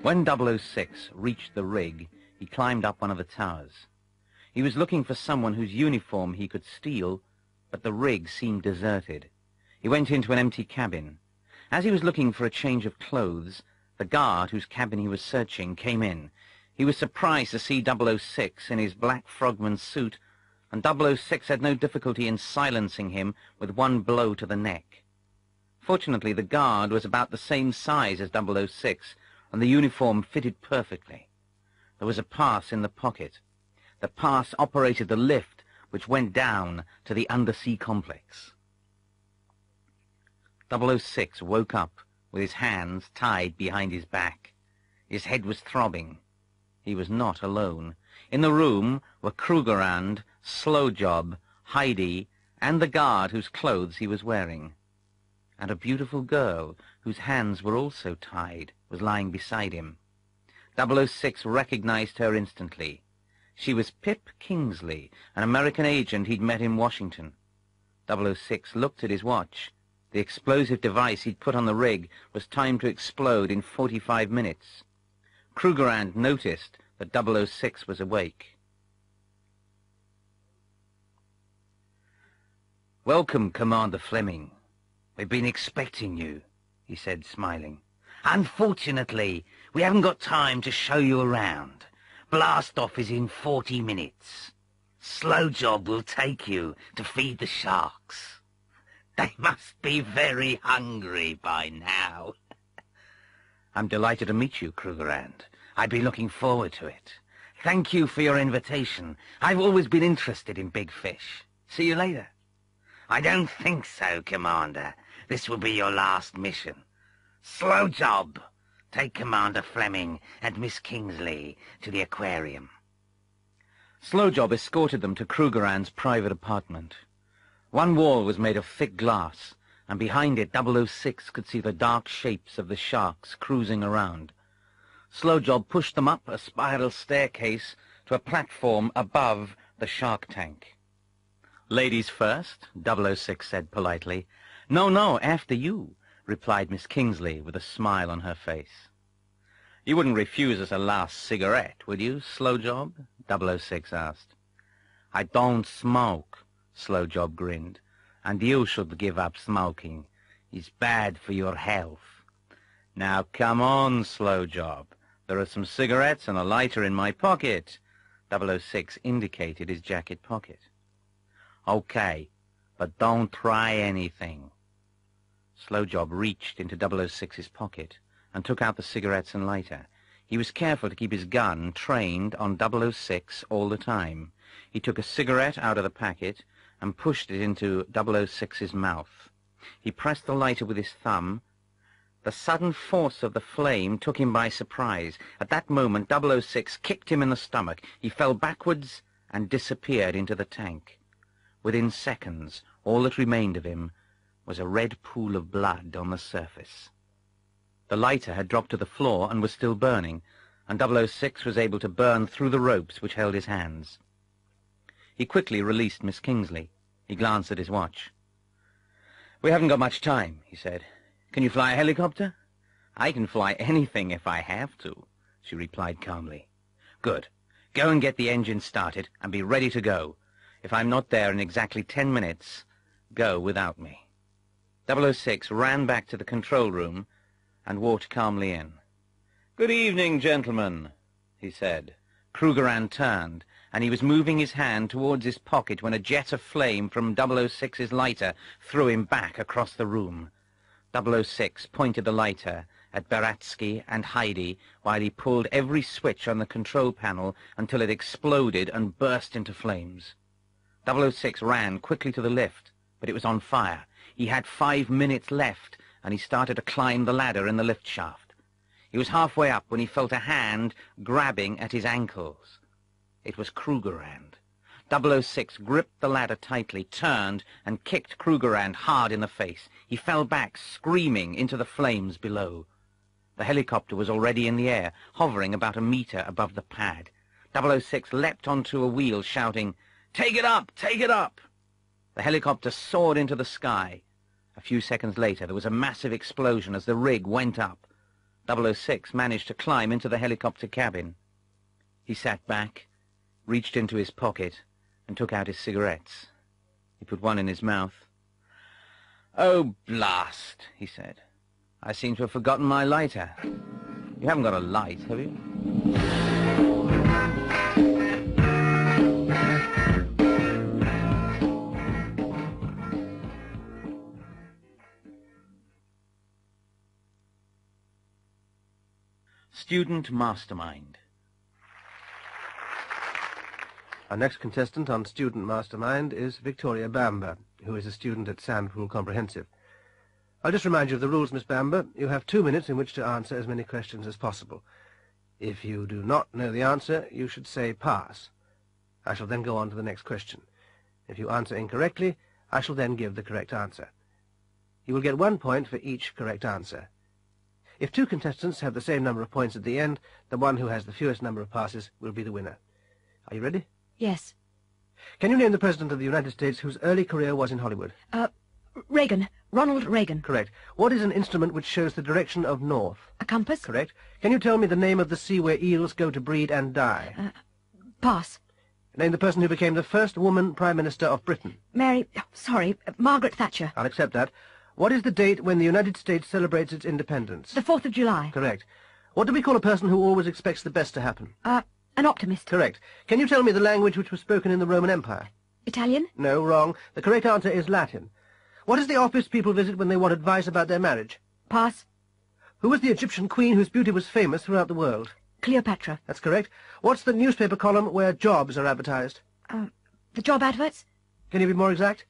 When 006 reached the rig, he climbed up one of the towers. He was looking for someone whose uniform he could steal, but the rig seemed deserted. He went into an empty cabin. As he was looking for a change of clothes, the guard whose cabin he was searching came in. He was surprised to see 006 in his black frogman's suit, and 006 had no difficulty in silencing him with one blow to the neck. Fortunately, the guard was about the same size as 006, and the uniform fitted perfectly. There was a pass in the pocket. The pass operated the lift which went down to the undersea complex. 006 woke up with his hands tied behind his back. His head was throbbing. He was not alone. In the room were Krugerrand, Slowjob, Heidi, and the guard whose clothes he was wearing. And a beautiful girl, whose hands were also tied, was lying beside him. 006 recognized her instantly. She was Pip Kingsley, an American agent he'd met in Washington. 006 looked at his watch. The explosive device he'd put on the rig was timed to explode in 45 minutes. Krugerrand noticed that 006 was awake. "Welcome, Commander Fleming. We've been expecting you," he said, smiling. "Unfortunately, we haven't got time to show you around. Blast-off is in 40 minutes. Slowjob will take you to feed the sharks. They must be very hungry by now." "I'm delighted to meet you, Krugerrand. I've been looking forward to it. Thank you for your invitation. I've always been interested in big fish. See you later." "I don't think so, Commander. This will be your last mission. Slowjob, take Commander Fleming and Miss Kingsley to the aquarium." Slowjob escorted them to Krugerrand's private apartment. One wall was made of thick glass, and behind it 006 could see the dark shapes of the sharks cruising around. Slowjob pushed them up a spiral staircase to a platform above the shark tank. "Ladies first," 006 said politely. No, after you," replied Miss Kingsley with a smile on her face. "You wouldn't refuse us a last cigarette, would you, Slowjob?" 006 asked. "I don't smoke," Slowjob grinned. and you should give up smoking. It's bad for your health. Now come on, slow job. There are some cigarettes and a lighter in my pocket. 006 indicated his jacket pocket. Okay, but don't try anything. Slow job reached into 006's pocket and took out the cigarettes and lighter. He was careful to keep his gun trained on 006 all the time. He took a cigarette out of the packet and pushed it into 006's mouth. He pressed the lighter with his thumb. The sudden force of the flame took him by surprise. At that moment, 006 kicked him in the stomach. He fell backwards and disappeared into the tank. Within seconds, all that remained of him was a red pool of blood on the surface. The lighter had dropped to the floor and was still burning, and 006 was able to burn through the ropes which held his hands. He quickly released Miss Kingsley. He glanced at his watch. "We haven't got much time," he said. "Can you fly a helicopter?" "I can fly anything if I have to," she replied calmly. "Good. Go and get the engine started and be ready to go. If I'm not there in exactly 10 minutes, go without me." 006 ran back to the control room and walked calmly in. "Good evening, gentlemen," he said. Krugerrand turned, and he was moving his hand towards his pocket when a jet of flame from 006's lighter threw him back across the room. 006 pointed the lighter at Baratsky and Heidi while he pulled every switch on the control panel until it exploded and burst into flames. 006 ran quickly to the lift, but it was on fire. He had 5 minutes left, and he started to climb the ladder in the lift shaft. He was halfway up when he felt a hand grabbing at his ankles. It was Krugerrand. 006 gripped the ladder tightly, turned, and kicked Krugerrand hard in the face. He fell back, screaming, into the flames below. The helicopter was already in the air, hovering about a meter above the pad. 006 leapt onto a wheel, shouting, "Take it up! Take it up!" The helicopter soared into the sky. A few seconds later, there was a massive explosion as the rig went up. 006 managed to climb into the helicopter cabin. He sat back, reached into his pocket, and took out his cigarettes. He put one in his mouth. "Oh, blast," he said. "I seem to have forgotten my lighter. You haven't got a light, have you?" Student Mastermind. Our next contestant on Student Mastermind is Victoria Bamber, who is a student at Sandpool Comprehensive. I'll just remind you of the rules, Miss Bamber. You have 2 minutes in which to answer as many questions as possible. If you do not know the answer, you should say pass. I shall then go on to the next question. If you answer incorrectly, I shall then give the correct answer. You will get 1 point for each correct answer. If 2 contestants have the same number of points at the end, the one who has the fewest number of passes will be the winner. Are you ready? Yes. Can you name the President of the United States whose early career was in Hollywood? Reagan. Ronald Reagan. Correct. What is an instrument which shows the direction of north? A compass. Correct. Can you tell me the name of the sea where eels go to breed and die? Pass. Name the person who became the first woman Prime Minister of Britain. Margaret Thatcher. I'll accept that. What is the date when the United States celebrates its independence? The 4th of July. Correct. What do we call a person who always expects the best to happen? An optimist. Correct. Can you tell me the language which was spoken in the Roman Empire? Italian? No, wrong. The correct answer is Latin. What is the office people visit when they want advice about their marriage? Pass. Who was the Egyptian queen whose beauty was famous throughout the world? Cleopatra. That's correct. What's the newspaper column where jobs are advertised? The job adverts? Can you be more exact?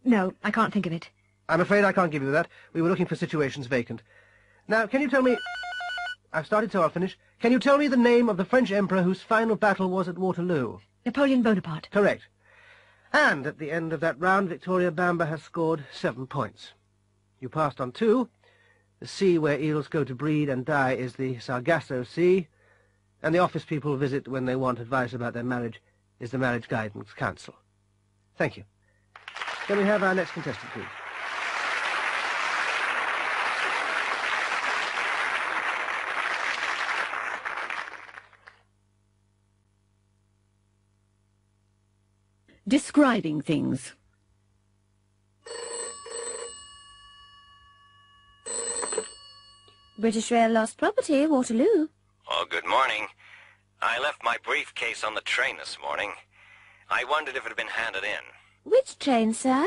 No, I can't think of it. I'm afraid I can't give you that. We were looking for situations vacant. Now, can you tell me... I've started, so I'll finish. Can you tell me the name of the French emperor whose final battle was at Waterloo? Napoleon Bonaparte. Correct. And at the end of that round, Victoria Bamber has scored 7 points. You passed on 2. The sea where eels go to breed and die is the Sargasso Sea, and the office people visit when they want advice about their marriage is the Marriage Guidance Council. Thank you. Can we have our next contestant, please? Describing things. British Rail lost property, Waterloo. Oh, good morning. I left my briefcase on the train this morning. I wondered if it had been handed in. Which train, sir?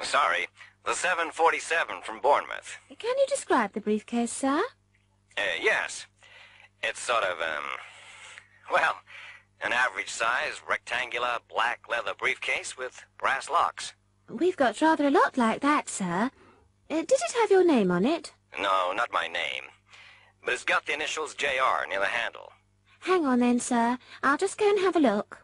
Sorry, the 747 from Bournemouth. Can you describe the briefcase, sir? Yes. It's sort of, well, an average-size, rectangular, black leather briefcase with brass locks. We've got rather a lot like that, sir. Did it have your name on it? No, not my name. But it's got the initials JR near the handle. Hang on then, sir. I'll just go and have a look.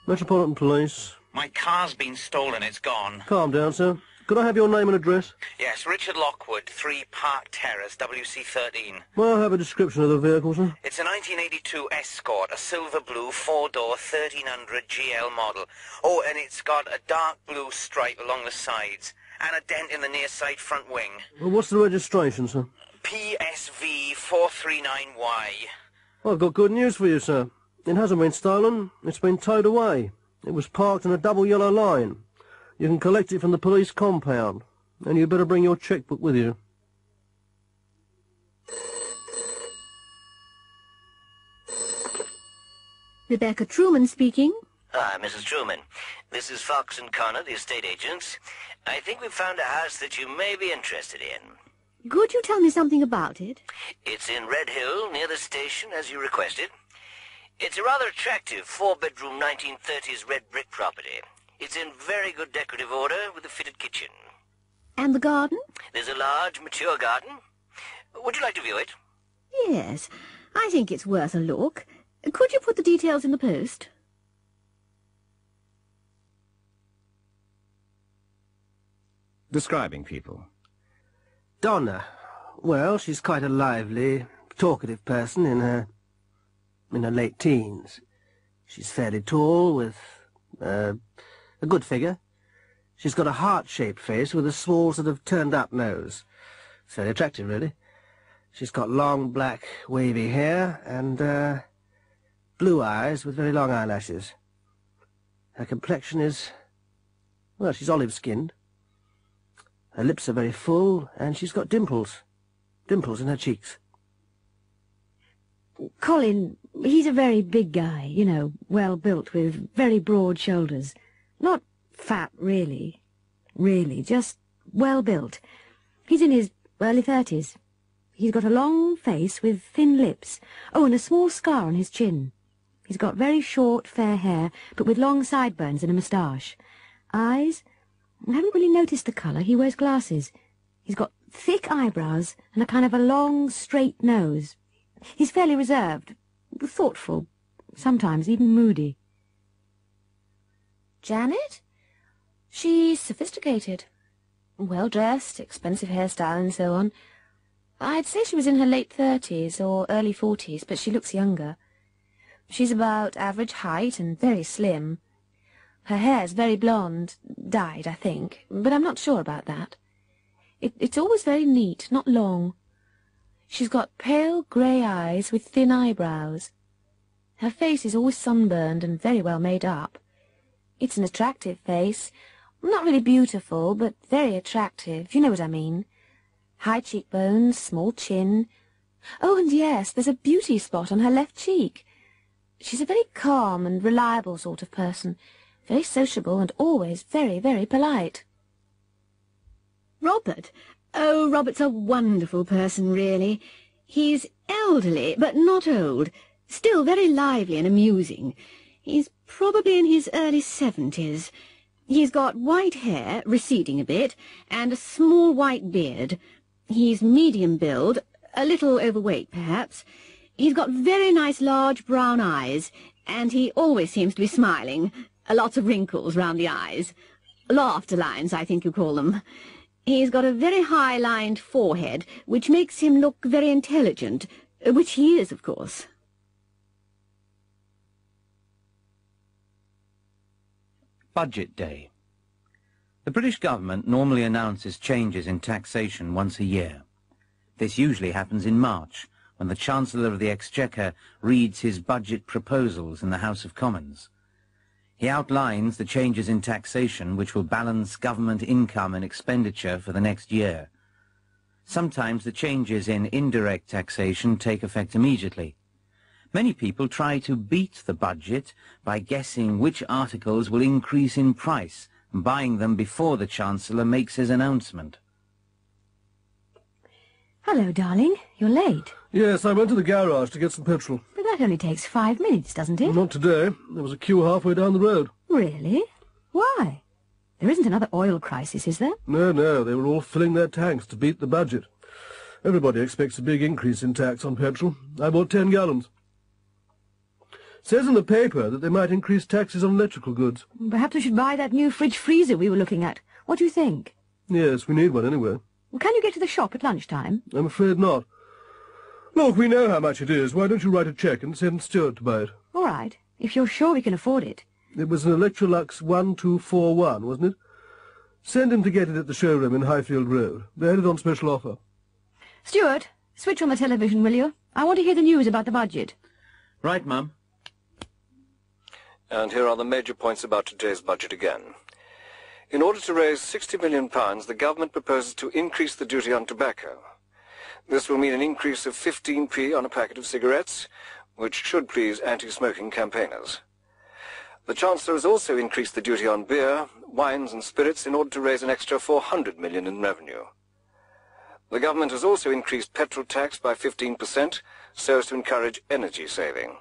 Metropolitan Police. My car's been stolen. It's gone. Calm down, sir. Could I have your name and address? Yes, Richard Lockwood, 3 Park Terrace, WC13. May I have a description of the vehicle, sir? It's a 1982 Escort, a silver blue 4-door 1300 GL model. Oh, and it's got a dark blue stripe along the sides and a dent in the near side front wing. Well, what's the registration, sir? PSV 439Y. I've got good news for you, sir. It hasn't been stolen. It's been towed away. It was parked in a double yellow line. You can collect it from the police compound, and you'd better bring your checkbook with you. Rebecca Truman speaking. Ah, Mrs. Truman. This is Fox and Connor, the estate agents. I think we've found a house that you may be interested in. Could you tell me something about it? It's in Red Hill, near the station, as you requested. It's a rather attractive 4-bedroom 1930s red brick property. It's in very good decorative order with a fitted kitchen. And the garden? There's a large, mature garden. Would you like to view it? Yes, I think it's worth a look. Could you put the details in the post? Describing people. Donna. Well, she's quite a lively, talkative person in her late teens. She's fairly tall, with a good figure. She's got a heart-shaped face with a small sort of turned-up nose. It's very attractive, really. She's got long, black, wavy hair and blue eyes with very long eyelashes. Her complexion is, well, she's olive-skinned. Her lips are very full, and she's got dimples. Dimples in her cheeks. Colin, he's a very big guy, you know, well-built with very broad shoulders. Not fat, really, just well-built. He's in his early 30s. He's got a long face with thin lips. Oh, and a small scar on his chin. He's got very short, fair hair, but with long sideburns and a moustache. Eyes? I haven't really noticed the colour. He wears glasses. He's got thick eyebrows and a kind of a long, straight nose. He's fairly reserved, thoughtful, sometimes even moody. Janet? She's sophisticated. Well-dressed, expensive hairstyle and so on. I'd say she was in her late 30s or early 40s, but she looks younger. She's about average height and very slim. Her hair's very blonde, dyed, I think, but I'm not sure about that. It's always very neat, not long. She's got pale grey eyes with thin eyebrows. Her face is always sunburned and very well made up. It's an attractive face. Not really beautiful, but very attractive, you know what I mean. High cheekbones, small chin. Oh, and yes, there's a beauty spot on her left cheek. She's a very calm and reliable sort of person, very sociable and always very, very polite. Robert? Oh, Robert's a wonderful person, really. He's elderly, but not old. Still very lively and amusing. He's probably in his early 70s. He's got white hair, receding a bit, and a small white beard. He's medium build, a little overweight, perhaps. He's got very nice large brown eyes, and he always seems to be smiling. Lots of wrinkles round the eyes. Laughter lines, I think you call them. He's got a very high-lined forehead, which makes him look very intelligent, which he is, of course. Budget Day. The British government normally announces changes in taxation once a year. This usually happens in March, when the Chancellor of the Exchequer reads his budget proposals in the House of Commons. He outlines the changes in taxation which will balance government income and expenditure for the next year. Sometimes the changes in indirect taxation take effect immediately. Many people try to beat the budget by guessing which articles will increase in price and buying them before the Chancellor makes his announcement. Hello, darling. You're late. Yes, I went to the garage to get some petrol. But that only takes 5 minutes, doesn't it? Not today. There was a queue halfway down the road. Really? Why? There isn't another oil crisis, is there? No, they were all filling their tanks to beat the budget. Everybody expects a big increase in tax on petrol. I bought 10 gallons. It says in the paper that they might increase taxes on electrical goods. Perhaps we should buy that new fridge-freezer we were looking at. What do you think? Yes, we need one anyway. Well, can you get to the shop at lunchtime? I'm afraid not. Look, we know how much it is. Why don't you write a cheque and send Stuart to buy it? All right, if you're sure we can afford it. It was an Electrolux 1241, wasn't it? Send him to get it at the showroom in Highfield Road. They had it on special offer. Stuart, switch on the television, will you? I want to hear the news about the budget. Right, Mum. And here are the major points about today's budget again. In order to raise £60 million, the government proposes to increase the duty on tobacco. This will mean an increase of 15p on a packet of cigarettes, which should please anti-smoking campaigners. The Chancellor has also increased the duty on beer, wines and spirits in order to raise an extra 400 million in revenue. The government has also increased petrol tax by 15% so as to encourage energy saving.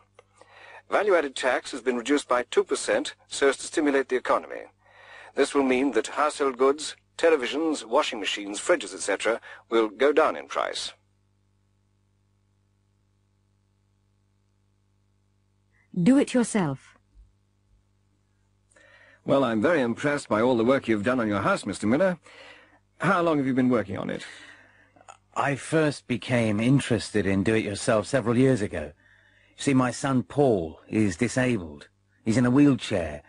Value-added tax has been reduced by 2% so as to stimulate the economy. This will mean that household goods, televisions, washing machines, fridges, etc. will go down in price. Do it yourself. Well, I'm very impressed by all the work you've done on your house, Mr. Miller. How long have you been working on it? I first became interested in do-it-yourself several years ago. You see, my son Paul is disabled. He's in a wheelchair.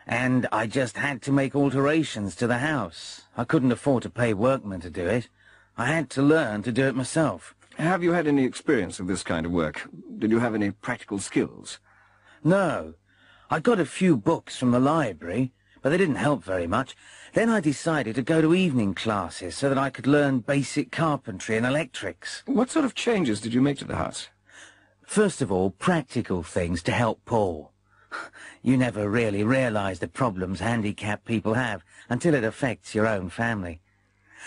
And I just had to make alterations to the house. I couldn't afford to pay workmen to do it. I had to learn to do it myself. Have you had any experience of this kind of work? Did you have any practical skills? No. I got a few books from the library, but they didn't help very much. Then I decided to go to evening classes so that I could learn basic carpentry and electrics. What sort of changes did you make to the house? First of all, practical things to help Paul. You never really realise the problems handicapped people have until it affects your own family.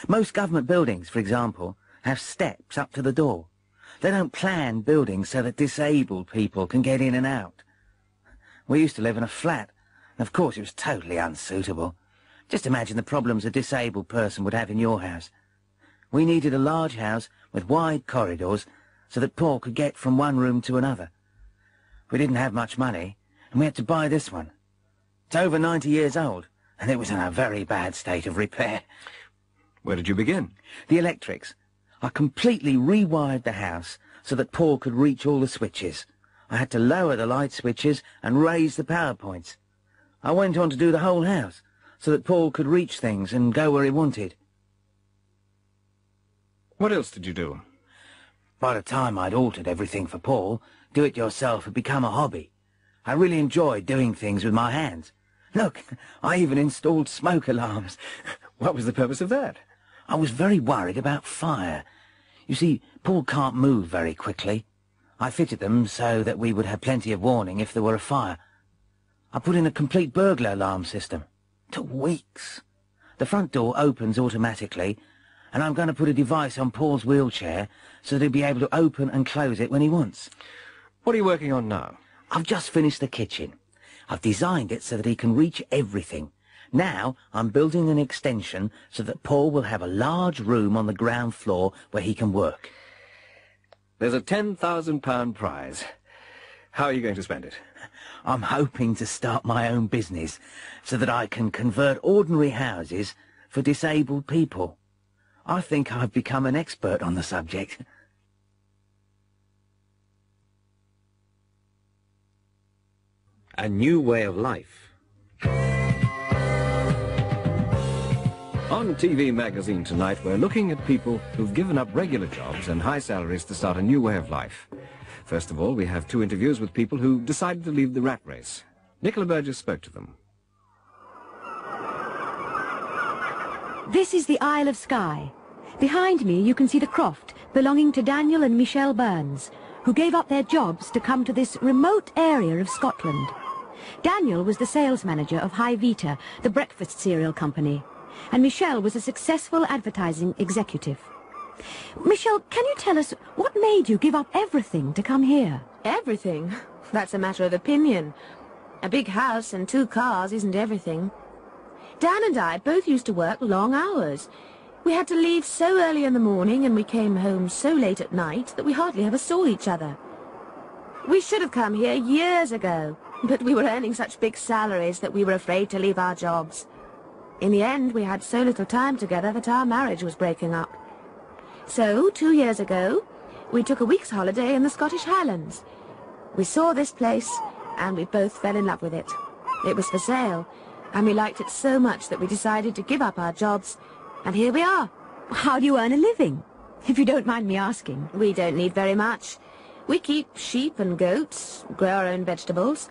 Most government buildings, for example, have steps up to the door. They don't plan buildings so that disabled people can get in and out. We used to live in a flat, and of course it was totally unsuitable. Just imagine the problems a disabled person would have in your house. We needed a large house with wide corridors so that Paul could get from one room to another. We didn't have much money, and we had to buy this one. It's over 90 years old, and it was in a very bad state of repair. Where did you begin? The electrics. I completely rewired the house so that Paul could reach all the switches. I had to lower the light switches and raise the power points. I went on to do the whole house so that Paul could reach things and go where he wanted. What else did you do? By the time I'd altered everything for Paul, do-it-yourself had become a hobby. I really enjoyed doing things with my hands. Look, I even installed smoke alarms. What was the purpose of that? I was very worried about fire. You see, Paul can't move very quickly. I fitted them so that we would have plenty of warning if there were a fire. I put in a complete burglar alarm system. It took weeks. The front door opens automatically, and I'm going to put a device on Paul's wheelchair so that he'll be able to open and close it when he wants. What are you working on now? I've just finished the kitchen. I've designed it so that he can reach everything. Now I'm building an extension so that Paul will have a large room on the ground floor where he can work. There's a £10,000 prize. How are you going to spend it? I'm hoping to start my own business so that I can convert ordinary houses for disabled people. I think I've become an expert on the subject. A new way of life. On TV Magazine tonight, we're looking at people who've given up regular jobs and high salaries to start a new way of life. First of all, we have two interviews with people who decided to leave the rat race. Nicola Burgess spoke to them. This is the Isle of Skye. Behind me you can see the croft belonging to Daniel and Michelle Burns, who gave up their jobs to come to this remote area of Scotland. Daniel was the sales manager of High Vita, the breakfast cereal company, and Michelle was a successful advertising executive. Michelle, can you tell us what made you give up everything to come here? Everything? That's a matter of opinion. A big house and 2 cars isn't everything. Dan and I both used to work long hours. We had to leave so early in the morning and we came home so late at night that we hardly ever saw each other. We should have come here years ago, but we were earning such big salaries that we were afraid to leave our jobs. In the end, we had so little time together that our marriage was breaking up. So, 2 years ago, we took a week's holiday in the Scottish Highlands. We saw this place, and we both fell in love with it. It was for sale, and we liked it so much that we decided to give up our jobs, and here we are. How do you earn a living, if you don't mind me asking? We don't need very much. We keep sheep and goats, grow our own vegetables.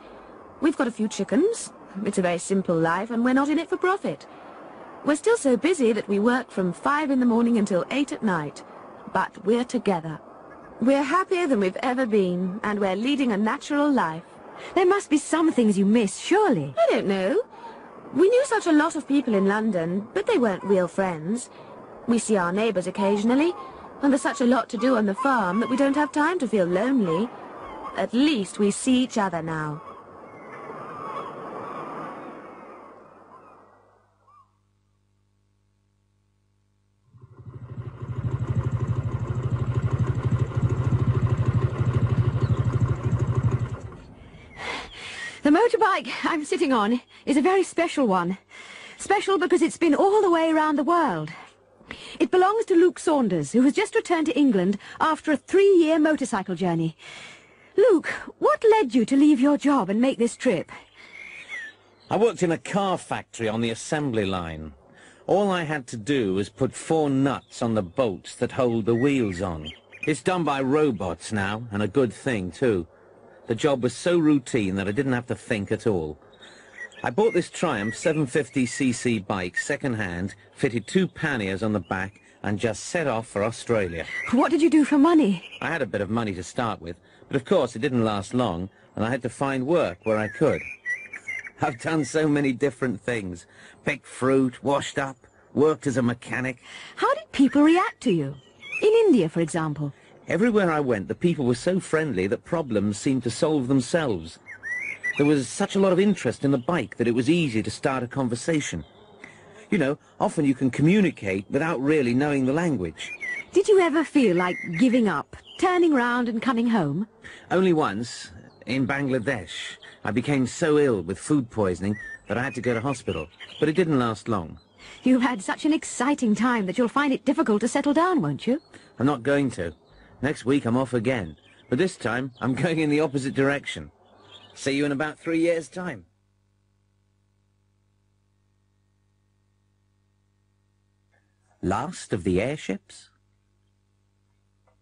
We've got a few chickens. It's a very simple life, and we're not in it for profit. We're still so busy that we work from 5 in the morning until 8 at night. But we're together. We're happier than we've ever been, and we're leading a natural life. There must be some things you miss, surely. I don't know. We knew such a lot of people in London, but they weren't real friends. We see our neighbours occasionally, and there's such a lot to do on the farm that we don't have time to feel lonely. At least we see each other now. The motorbike I'm sitting on is a very special one. Special because it's been all the way around the world. It belongs to Luke Saunders, who has just returned to England after a 3-year motorcycle journey. Luke, what led you to leave your job and make this trip? I worked in a car factory on the assembly line. All I had to do was put 4 nuts on the bolts that hold the wheels on. It's done by robots now, and a good thing, too. The job was so routine that I didn't have to think at all. I bought this Triumph 750cc bike second-hand, fitted 2 panniers on the back, and just set off for Australia. What did you do for money? I had a bit of money to start with, but of course it didn't last long, and I had to find work where I could. I've done so many different things. Picked fruit, washed up, worked as a mechanic. How did people react to you? In India, for example. Everywhere I went, the people were so friendly that problems seemed to solve themselves. There was such a lot of interest in the bike that it was easy to start a conversation. You know, often you can communicate without really knowing the language. Did you ever feel like giving up, turning round and coming home? Only once, in Bangladesh. I became so ill with food poisoning that I had to go to hospital, but it didn't last long. You've had such an exciting time that you'll find it difficult to settle down, won't you? I'm not going to. Next week I'm off again, but this time I'm going in the opposite direction. See you in about 3 years' time. Last of the airships?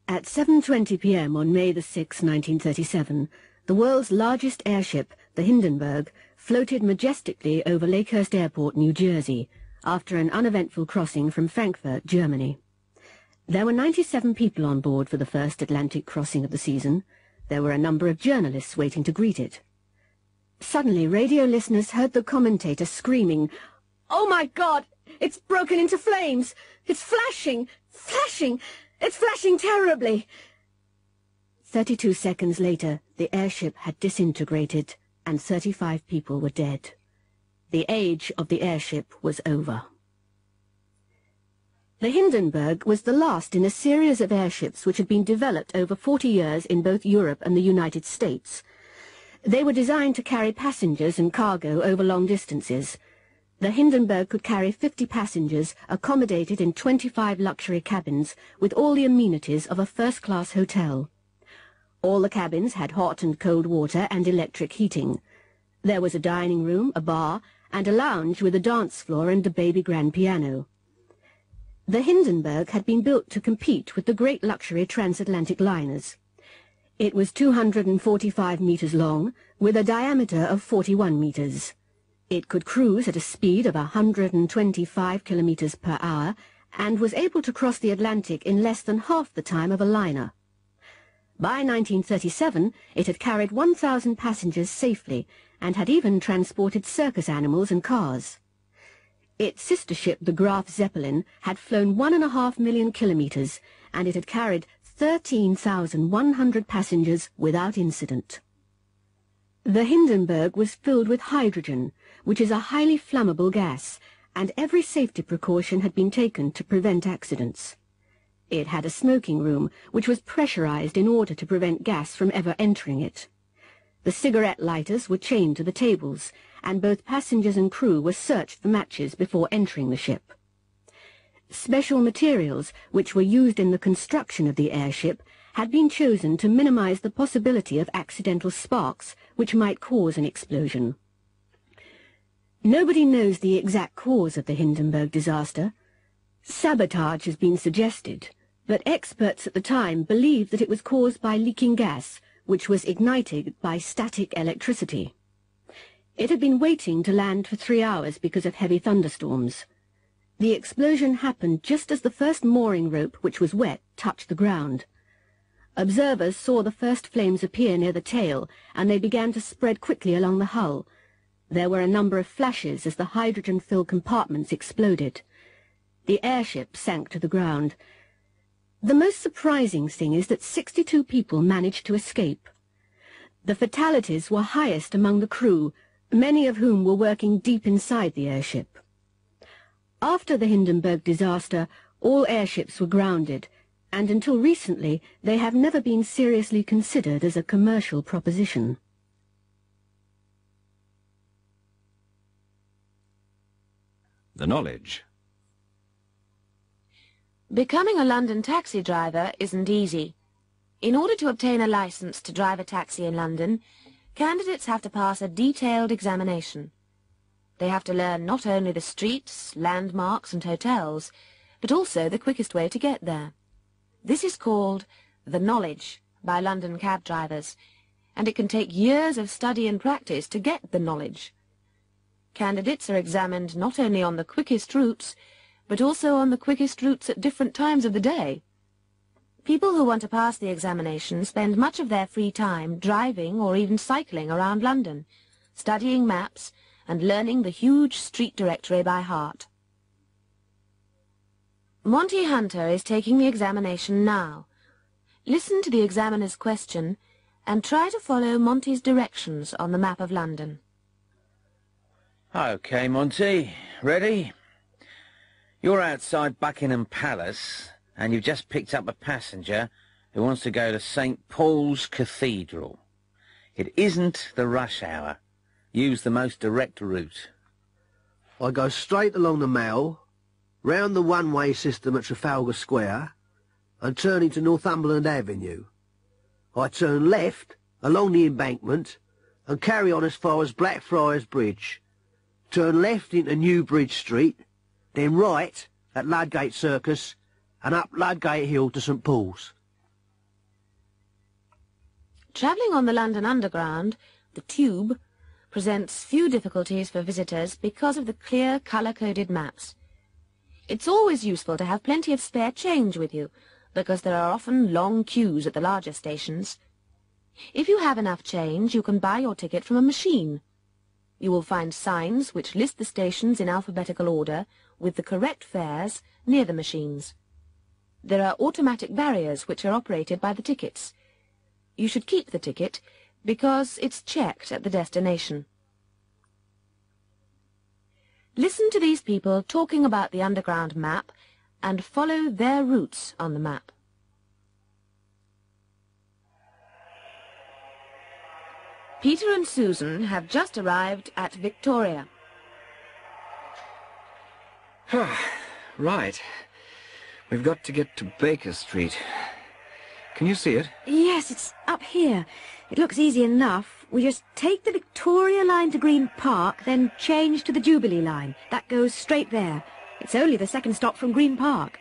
At 7:20 p.m. on May the 6th, 1937, the world's largest airship, the Hindenburg, floated majestically over Lakehurst Airport, New Jersey, after an uneventful crossing from Frankfurt, Germany. There were 97 people on board for the first Atlantic crossing of the season. There were a number of journalists waiting to greet it. Suddenly, radio listeners heard the commentator screaming, "Oh my God! It's broken into flames! It's flashing! Flashing! It's flashing terribly!" 32 seconds later, the airship had disintegrated, and 35 people were dead. The age of the airship was over. The Hindenburg was the last in a series of airships which had been developed over 40 years in both Europe and the United States. They were designed to carry passengers and cargo over long distances. The Hindenburg could carry 50 passengers, accommodated in 25 luxury cabins, with all the amenities of a first-class hotel. All the cabins had hot and cold water and electric heating. There was a dining room, a bar, and a lounge with a dance floor and a baby grand piano. The Hindenburg had been built to compete with the great luxury transatlantic liners. It was 245 meters long, with a diameter of 41 meters. It could cruise at a speed of 125 kilometers per hour and was able to cross the Atlantic in less than half the time of a liner. By 1937, it had carried 1,000 passengers safely and had even transported circus animals and cars. Its sister ship, the Graf Zeppelin, had flown 1.5 million kilometers, and it had carried 13,100 passengers without incident. The Hindenburg was filled with hydrogen, which is a highly flammable gas, and every safety precaution had been taken to prevent accidents. It had a smoking room, which was pressurized in order to prevent gas from ever entering it. The cigarette lighters were chained to the tables, and both passengers and crew were searched for matches before entering the ship. Special materials, which were used in the construction of the airship, had been chosen to minimize the possibility of accidental sparks, which might cause an explosion. Nobody knows the exact cause of the Hindenburg disaster. Sabotage has been suggested, but experts at the time believed that it was caused by leaking gas, which was ignited by static electricity. It had been waiting to land for 3 hours because of heavy thunderstorms. The explosion happened just as the first mooring rope, which was wet, touched the ground. Observers saw the first flames appear near the tail, and they began to spread quickly along the hull. There were a number of flashes as the hydrogen-filled compartments exploded. The airship sank to the ground. The most surprising thing is that 62 people managed to escape. The fatalities were highest among the crew, many of whom were working deep inside the airship. After the Hindenburg disaster, all airships were grounded, and until recently they have never been seriously considered as a commercial proposition. The knowledge. Becoming a London taxi driver isn't easy. In order to obtain a license to drive a taxi in London, candidates have to pass a detailed examination. They have to learn not only the streets, landmarks and hotels, but also the quickest way to get there. This is called the knowledge by London cab drivers, and it can take years of study and practice to get the knowledge. Candidates are examined not only on the quickest routes, but also on the quickest routes at different times of the day. People who want to pass the examination spend much of their free time driving or even cycling around London, studying maps and learning the huge street directory by heart. Monty Hunter is taking the examination now. Listen to the examiner's question and try to follow Monty's directions on the map of London. Okay, Monty. Ready? You're outside Buckingham Palace, and you've just picked up a passenger who wants to go to St. Paul's Cathedral. It isn't the rush hour. Use the most direct route. I go straight along the Mall, round the one-way system at Trafalgar Square, and turn into Northumberland Avenue. I turn left along the embankment and carry on as far as Blackfriars Bridge. Turn left into New Bridge Street, then right at Ludgate Circus and up Ludgate Hill to St. Paul's. Travelling on the London Underground, the Tube, presents few difficulties for visitors because of the clear, colour-coded maps. It's always useful to have plenty of spare change with you, because there are often long queues at the larger stations. If you have enough change, you can buy your ticket from a machine. You will find signs which list the stations in alphabetical order with the correct fares near the machines. There are automatic barriers which are operated by the tickets. You should keep the ticket because it's checked at the destination. Listen to these people talking about the underground map and follow their routes on the map. Peter and Susan have just arrived at Victoria. Right. We've got to get to Baker Street. Can you see it? Yes, it's up here. It looks easy enough. We just take the Victoria line to Green Park, then change to the Jubilee line. That goes straight there. It's only the second stop from Green Park.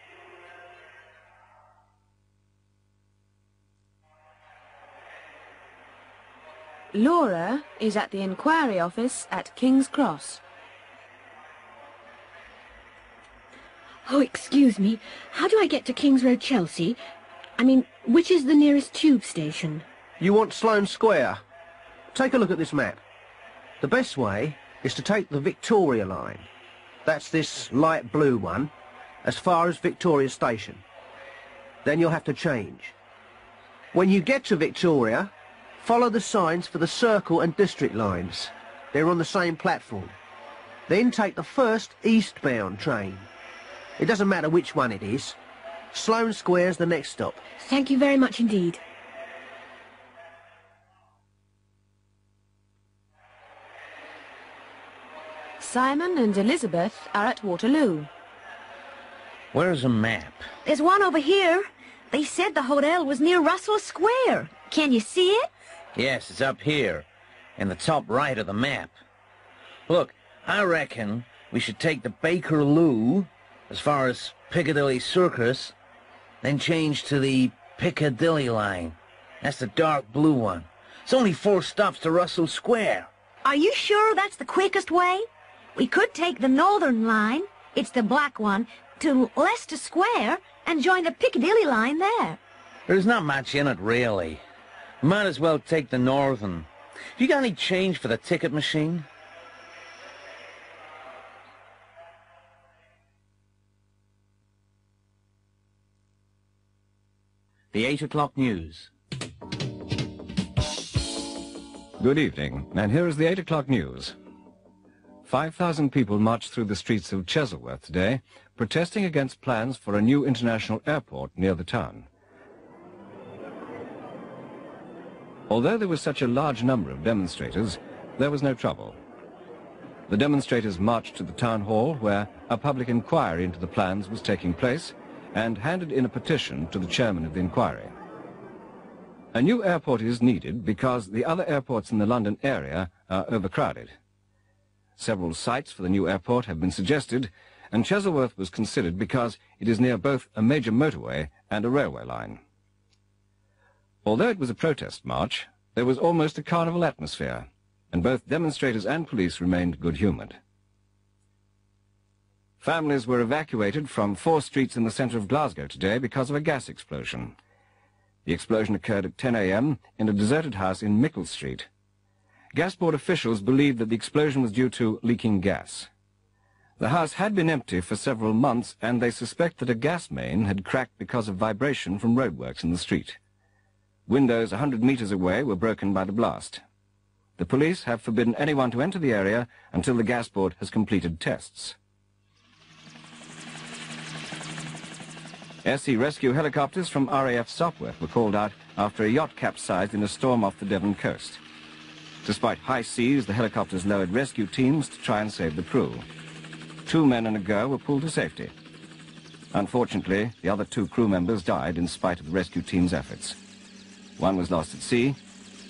Laura is at the inquiry office at King's Cross. Oh, excuse me. How do I get to King's Road, Chelsea? I mean, which is the nearest tube station? You want Sloane Square? Take a look at this map. The best way is to take the Victoria line. That's this light blue one, as far as Victoria Station. Then you'll have to change. When you get to Victoria, follow the signs for the Circle and District lines. They're on the same platform. Then take the first eastbound train. It doesn't matter which one it is. Sloane Square's the next stop. Thank you very much indeed. Simon and Elizabeth are at Waterloo. Where's a map? There's one over here. They said the hotel was near Russell Square. Can you see it? Yes, it's up here, in the top right of the map. Look, I reckon we should take the Bakerloo as far as Piccadilly Circus, then change to the Piccadilly line. That's the dark blue one. It's only 4 stops to Russell Square. Are you sure that's the quickest way? We could take the Northern line, it's the black one, to Leicester Square and join the Piccadilly line there. There's not much in it, really. Might as well take the Northern. Have you got any change for the ticket machine? The 8 o'clock news. Good evening, and here is the 8 o'clock news. 5,000 people marched through the streets of Chesilworth today, protesting against plans for a new international airport near the town. Although there was such a large number of demonstrators, there was no trouble. The demonstrators marched to the town hall, where a public inquiry into the plans was taking place, and handed in a petition to the chairman of the inquiry. A new airport is needed because the other airports in the London area are overcrowded. Several sites for the new airport have been suggested, and Chesilworth was considered because it is near both a major motorway and a railway line. Although it was a protest march, there was almost a carnival atmosphere, and both demonstrators and police remained good-humoured. Families were evacuated from 4 streets in the centre of Glasgow today because of a gas explosion. The explosion occurred at 10 a.m. in a deserted house in Mickle Street. Gas board officials believed that the explosion was due to leaking gas. The house had been empty for several months, and they suspect that a gas main had cracked because of vibration from roadworks in the street. Windows 100 metres away were broken by the blast. The police have forbidden anyone to enter the area until the gas board has completed tests. SC rescue helicopters from RAF Sopwith were called out after a yacht capsized in a storm off the Devon coast. Despite high seas, the helicopters lowered rescue teams to try and save the crew. 2 men and a girl were pulled to safety. Unfortunately, the other 2 crew members died in spite of the rescue team's efforts. One was lost at sea,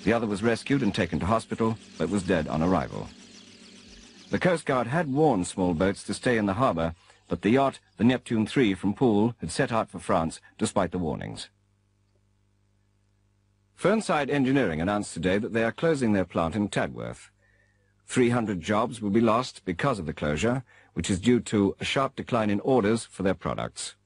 the other was rescued and taken to hospital, but was dead on arrival. The Coast Guard had warned small boats to stay in the harbour, but the yacht, the Neptune III from Poole, had set out for France despite the warnings. Fernside Engineering announced today that they are closing their plant in Tadworth. 300 jobs will be lost because of the closure, which is due to a sharp decline in orders for their products.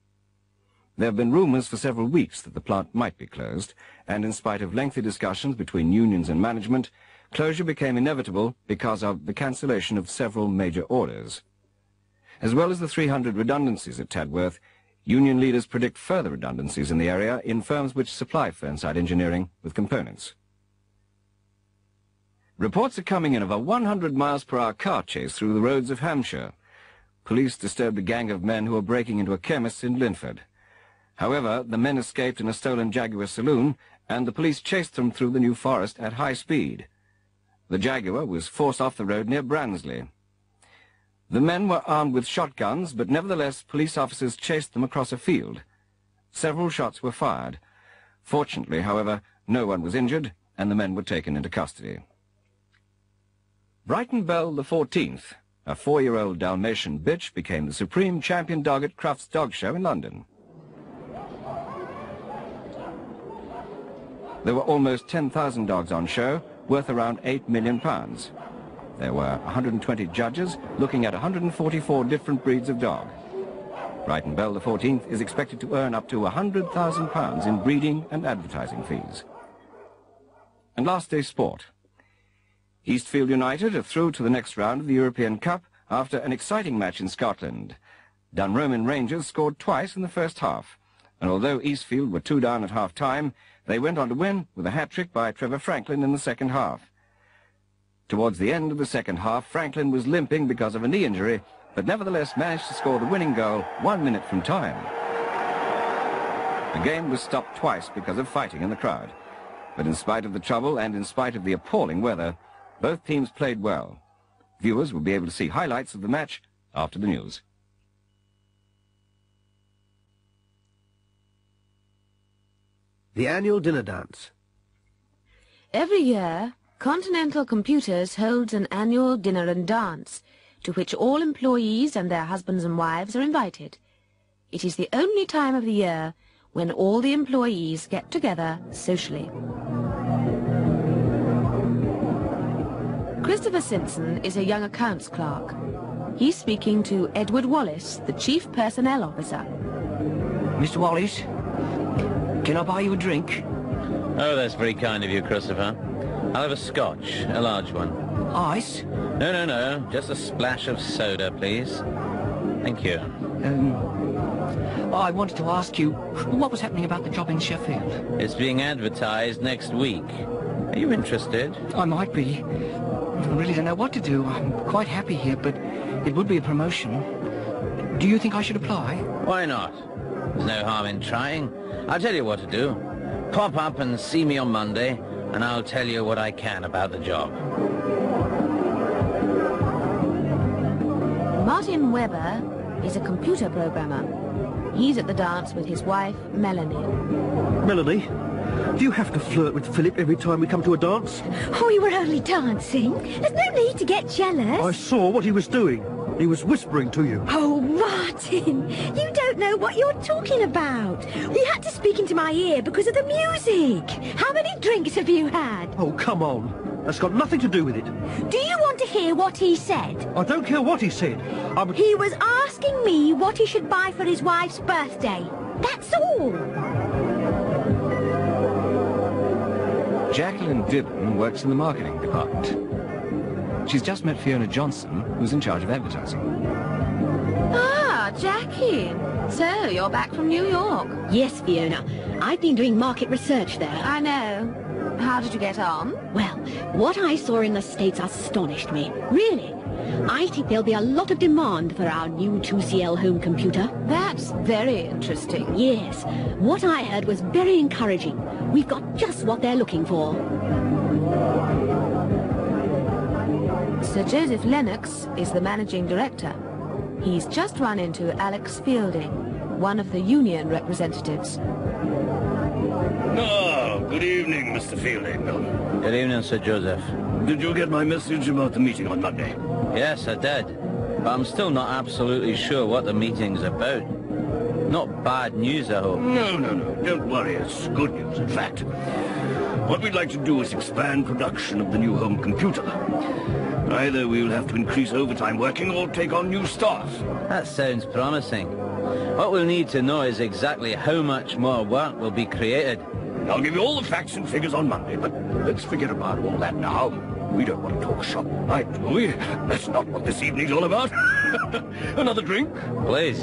There have been rumours for several weeks that the plant might be closed, and in spite of lengthy discussions between unions and management, closure became inevitable because of the cancellation of several major orders. As well as the 300 redundancies at Tadworth, union leaders predict further redundancies in the area in firms which supply Fernside Engineering with components. Reports are coming in of a 100 miles per hour car chase through the roads of Hampshire. Police disturbed a gang of men who were breaking into a chemist's in Linford. However, the men escaped in a stolen Jaguar saloon, and the police chased them through the New Forest at high speed. The Jaguar was forced off the road near Bransley. The men were armed with shotguns, but nevertheless police officers chased them across a field. Several shots were fired. Fortunately, however, no one was injured, and the men were taken into custody. Brighton Belle the 14th, a 4-year-old Dalmatian bitch, became the supreme champion dog at Crufts Dog Show in London. There were almost 10,000 dogs on show, worth around £8 million. There were 120 judges looking at 144 different breeds of dog. Brighton Bell XIV is expected to earn up to £100,000 in breeding and advertising fees. And last day's sport. Eastfield United are through to the next round of the European Cup after an exciting match in Scotland. Dunroman Rangers scored twice in the first half, and although Eastfield were 2 down at half-time, they went on to win with a hat-trick by Trevor Franklin in the second half. Towards the end of the second half, Franklin was limping because of a knee injury, but nevertheless managed to score the winning goal 1 minute from time. The game was stopped twice because of fighting in the crowd, but in spite of the trouble and in spite of the appalling weather, both teams played well. Viewers will be able to see highlights of the match after the news. The annual dinner dance. Every year, Continental Computers holds an annual dinner and dance, to which all employees and their husbands and wives are invited. It is the only time of the year when all the employees get together socially. Christopher Simpson is a young accounts clerk. He's speaking to Edward Wallace, the Chief Personnel Officer. Mr. Wallace, can I buy you a drink? Oh, that's very kind of you, Christopher. I'll have a scotch, a large one. Ice? No, just a splash of soda, please. Thank you. I wanted to ask you, what was happening about the job in Sheffield? It's being advertised next week. Are you interested? I might be. I really don't know what to do. I'm quite happy here, but it would be a promotion. Do you think I should apply? Why not? There's no harm in trying. I'll tell you what to do. Pop up and see me on Monday, and I'll tell you what I can about the job. Martin Webber is a computer programmer. He's at the dance with his wife, Melanie. Melanie, do you have to flirt with Philip every time we come to a dance? Oh, we were only dancing. There's no need to get jealous. I saw what he was doing. He was whispering to you. Oh, Martin, you don't know what you're talking about. He had to speak into my ear because of the music. How many drinks have you had? Oh, come on. That's got nothing to do with it. Do you want to hear what he said? I don't care what he said. He was asking me what he should buy for his wife's birthday. That's all. Jacqueline Dibben works in the marketing department. She's just met Fiona Johnson, who's in charge of advertising. Ah, Jackie. So, you're back from New York? Yes, Fiona. I've been doing market research there. I know. How did you get on? Well, what I saw in the States astonished me. Really. I think there'll be a lot of demand for our new 2CL home computer. That's very interesting. Yes. What I heard was very encouraging. We've got just what they're looking for. Sir Joseph Lennox is the managing director. He's just run into Alex Fielding, one of the union representatives. Oh, good evening, Mr. Fielding. Good evening, Sir Joseph. Did you get my message about the meeting on Monday? Yes, I did. But I'm still not absolutely sure what the meeting's about. Not bad news, I hope. No. Don't worry. It's good news, in fact. What we'd like to do is expand production of the new home computer. Either we'll have to increase overtime working or take on new staff. That sounds promising. What we'll need to know is exactly how much more work will be created. I'll give you all the facts and figures on Monday, but let's forget about all that now. We don't want to talk shop tonight, do we? That's not what this evening's all about. Another drink? Please.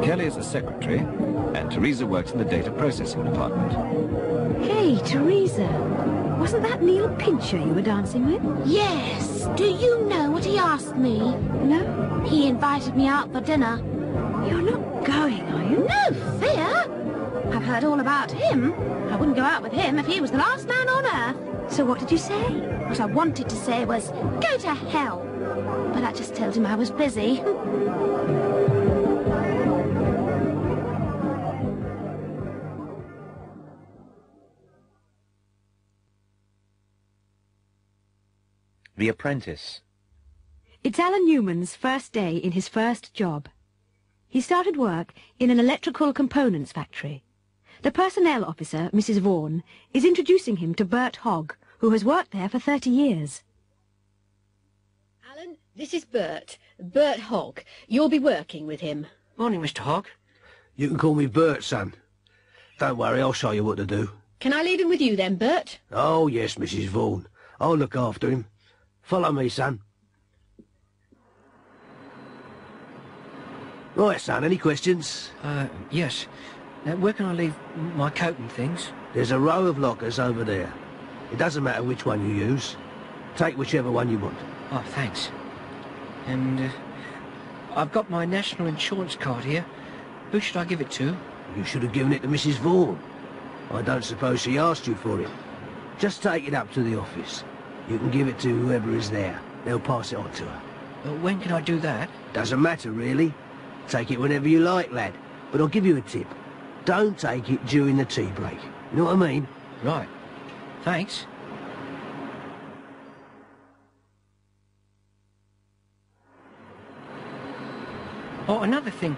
Kelly is a secretary, and Teresa works in the data processing department. Hey, Teresa. Wasn't that Neil Pincher you were dancing with? Yes. Do you know what he asked me? No. He invited me out for dinner. You're not going, are you? No fear. I've heard all about him. I wouldn't go out with him if he was the last man on earth. So what did you say? What I wanted to say was, go to hell. But I just told him I was busy. The Apprentice. It's Alan Newman's first day in his first job. He started work in an electrical components factory. The personnel officer, Mrs. Vaughan, is introducing him to Bert Hogg, who has worked there for 30 years. Alan, this is Bert. Bert Hogg. You'll be working with him. Morning, Mr. Hogg. You can call me Bert, son. Don't worry, I'll show you what to do. Can I leave him with you then, Bert? Oh, yes, Mrs. Vaughan. I'll look after him. Follow me, son. Right, son, any questions? Yes. Where can I leave my coat and things? There's a row of lockers over there. It doesn't matter which one you use. Take whichever one you want. Oh, thanks. And, I've got my national insurance card here. Who should I give it to? You should have given it to Mrs. Vaughan. I don't suppose she asked you for it. Just take it up to the office. You can give it to whoever is there. They'll pass it on to her. When can I do that? Doesn't matter, really. Take it whenever you like, lad. But I'll give you a tip. Don't take it during the tea break. You know what I mean? Right. Thanks. Oh, another thing.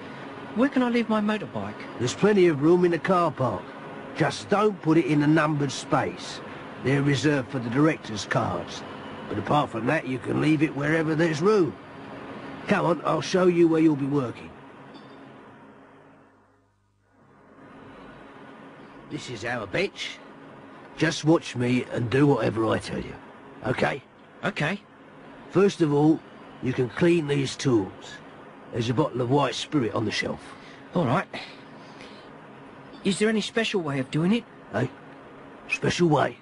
Where can I leave my motorbike? There's plenty of room in the car park. Just don't put it in a numbered space. They're reserved for the directors' cars. But apart from that, you can leave it wherever there's room. Come on, I'll show you where you'll be working. This is our bench. Just watch me and do whatever I tell you. Okay? Okay. First of all, you can clean these tools. There's a bottle of white spirit on the shelf. All right. Is there any special way of doing it? Hey? Special way?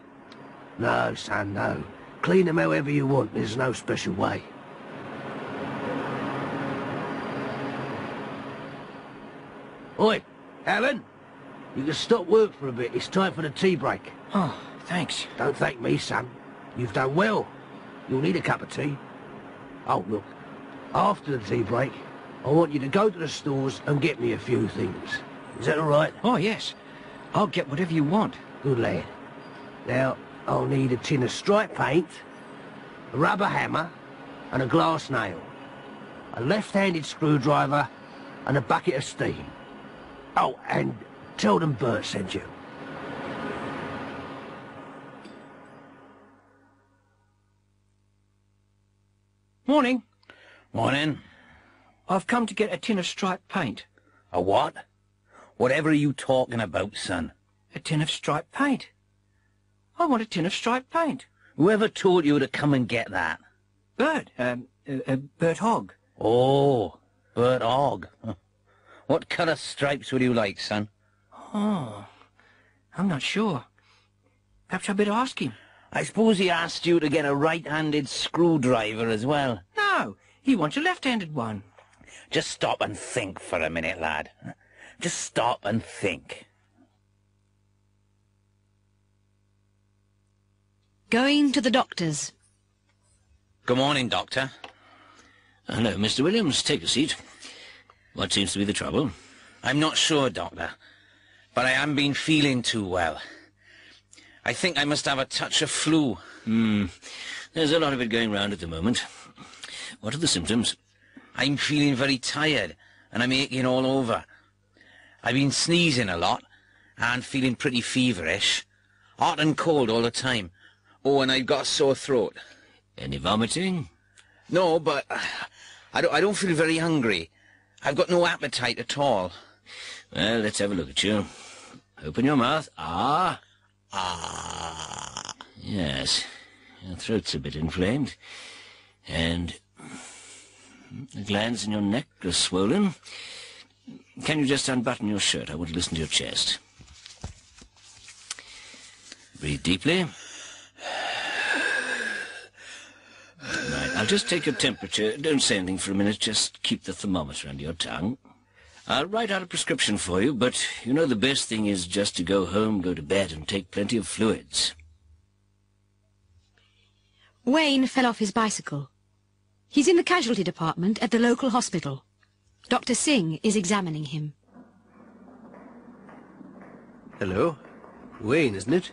No, son, no. Clean them however you want. There's no special way. Oi, Alan. You can stop work for a bit. It's time for the tea break. Oh, thanks. Don't thank me, son. You've done well. You'll need a cup of tea. Oh, look. After the tea break, I want you to go to the stores and get me a few things. Is that all right? Oh, yes. I'll get whatever you want. Good lad. Now, I'll need a tin of striped paint, a rubber hammer, and a glass nail, a left-handed screwdriver, and a bucket of steam. Oh, and tell them Bert sent you. Morning. Morning. I've come to get a tin of striped paint. A what? Whatever are you talking about, son? A tin of striped paint. I want a tin of striped paint. Whoever told you to come and get that? Bert. Bert Hogg. Oh, Bert Hogg. What colour stripes would you like, son? Oh, I'm not sure. Perhaps I'd better ask him. I suppose he asked you to get a right-handed screwdriver as well. No, he wants a left-handed one. Just stop and think for a minute, lad. Just stop and think. Going to the doctor's. Good morning, Doctor. Hello, Mr. Williams. Take a seat. What seems to be the trouble? I'm not sure, Doctor, but I haven't been feeling too well. I think I must have a touch of flu. There's a lot of it going round at the moment. What are the symptoms? I'm feeling very tired, and I'm aching all over. I've been sneezing a lot, and feeling pretty feverish. Hot and cold all the time. Oh, and I've got a sore throat. Any vomiting? No, but I don't feel very hungry. I've got no appetite at all. Well, let's have a look at you. Open your mouth. Ah. Ah. Yes. Your throat's a bit inflamed. And the glands in your neck are swollen. Can you just unbutton your shirt? I want to listen to your chest. Breathe deeply. Right, I'll just take your temperature. Don't say anything for a minute. Just keep the thermometer under your tongue. I'll write out a prescription for you, but you know the best thing is just to go home, go to bed, and take plenty of fluids. Wayne fell off his bicycle. He's in the casualty department at the local hospital. Dr. Singh is examining him. Hello. Wayne, isn't it?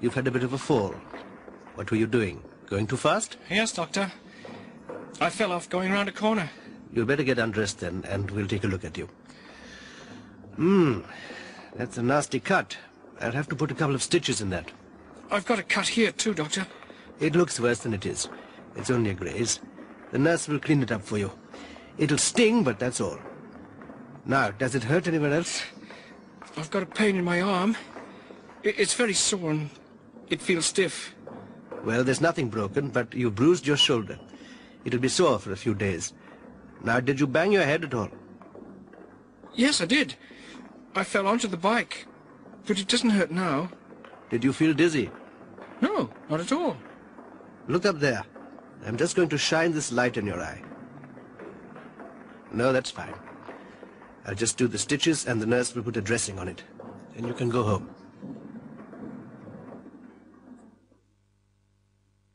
You've had a bit of a fall. What were you doing? Going too fast? Yes, Doctor. I fell off going round a corner. You'd better get undressed then, and we'll take a look at you. That's a nasty cut. I'll have to put a couple of stitches in that. I've got a cut here too, Doctor. It looks worse than it is. It's only a graze. The nurse will clean it up for you. It'll sting, but that's all. Now, does it hurt anywhere else? I've got a pain in my arm. It's very sore and it feels stiff. Well, there's nothing broken, but you bruised your shoulder. It'll be sore for a few days. Now, did you bang your head at all? Yes, I did. I fell onto the bike, but it doesn't hurt now. Did you feel dizzy? No, not at all. Look up there. I'm just going to shine this light in your eye. No, that's fine. I'll just do the stitches and the nurse will put a dressing on it. And you can go home.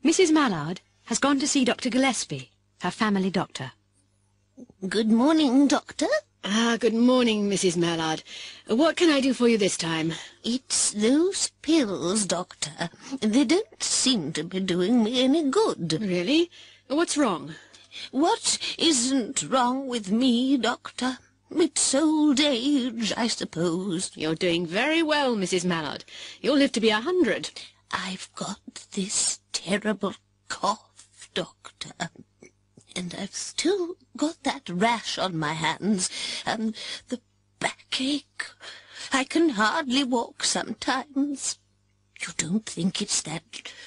Mrs. Mallard has gone to see Dr. Gillespie, her family doctor. Good morning, Doctor. Good morning, Mrs. Mallard. What can I do for you this time? It's those pills, Doctor. They don't seem to be doing me any good. Really? What's wrong? What isn't wrong with me, Doctor? It's old age, I suppose. You're doing very well, Mrs. Mallard. You'll live to be 100. I've got this terrible cough, Doctor. And I've still got that rash on my hands, and the backache. I can hardly walk sometimes. You don't think it's that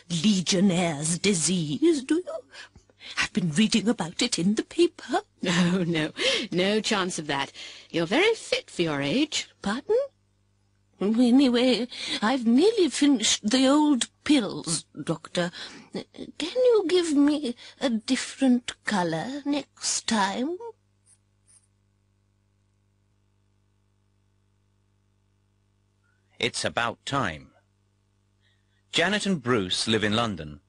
Legionnaire's disease, do you? I've been reading about it in the paper. No, no chance of that. You're very fit for your age. Pardon? Anyway, I've nearly finished the old pills, Doctor. Can you give me a different colour next time? It's about time. Janet and Bruce live in London.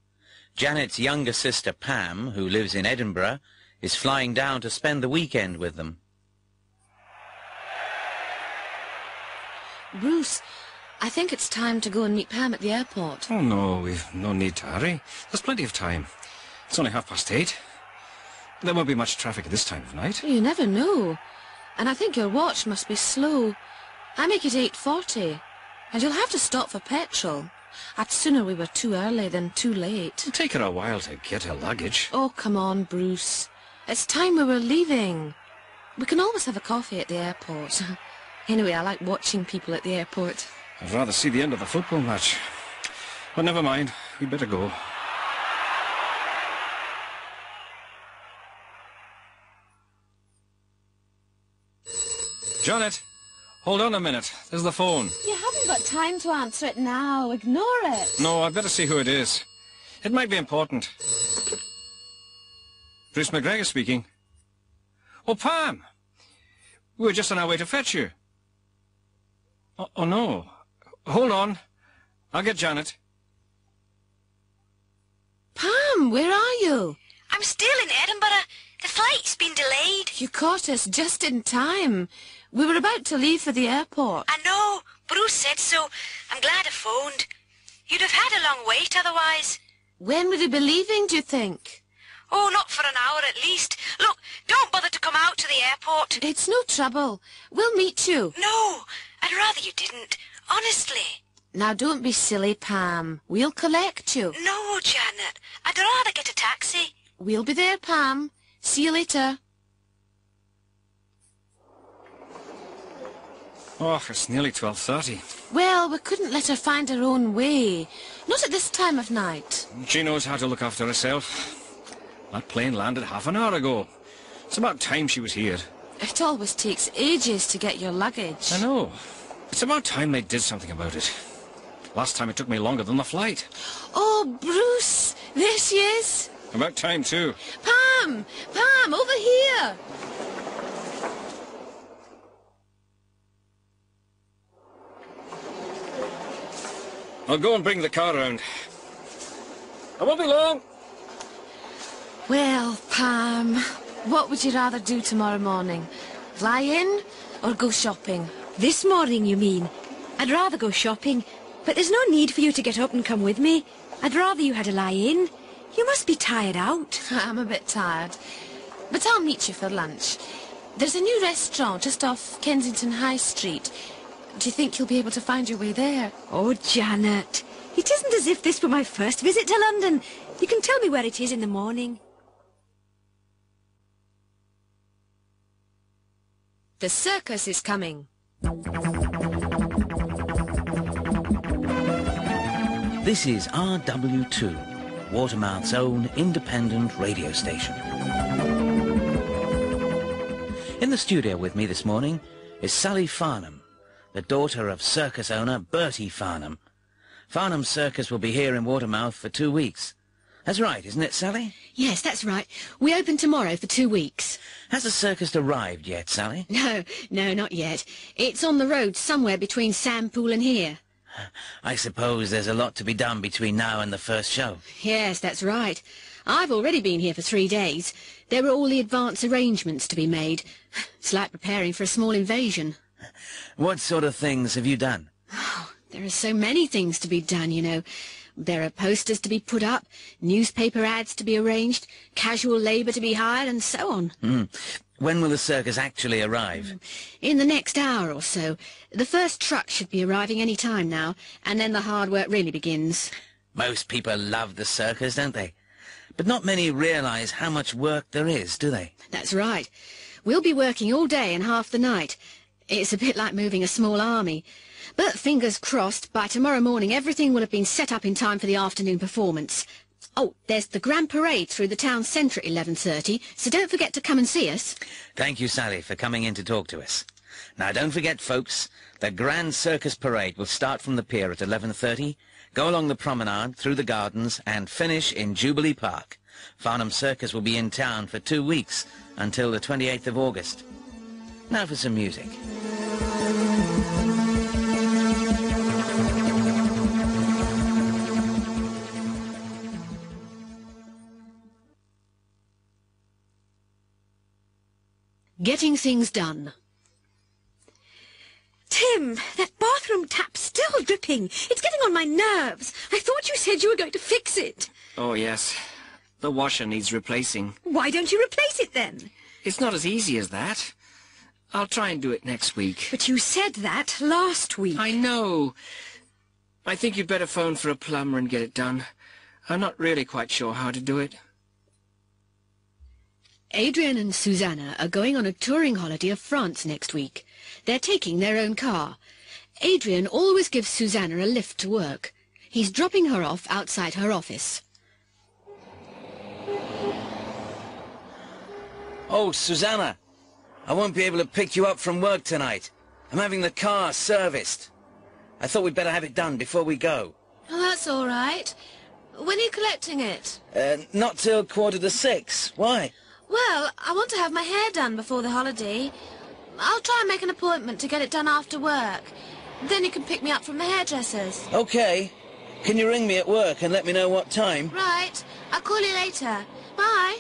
Janet's younger sister, Pam, who lives in Edinburgh, is flying down to spend the weekend with them. Bruce, I think it's time to go and meet Pam at the airport. Oh, no, we've no need to hurry. There's plenty of time. It's only 8:30. There won't be much traffic at this time of night. You never know. And I think your watch must be slow. I make it 8:40, and you'll have to stop for petrol. I'd sooner we were too early than too late. It'll take her a while to get her luggage. Oh, come on, Bruce. It's time we were leaving. We can always have a coffee at the airport. Anyway, I like watching people at the airport. I'd rather see the end of the football match. But never mind, we'd better go. Janet, hold on a minute. There's the phone. You haven't got time to answer it now. Ignore it. No, I'd better see who it is. It might be important. Bruce McGregor speaking. Oh, Pam! We were just on our way to fetch you. Oh, no. Hold on. I'll get Janet. Pam, where are you? I'm still in Edinburgh. The flight's been delayed. You caught us just in time. We were about to leave for the airport. I know. Bruce said so. I'm glad I phoned. You'd have had a long wait otherwise. When would you be leaving, do you think? Oh, not for an hour at least. Look, don't bother to come out to the airport. It's no trouble. We'll meet you. No, I'd rather you didn't. Honestly. Now, don't be silly, Pam. We'll collect you. No, Janet. I'd rather get a taxi. We'll be there, Pam. See you later. Oh, it's nearly 12:30. Well, we couldn't let her find her own way. Not at this time of night. She knows how to look after herself. That plane landed half an hour ago. It's about time she was here. It always takes ages to get your luggage. I know. It's about time they did something about it. Last time it took me longer than the flight. Oh, Bruce! There she is. About time, too. Pam! Pam, over here! I'll go and bring the car round. I won't be long. Well, Pam, what would you rather do tomorrow morning? Lie in or go shopping? This morning, you mean? I'd rather go shopping, but there's no need for you to get up and come with me. I'd rather you had a lie in. You must be tired out. I'm a bit tired, but I'll meet you for lunch. There's a new restaurant just off Kensington High Street. Do you think you'll be able to find your way there? Oh, Janet, it isn't as if this were my first visit to London. You can tell me where it is in the morning. The circus is coming. This is RW2, Watermouth's own independent radio station. In the studio with me this morning is Sally Farnham, the daughter of circus owner Bertie Farnham. Farnham's Circus will be here in Watermouth for 2 weeks. That's right, isn't it, Sally? Yes, that's right. We open tomorrow for 2 weeks. Has the circus arrived yet, Sally? No, not yet. It's on the road somewhere between Sandpool and here. I suppose there's a lot to be done between now and the first show. Yes, that's right. I've already been here for 3 days. There are all the advance arrangements to be made. It's like preparing for a small invasion. What sort of things have you done? Oh, there are so many things to be done, you know. There are posters to be put up, newspaper ads to be arranged, casual labour to be hired, and so on. When will the circus actually arrive? In the next hour or so. The first truck should be arriving any time now, and then the hard work really begins. Most people love the circus, don't they? But not many realise how much work there is, do they? That's right. We'll be working all day and half the night. It's a bit like moving a small army. But fingers crossed, by tomorrow morning everything will have been set up in time for the afternoon performance. Oh, there's the grand parade through the town centre at 11:30, so don't forget to come and see us. Thank you, Sally, for coming in to talk to us. Now, don't forget, folks, the grand circus parade will start from the pier at 11:30, go along the promenade, through the gardens, and finish in Jubilee Park. Farnham Circus will be in town for 2 weeks, until the 28th of August. Now for some music. Getting things done. Tim, that bathroom tap's still dripping. It's getting on my nerves. I thought you said you were going to fix it. Oh, yes. The washer needs replacing. Why don't you replace it then? It's not as easy as that. I'll try and do it next week. But you said that last week. I know. I think you'd better phone for a plumber and get it done. I'm not really quite sure how to do it. Adrian and Susanna are going on a touring holiday of France next week. They're taking their own car. Adrian always gives Susanna a lift to work. He's dropping her off outside her office. Oh, Susanna, I won't be able to pick you up from work tonight. I'm having the car serviced. I thought we'd better have it done before we go. Oh, that's all right. When are you collecting it? Not till 6:15. Why? Well, I want to have my hair done before the holiday. I'll try and make an appointment to get it done after work. Then you can pick me up from the hairdresser's. Okay. Can you ring me at work and let me know what time? Right. I'll call you later. Bye.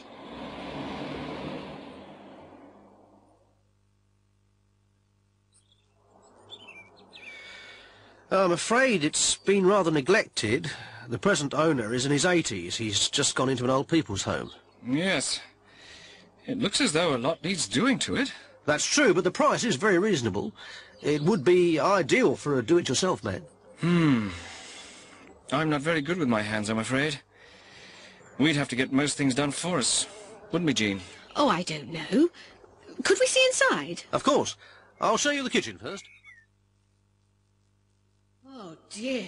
I'm afraid it's been rather neglected. The present owner is in his 80s. He's just gone into an old people's home. Yes. It looks as though a lot needs doing to it. That's true, but the price is very reasonable. It would be ideal for a do-it-yourself man. I'm not very good with my hands, I'm afraid. We'd have to get most things done for us, wouldn't we, Jean? Oh, I don't know. Could we see inside? Of course. I'll show you the kitchen first. Oh, dear.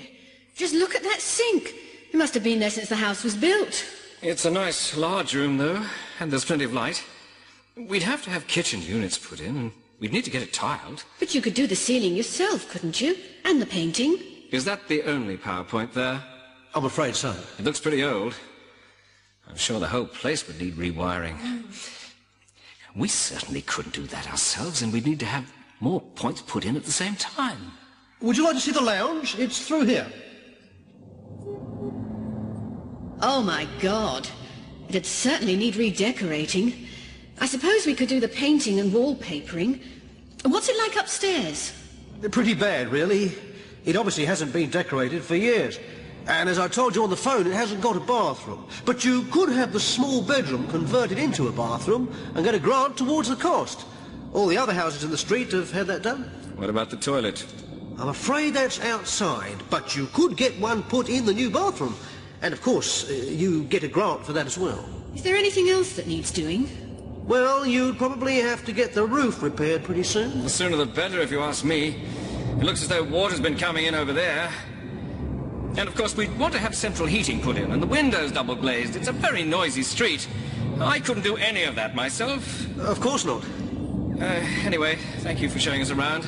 Just look at that sink. It must have been there since the house was built. It's a nice, large room, though, and there's plenty of light. We'd have to have kitchen units put in, and we'd need to get it tiled. But you could do the ceiling yourself, couldn't you? And the painting. Is that the only PowerPoint there? I'm afraid so. It looks pretty old. I'm sure the whole place would need rewiring. We certainly couldn't do that ourselves, and we'd need to have more points put in at the same time. Would you like to see the lounge? It's through here. Oh, my God. It'd certainly need redecorating. I suppose we could do the painting and wallpapering. What's it like upstairs? Pretty bad, really. It obviously hasn't been decorated for years. And as I told you on the phone, it hasn't got a bathroom. But you could have the small bedroom converted into a bathroom and get a grant towards the cost. All the other houses in the street have had that done. What about the toilet? I'm afraid that's outside, but you could get one put in the new bathroom. And, of course, you get a grant for that as well. Is there anything else that needs doing? Well, you'd probably have to get the roof repaired pretty soon. The sooner the better, if you ask me. It looks as though water's been coming in over there. And, of course, we'd want to have central heating put in, and the windows double-glazed. It's a very noisy street. I couldn't do any of that myself. Of course not. Anyway, thank you for showing us around.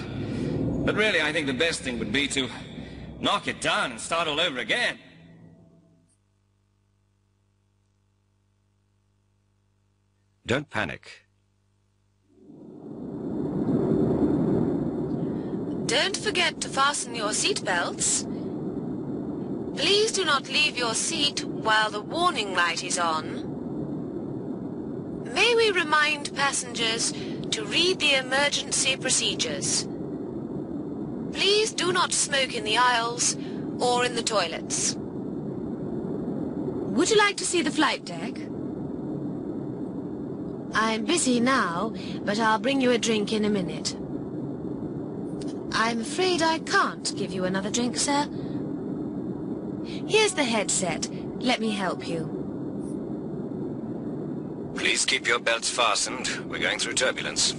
But really, I think the best thing would be to knock it down and start all over again. Don't panic. Don't forget to fasten your seatbelts. Please do not leave your seat while the warning light is on. May we remind passengers to read the emergency procedures. Please do not smoke in the aisles or in the toilets. Would you like to see the flight deck? I'm busy now, but I'll bring you a drink in a minute. I'm afraid I can't give you another drink, sir. Here's the headset. Let me help you. Please keep your belts fastened. We're going through turbulence.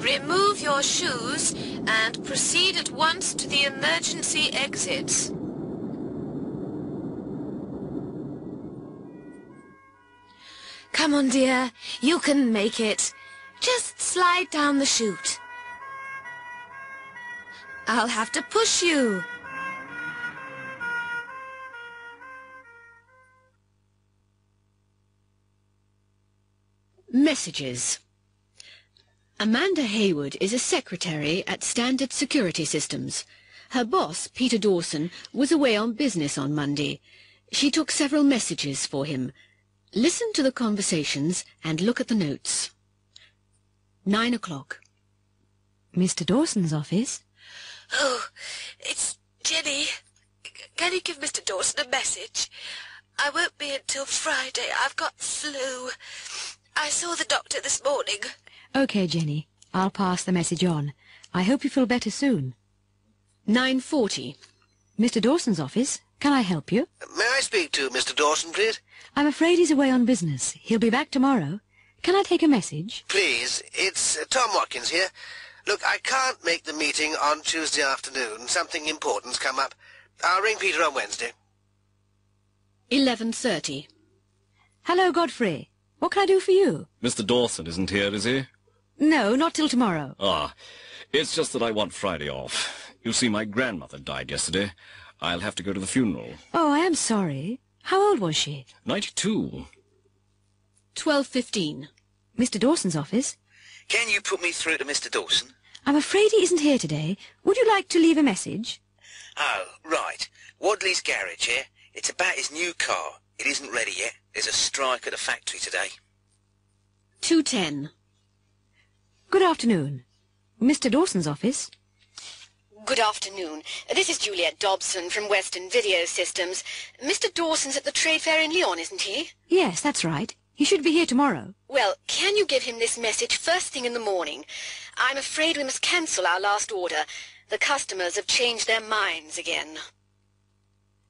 Remove your shoes and proceed at once to the emergency exits. Come on, dear. You can make it. Just slide down the chute. I'll have to push you. Messages. Amanda Hayward is a secretary at Standard Security Systems. Her boss, Peter Dawson, was away on business on Monday. She took several messages for him. Listen to the conversations and look at the notes. 9 o'clock. Mr. Dawson's office? Oh, it's Jenny. Can you give Mr. Dawson a message? I won't be until Friday. I've got flu. I saw the doctor this morning. OK, Jenny. I'll pass the message on. I hope you feel better soon. 9:40. Mr. Dawson's office. Can I help you? May I speak to Mr. Dawson, please? I'm afraid he's away on business. He'll be back tomorrow. Can I take a message? Please, it's Tom Watkins here. Look, I can't make the meeting on Tuesday afternoon. Something important's come up. I'll ring Peter on Wednesday. 11:30. Hello, Godfrey. What can I do for you? Mr. Dawson isn't here, is he? No, not till tomorrow. Ah, it's just that I want Friday off. You see, my grandmother died yesterday. I'll have to go to the funeral. Oh, I am sorry. How old was she? 92. 12:15. Mr. Dawson's office. Can you put me through to Mr. Dawson? I'm afraid he isn't here today. Would you like to leave a message? Oh, right. Wadley's garage here. It's about his new car. It isn't ready yet. There's a strike at the factory today. 2:10. Good afternoon. Mr. Dawson's office. Good afternoon. This is Juliet Dobson from Western Video Systems. Mr. Dawson's at the trade fair in Lyon, isn't he? Yes, that's right. He should be here tomorrow. Well, can you give him this message first thing in the morning? I'm afraid we must cancel our last order. The customers have changed their minds again.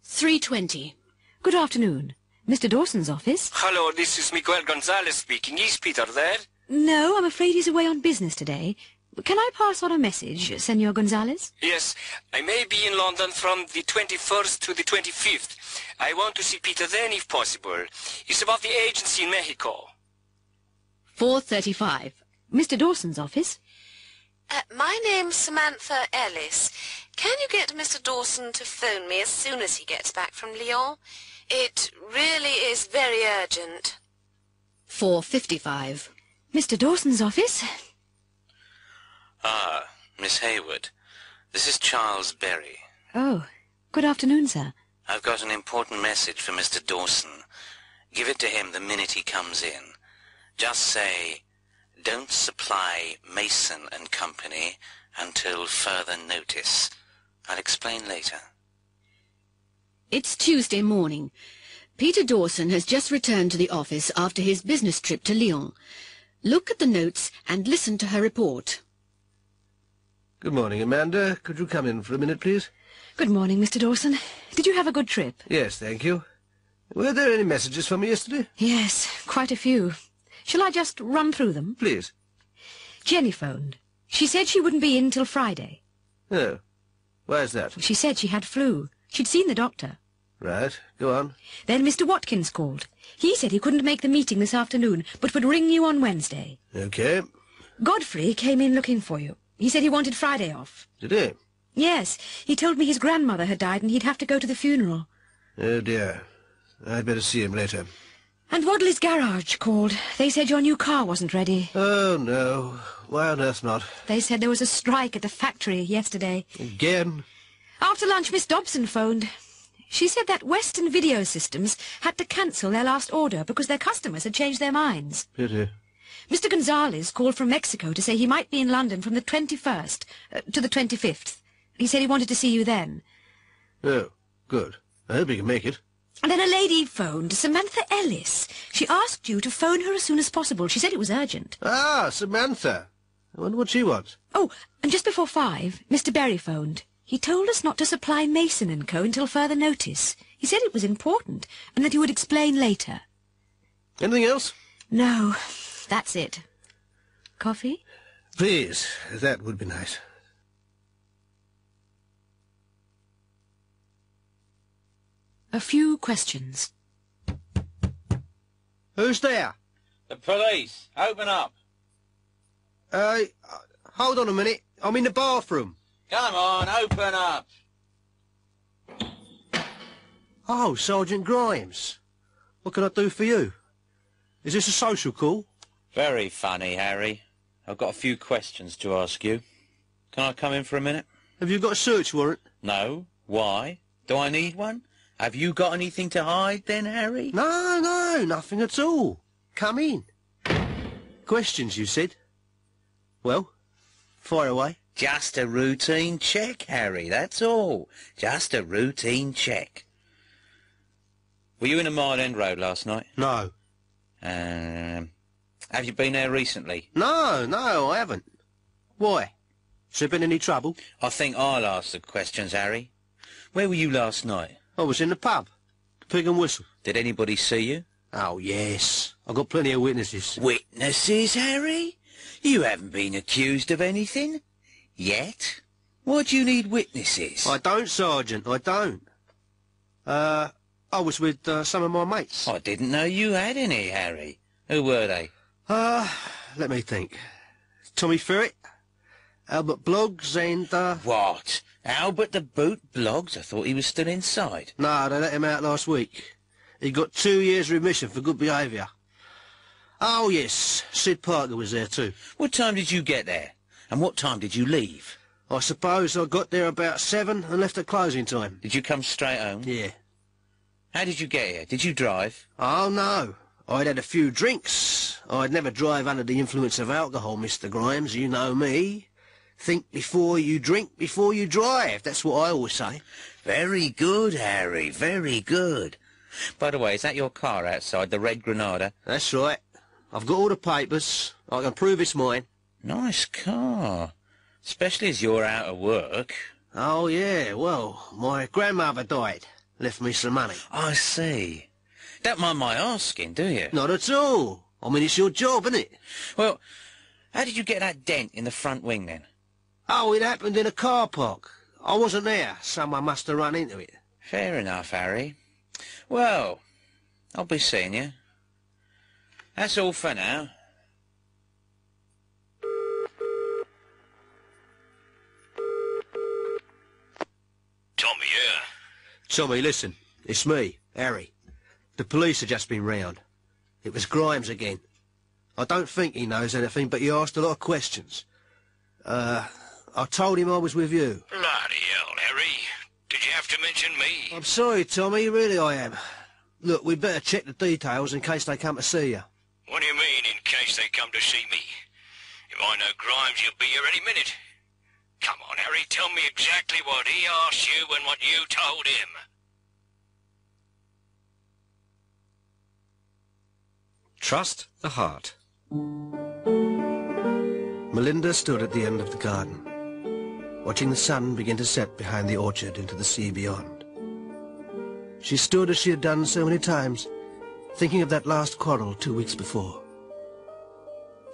3:20. Good afternoon. Mr. Dawson's office. Hello, this is Miguel Gonzalez speaking. Is Peter there? No, I'm afraid he's away on business today. Can I pass on a message, Senor Gonzalez? Yes, I may be in London from the 21st to the 25th. I want to see Peter then, if possible. It's about the agency in Mexico. 4:35. Mr. Dawson's office. My name's Samantha Ellis. Can you get Mr. Dawson to phone me as soon as he gets back from Lyon? It really is very urgent. 4:55. Mr. Dawson's office. Ah, Miss Hayward. This is Charles Berry. Oh, good afternoon, sir. I've got an important message for Mr. Dawson. Give it to him the minute he comes in. Just say, don't supply Mason and Company until further notice. I'll explain later. It's Tuesday morning. Peter Dawson has just returned to the office after his business trip to Lyon. Look at the notes and listen to her report. Good morning, Amanda. Could you come in for a minute, please? Good morning, Mr. Dawson. Did you have a good trip? Yes, thank you. Were there any messages for me yesterday? Yes, quite a few. Shall I just run through them? Please. Jenny phoned. She said she wouldn't be in till Friday. Oh. Why's that? She said she had flu. She'd seen the doctor. Right, go on. Then Mr. Watkins called. He said he couldn't make the meeting this afternoon, but would ring you on Wednesday. Okay. Godfrey came in looking for you. He said he wanted Friday off. Did he? Yes, he told me his grandmother had died and he'd have to go to the funeral. Oh, dear. I'd better see him later. And Wadley's garage called. They said your new car wasn't ready. Oh, no. Why on earth not? They said there was a strike at the factory yesterday. Again? After lunch, Miss Dobson phoned. She said that Western Video Systems had to cancel their last order because their customers had changed their minds. Pity. Mr. Gonzales called from Mexico to say he might be in London from the 21st to the 25th. He said he wanted to see you then. Oh, good. I hope he can make it. And then a lady phoned, Samantha Ellis. She asked you to phone her as soon as possible. She said it was urgent. Ah, Samantha. I wonder what she wants. Oh, and just before 5, Mr. Berry phoned. He told us not to supply Mason & Co. until further notice. He said it was important, and that he would explain later. Anything else? No, that's it. Coffee? Please, that would be nice. A few questions. Who's there? The police. Open up. Hold on a minute. I'm in the bathroom. Come on, open up. Oh, Sergeant Grimes. What can I do for you? Is this a social call? Very funny, Harry. I've got a few questions to ask you. Can I come in for a minute? Have you got a search warrant? No. Why? Do I need one? Have you got anything to hide then, Harry? No, nothing at all. Come in. Questions, you said? Well, fire away. Just a routine check, Harry, that's all. Just a routine check. Were you in a Mile End Road last night? No. Have you been there recently? No, I haven't. Why? Has there been any trouble? I think I'll ask the questions, Harry. Where were you last night? I was in the pub. The Pig and Whistle. Did anybody see you? Oh, yes. I've got plenty of witnesses. Witnesses, Harry? You haven't been accused of anything? Yet? Why do you need witnesses? I don't, Sergeant, I don't. I was with some of my mates. I didn't know you had any, Harry. Who were they? Let me think. Tommy Ferret, Albert Bloggs and, What? Albert the Boot Bloggs? I thought he was still inside. No, they let him out last week. He got 2 years remission for good behaviour. Oh, yes, Sid Parker was there too. What time did you get there? And what time did you leave? I suppose I got there about 7 and left at closing time. Did you come straight home? Yeah. How did you get here? Did you drive? Oh, no. I'd had a few drinks. I'd never drive under the influence of alcohol, Mr. Grimes. You know me. Think before you drink, before you drive. That's what I always say. Very good, Harry. Very good. By the way, is that your car outside, the Red Granada? That's right. I've got all the papers. I can prove it's mine. Nice car. Especially as you're out of work. Oh, yeah. Well, my grandmother died. Left me some money. I see. Don't mind my asking, do you? Not at all. I mean, it's your job, isn't it? Well, how did you get that dent in the front wing, then? Oh, it happened in a car park. I wasn't there. Someone must have run into it. Fair enough, Harry. Well, I'll be seeing you. That's all for now. Tommy here. Tommy, listen. It's me, Harry. The police have just been round. It was Grimes again. I don't think he knows anything, but he asked a lot of questions. I told him I was with you. Bloody hell, Harry. Did you have to mention me? I'm sorry, Tommy, really I am. Look, we'd better check the details in case they come to see you. What do you mean, in case they come to see me? If I know Grimes, you'll be here any minute. Come on, Harry, tell me exactly what he asked you and what you told him. Trust the heart. Melinda stood at the end of the garden. watching the sun begin to set behind the orchard into the sea beyond. She stood as she had done so many times, thinking of that last quarrel 2 weeks before.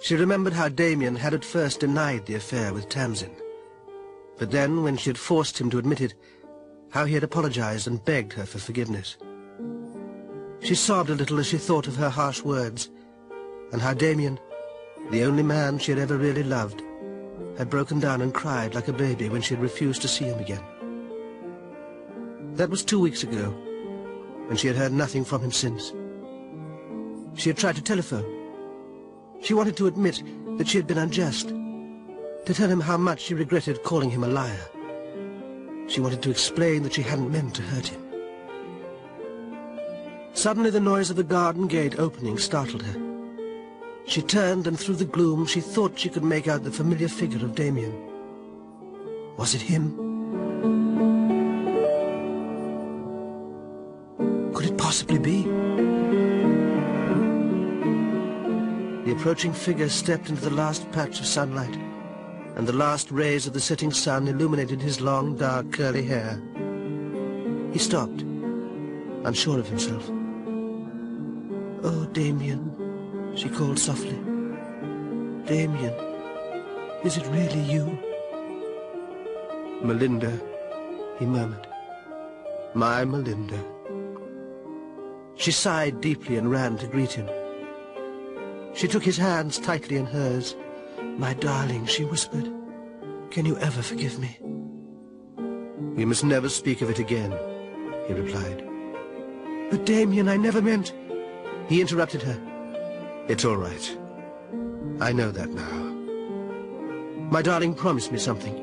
She remembered how Damien had at first denied the affair with Tamsin, but then, when she had forced him to admit it, how he had apologized and begged her for forgiveness. She sobbed a little as she thought of her harsh words, and how Damien, the only man she had ever really loved, had broken down and cried like a baby when she had refused to see him again. That was 2 weeks ago, and she had heard nothing from him since. She had tried to telephone. She wanted to admit that she had been unjust, to tell him how much she regretted calling him a liar. She wanted to explain that she hadn't meant to hurt him. Suddenly the noise of the garden gate opening startled her. She turned, and through the gloom she thought she could make out the familiar figure of Damien. Was it him? Could it possibly be? The approaching figure stepped into the last patch of sunlight, and the last rays of the setting sun illuminated his long, dark, curly hair. He stopped, unsure of himself. "Oh, Damien," she called softly. "Damien, is it really you?" "Melinda," he murmured. "My Melinda." She sighed deeply and ran to greet him. She took his hands tightly in hers. "My darling," she whispered, "can you ever forgive me?" "We must never speak of it again," he replied. "But Damien, I never meant—" He interrupted her. "It's all right. I know that now. My darling, promise me something."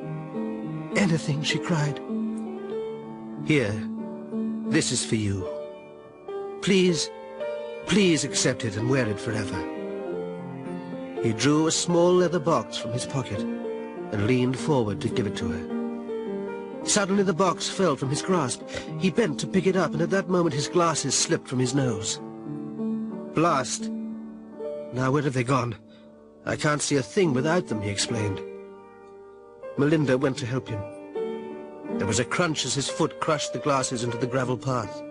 "Anything," she cried. "Here, this is for you. Please, please accept it and wear it forever." He drew a small leather box from his pocket and leaned forward to give it to her. Suddenly the box fell from his grasp. He bent to pick it up, and at that moment his glasses slipped from his nose. "Blast! Now where have they gone? I can't see a thing without them," he explained. Melinda went to help him. There was a crunch as his foot crushed the glasses into the gravel path.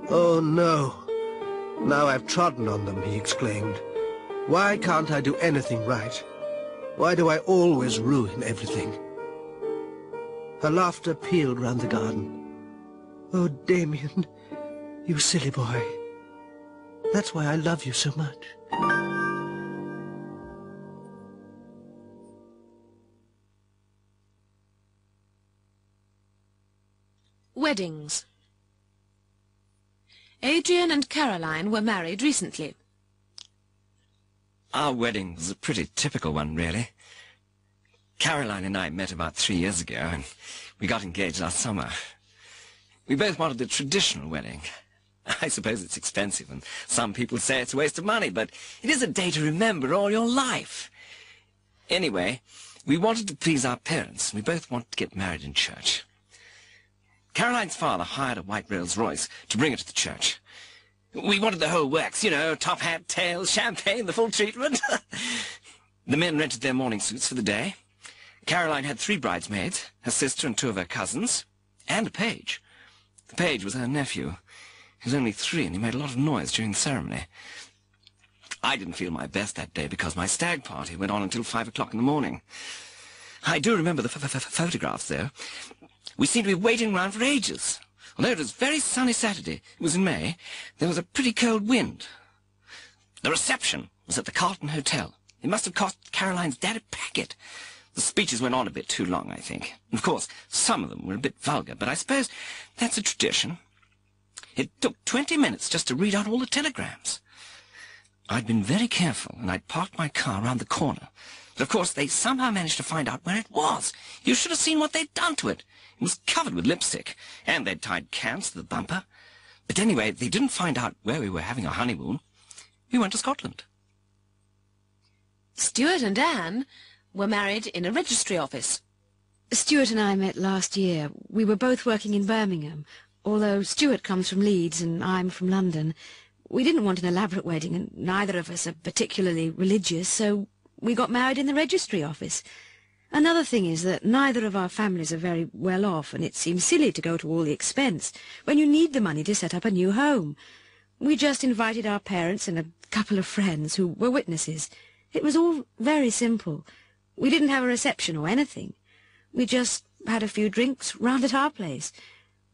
"Oh, no! Now I've trodden on them," he exclaimed. "Why can't I do anything right? Why do I always ruin everything?" Her laughter pealed round the garden. "Oh, Damien, you silly boy. That's why I love you so much." Weddings. Adrian and Caroline were married recently. Our wedding was a pretty typical one, really. Caroline and I met about 3 years ago, and we got engaged last summer. We both wanted the traditional wedding. I suppose it's expensive, and some people say it's a waste of money, but it is a day to remember all your life. Anyway, we wanted to please our parents. We both wanted to get married in church. Caroline's father hired a white Rolls-Royce to bring it to the church. We wanted the whole works, you know, top hat, tails, champagne, the full treatment. The men rented their morning suits for the day. Caroline had 3 bridesmaids, her sister and 2 of her cousins, and a page. The page was her nephew. He was only 3, and he made a lot of noise during the ceremony. I didn't feel my best that day because my stag party went on until 5 o'clock in the morning. I do remember the photographs, though. We seemed to be waiting around for ages. Although it was a very sunny Saturday, it was in May, there was a pretty cold wind. The reception was at the Carlton Hotel. It must have cost Caroline's dad a packet. The speeches went on a bit too long, I think. Of course, some of them were a bit vulgar, but I suppose that's a tradition. It took 20 minutes just to read out all the telegrams. I'd been very careful, and I'd parked my car round the corner. But of course, they somehow managed to find out where it was. You should have seen what they'd done to it. It was covered with lipstick, and they'd tied cans to the bumper. But anyway, they didn't find out where we were having our honeymoon. We went to Scotland. Stuart and Anne were married in a registry office. Stuart and I met last year. We were both working in Birmingham, although Stuart comes from Leeds and I'm from London. We didn't want an elaborate wedding, and neither of us are particularly religious, so we got married in the registry office. Another thing is that neither of our families are very well off, and it seems silly to go to all the expense when you need the money to set up a new home. We just invited our parents and a couple of friends who were witnesses. It was all very simple. We didn't have a reception or anything. We just had a few drinks round at our place.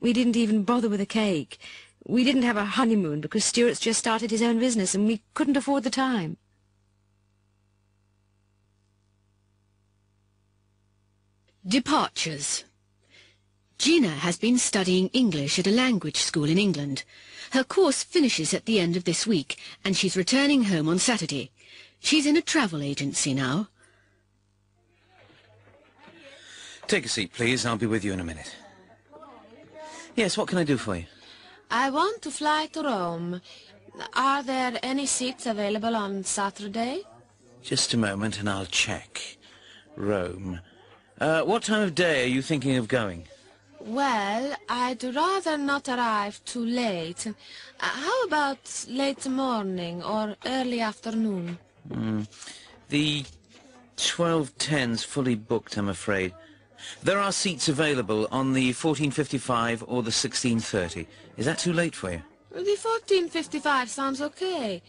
We didn't even bother with a cake. We didn't have a honeymoon because Stuart's just started his own business and we couldn't afford the time. Departures. Gina has been studying English at a language school in England. Her course finishes at the end of this week, and she's returning home on Saturday. She's in a travel agency now. Take a seat, please. I'll be with you in a minute. Yes, what can I do for you? I want to fly to Rome. Are there any seats available on Saturday? Just a moment and I'll check. Rome. What time of day are you thinking of going? Well, I'd rather not arrive too late. How about late morning or early afternoon? The 12:10's fully booked, I'm afraid. There are seats available on the 14:55 or the 16:30. Is that too late for you? The 14:55 sounds okay.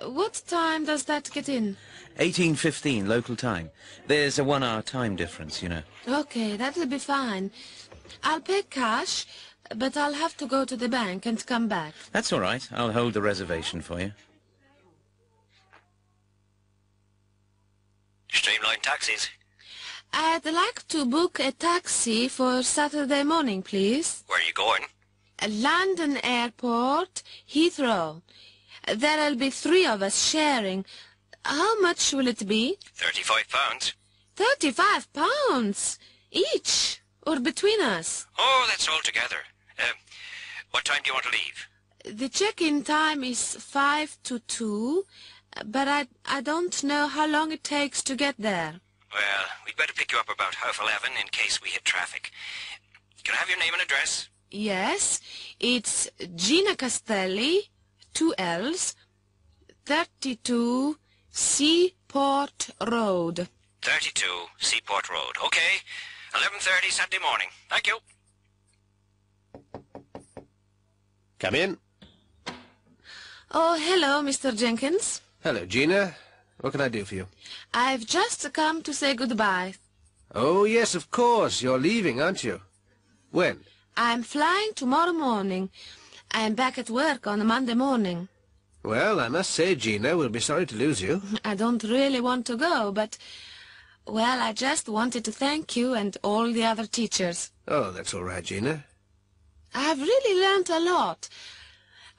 What time does that get in? 18:15 local time. There's a 1 hour time difference, you know. Okay, that'll be fine. I'll pay cash, but I'll have to go to the bank and come back. That's all right. I'll hold the reservation for you. Streamline taxis. I'd like to book a taxi for Saturday morning, please. Where are you going? London Airport, Heathrow. There'll be 3 of us sharing. How much will it be? £35. £35 each, or between us? Oh, that's all together. What time do you want to leave? The check-in time is 5 to 2, but I don't know how long it takes to get there. Well, we'd better pick you up about 11:30 in case we hit traffic. Can I have your name and address? Yes, it's Gina Castelli, 2 L's, 32 Seaport Road. 32 Seaport Road. Okay, 11:30 Saturday morning. Thank you. Come in. Oh, hello, Mr. Jenkins. Hello, Gina. What can I do for you? I've just come to say goodbye. Oh, yes, of course. You're leaving, aren't you? When? I'm flying tomorrow morning. I'm back at work on a Monday morning. Well, I must say, Gina, we'll be sorry to lose you. I don't really want to go, but... well, I just wanted to thank you and all the other teachers. Oh, that's all right, Gina. I've really learnt a lot.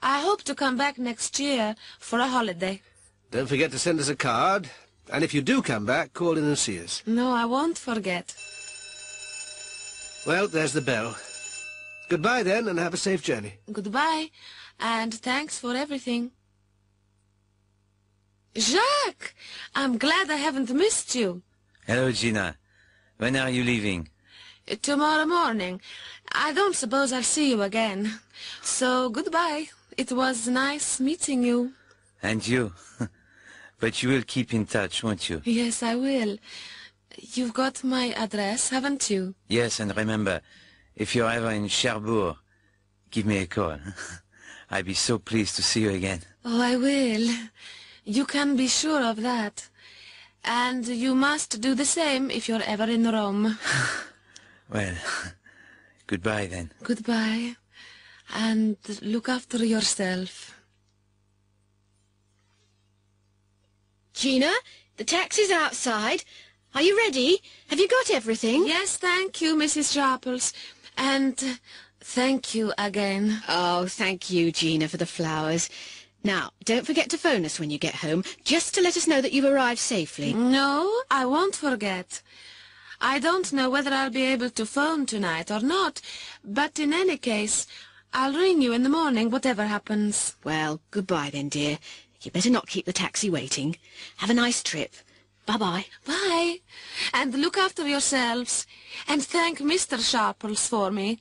I hope to come back next year for a holiday. Don't forget to send us a card. And if you do come back, call in and see us. No, I won't forget. Well, there's the bell. Goodbye, then, and have a safe journey. Goodbye, and thanks for everything. Jacques! I'm glad I haven't missed you. Hello, Gina. When are you leaving? Tomorrow morning. I don't suppose I'll see you again. So, goodbye. It was nice meeting you. And you. But you will keep in touch, won't you? Yes, I will. You've got my address, haven't you? Yes, and remember, if you're ever in Cherbourg, give me a call. I'd be so pleased to see you again. Oh, I will. You can be sure of that. And you must do the same if you're ever in Rome. Well, goodbye then. Goodbye. And look after yourself. Gina, the taxi's outside. Are you ready? Have you got everything? Yes, thank you, Mrs. Sharples. And thank you again. Oh, thank you, Gina, for the flowers. Now, don't forget to phone us when you get home, just to let us know that you've arrived safely. No, I won't forget. I don't know whether I'll be able to phone tonight or not, but in any case, I'll ring you in the morning, whatever happens. Well, goodbye then, dear. You better not keep the taxi waiting. Have a nice trip. Bye-bye. Bye. And look after yourselves. And thank Mr. Sharples for me.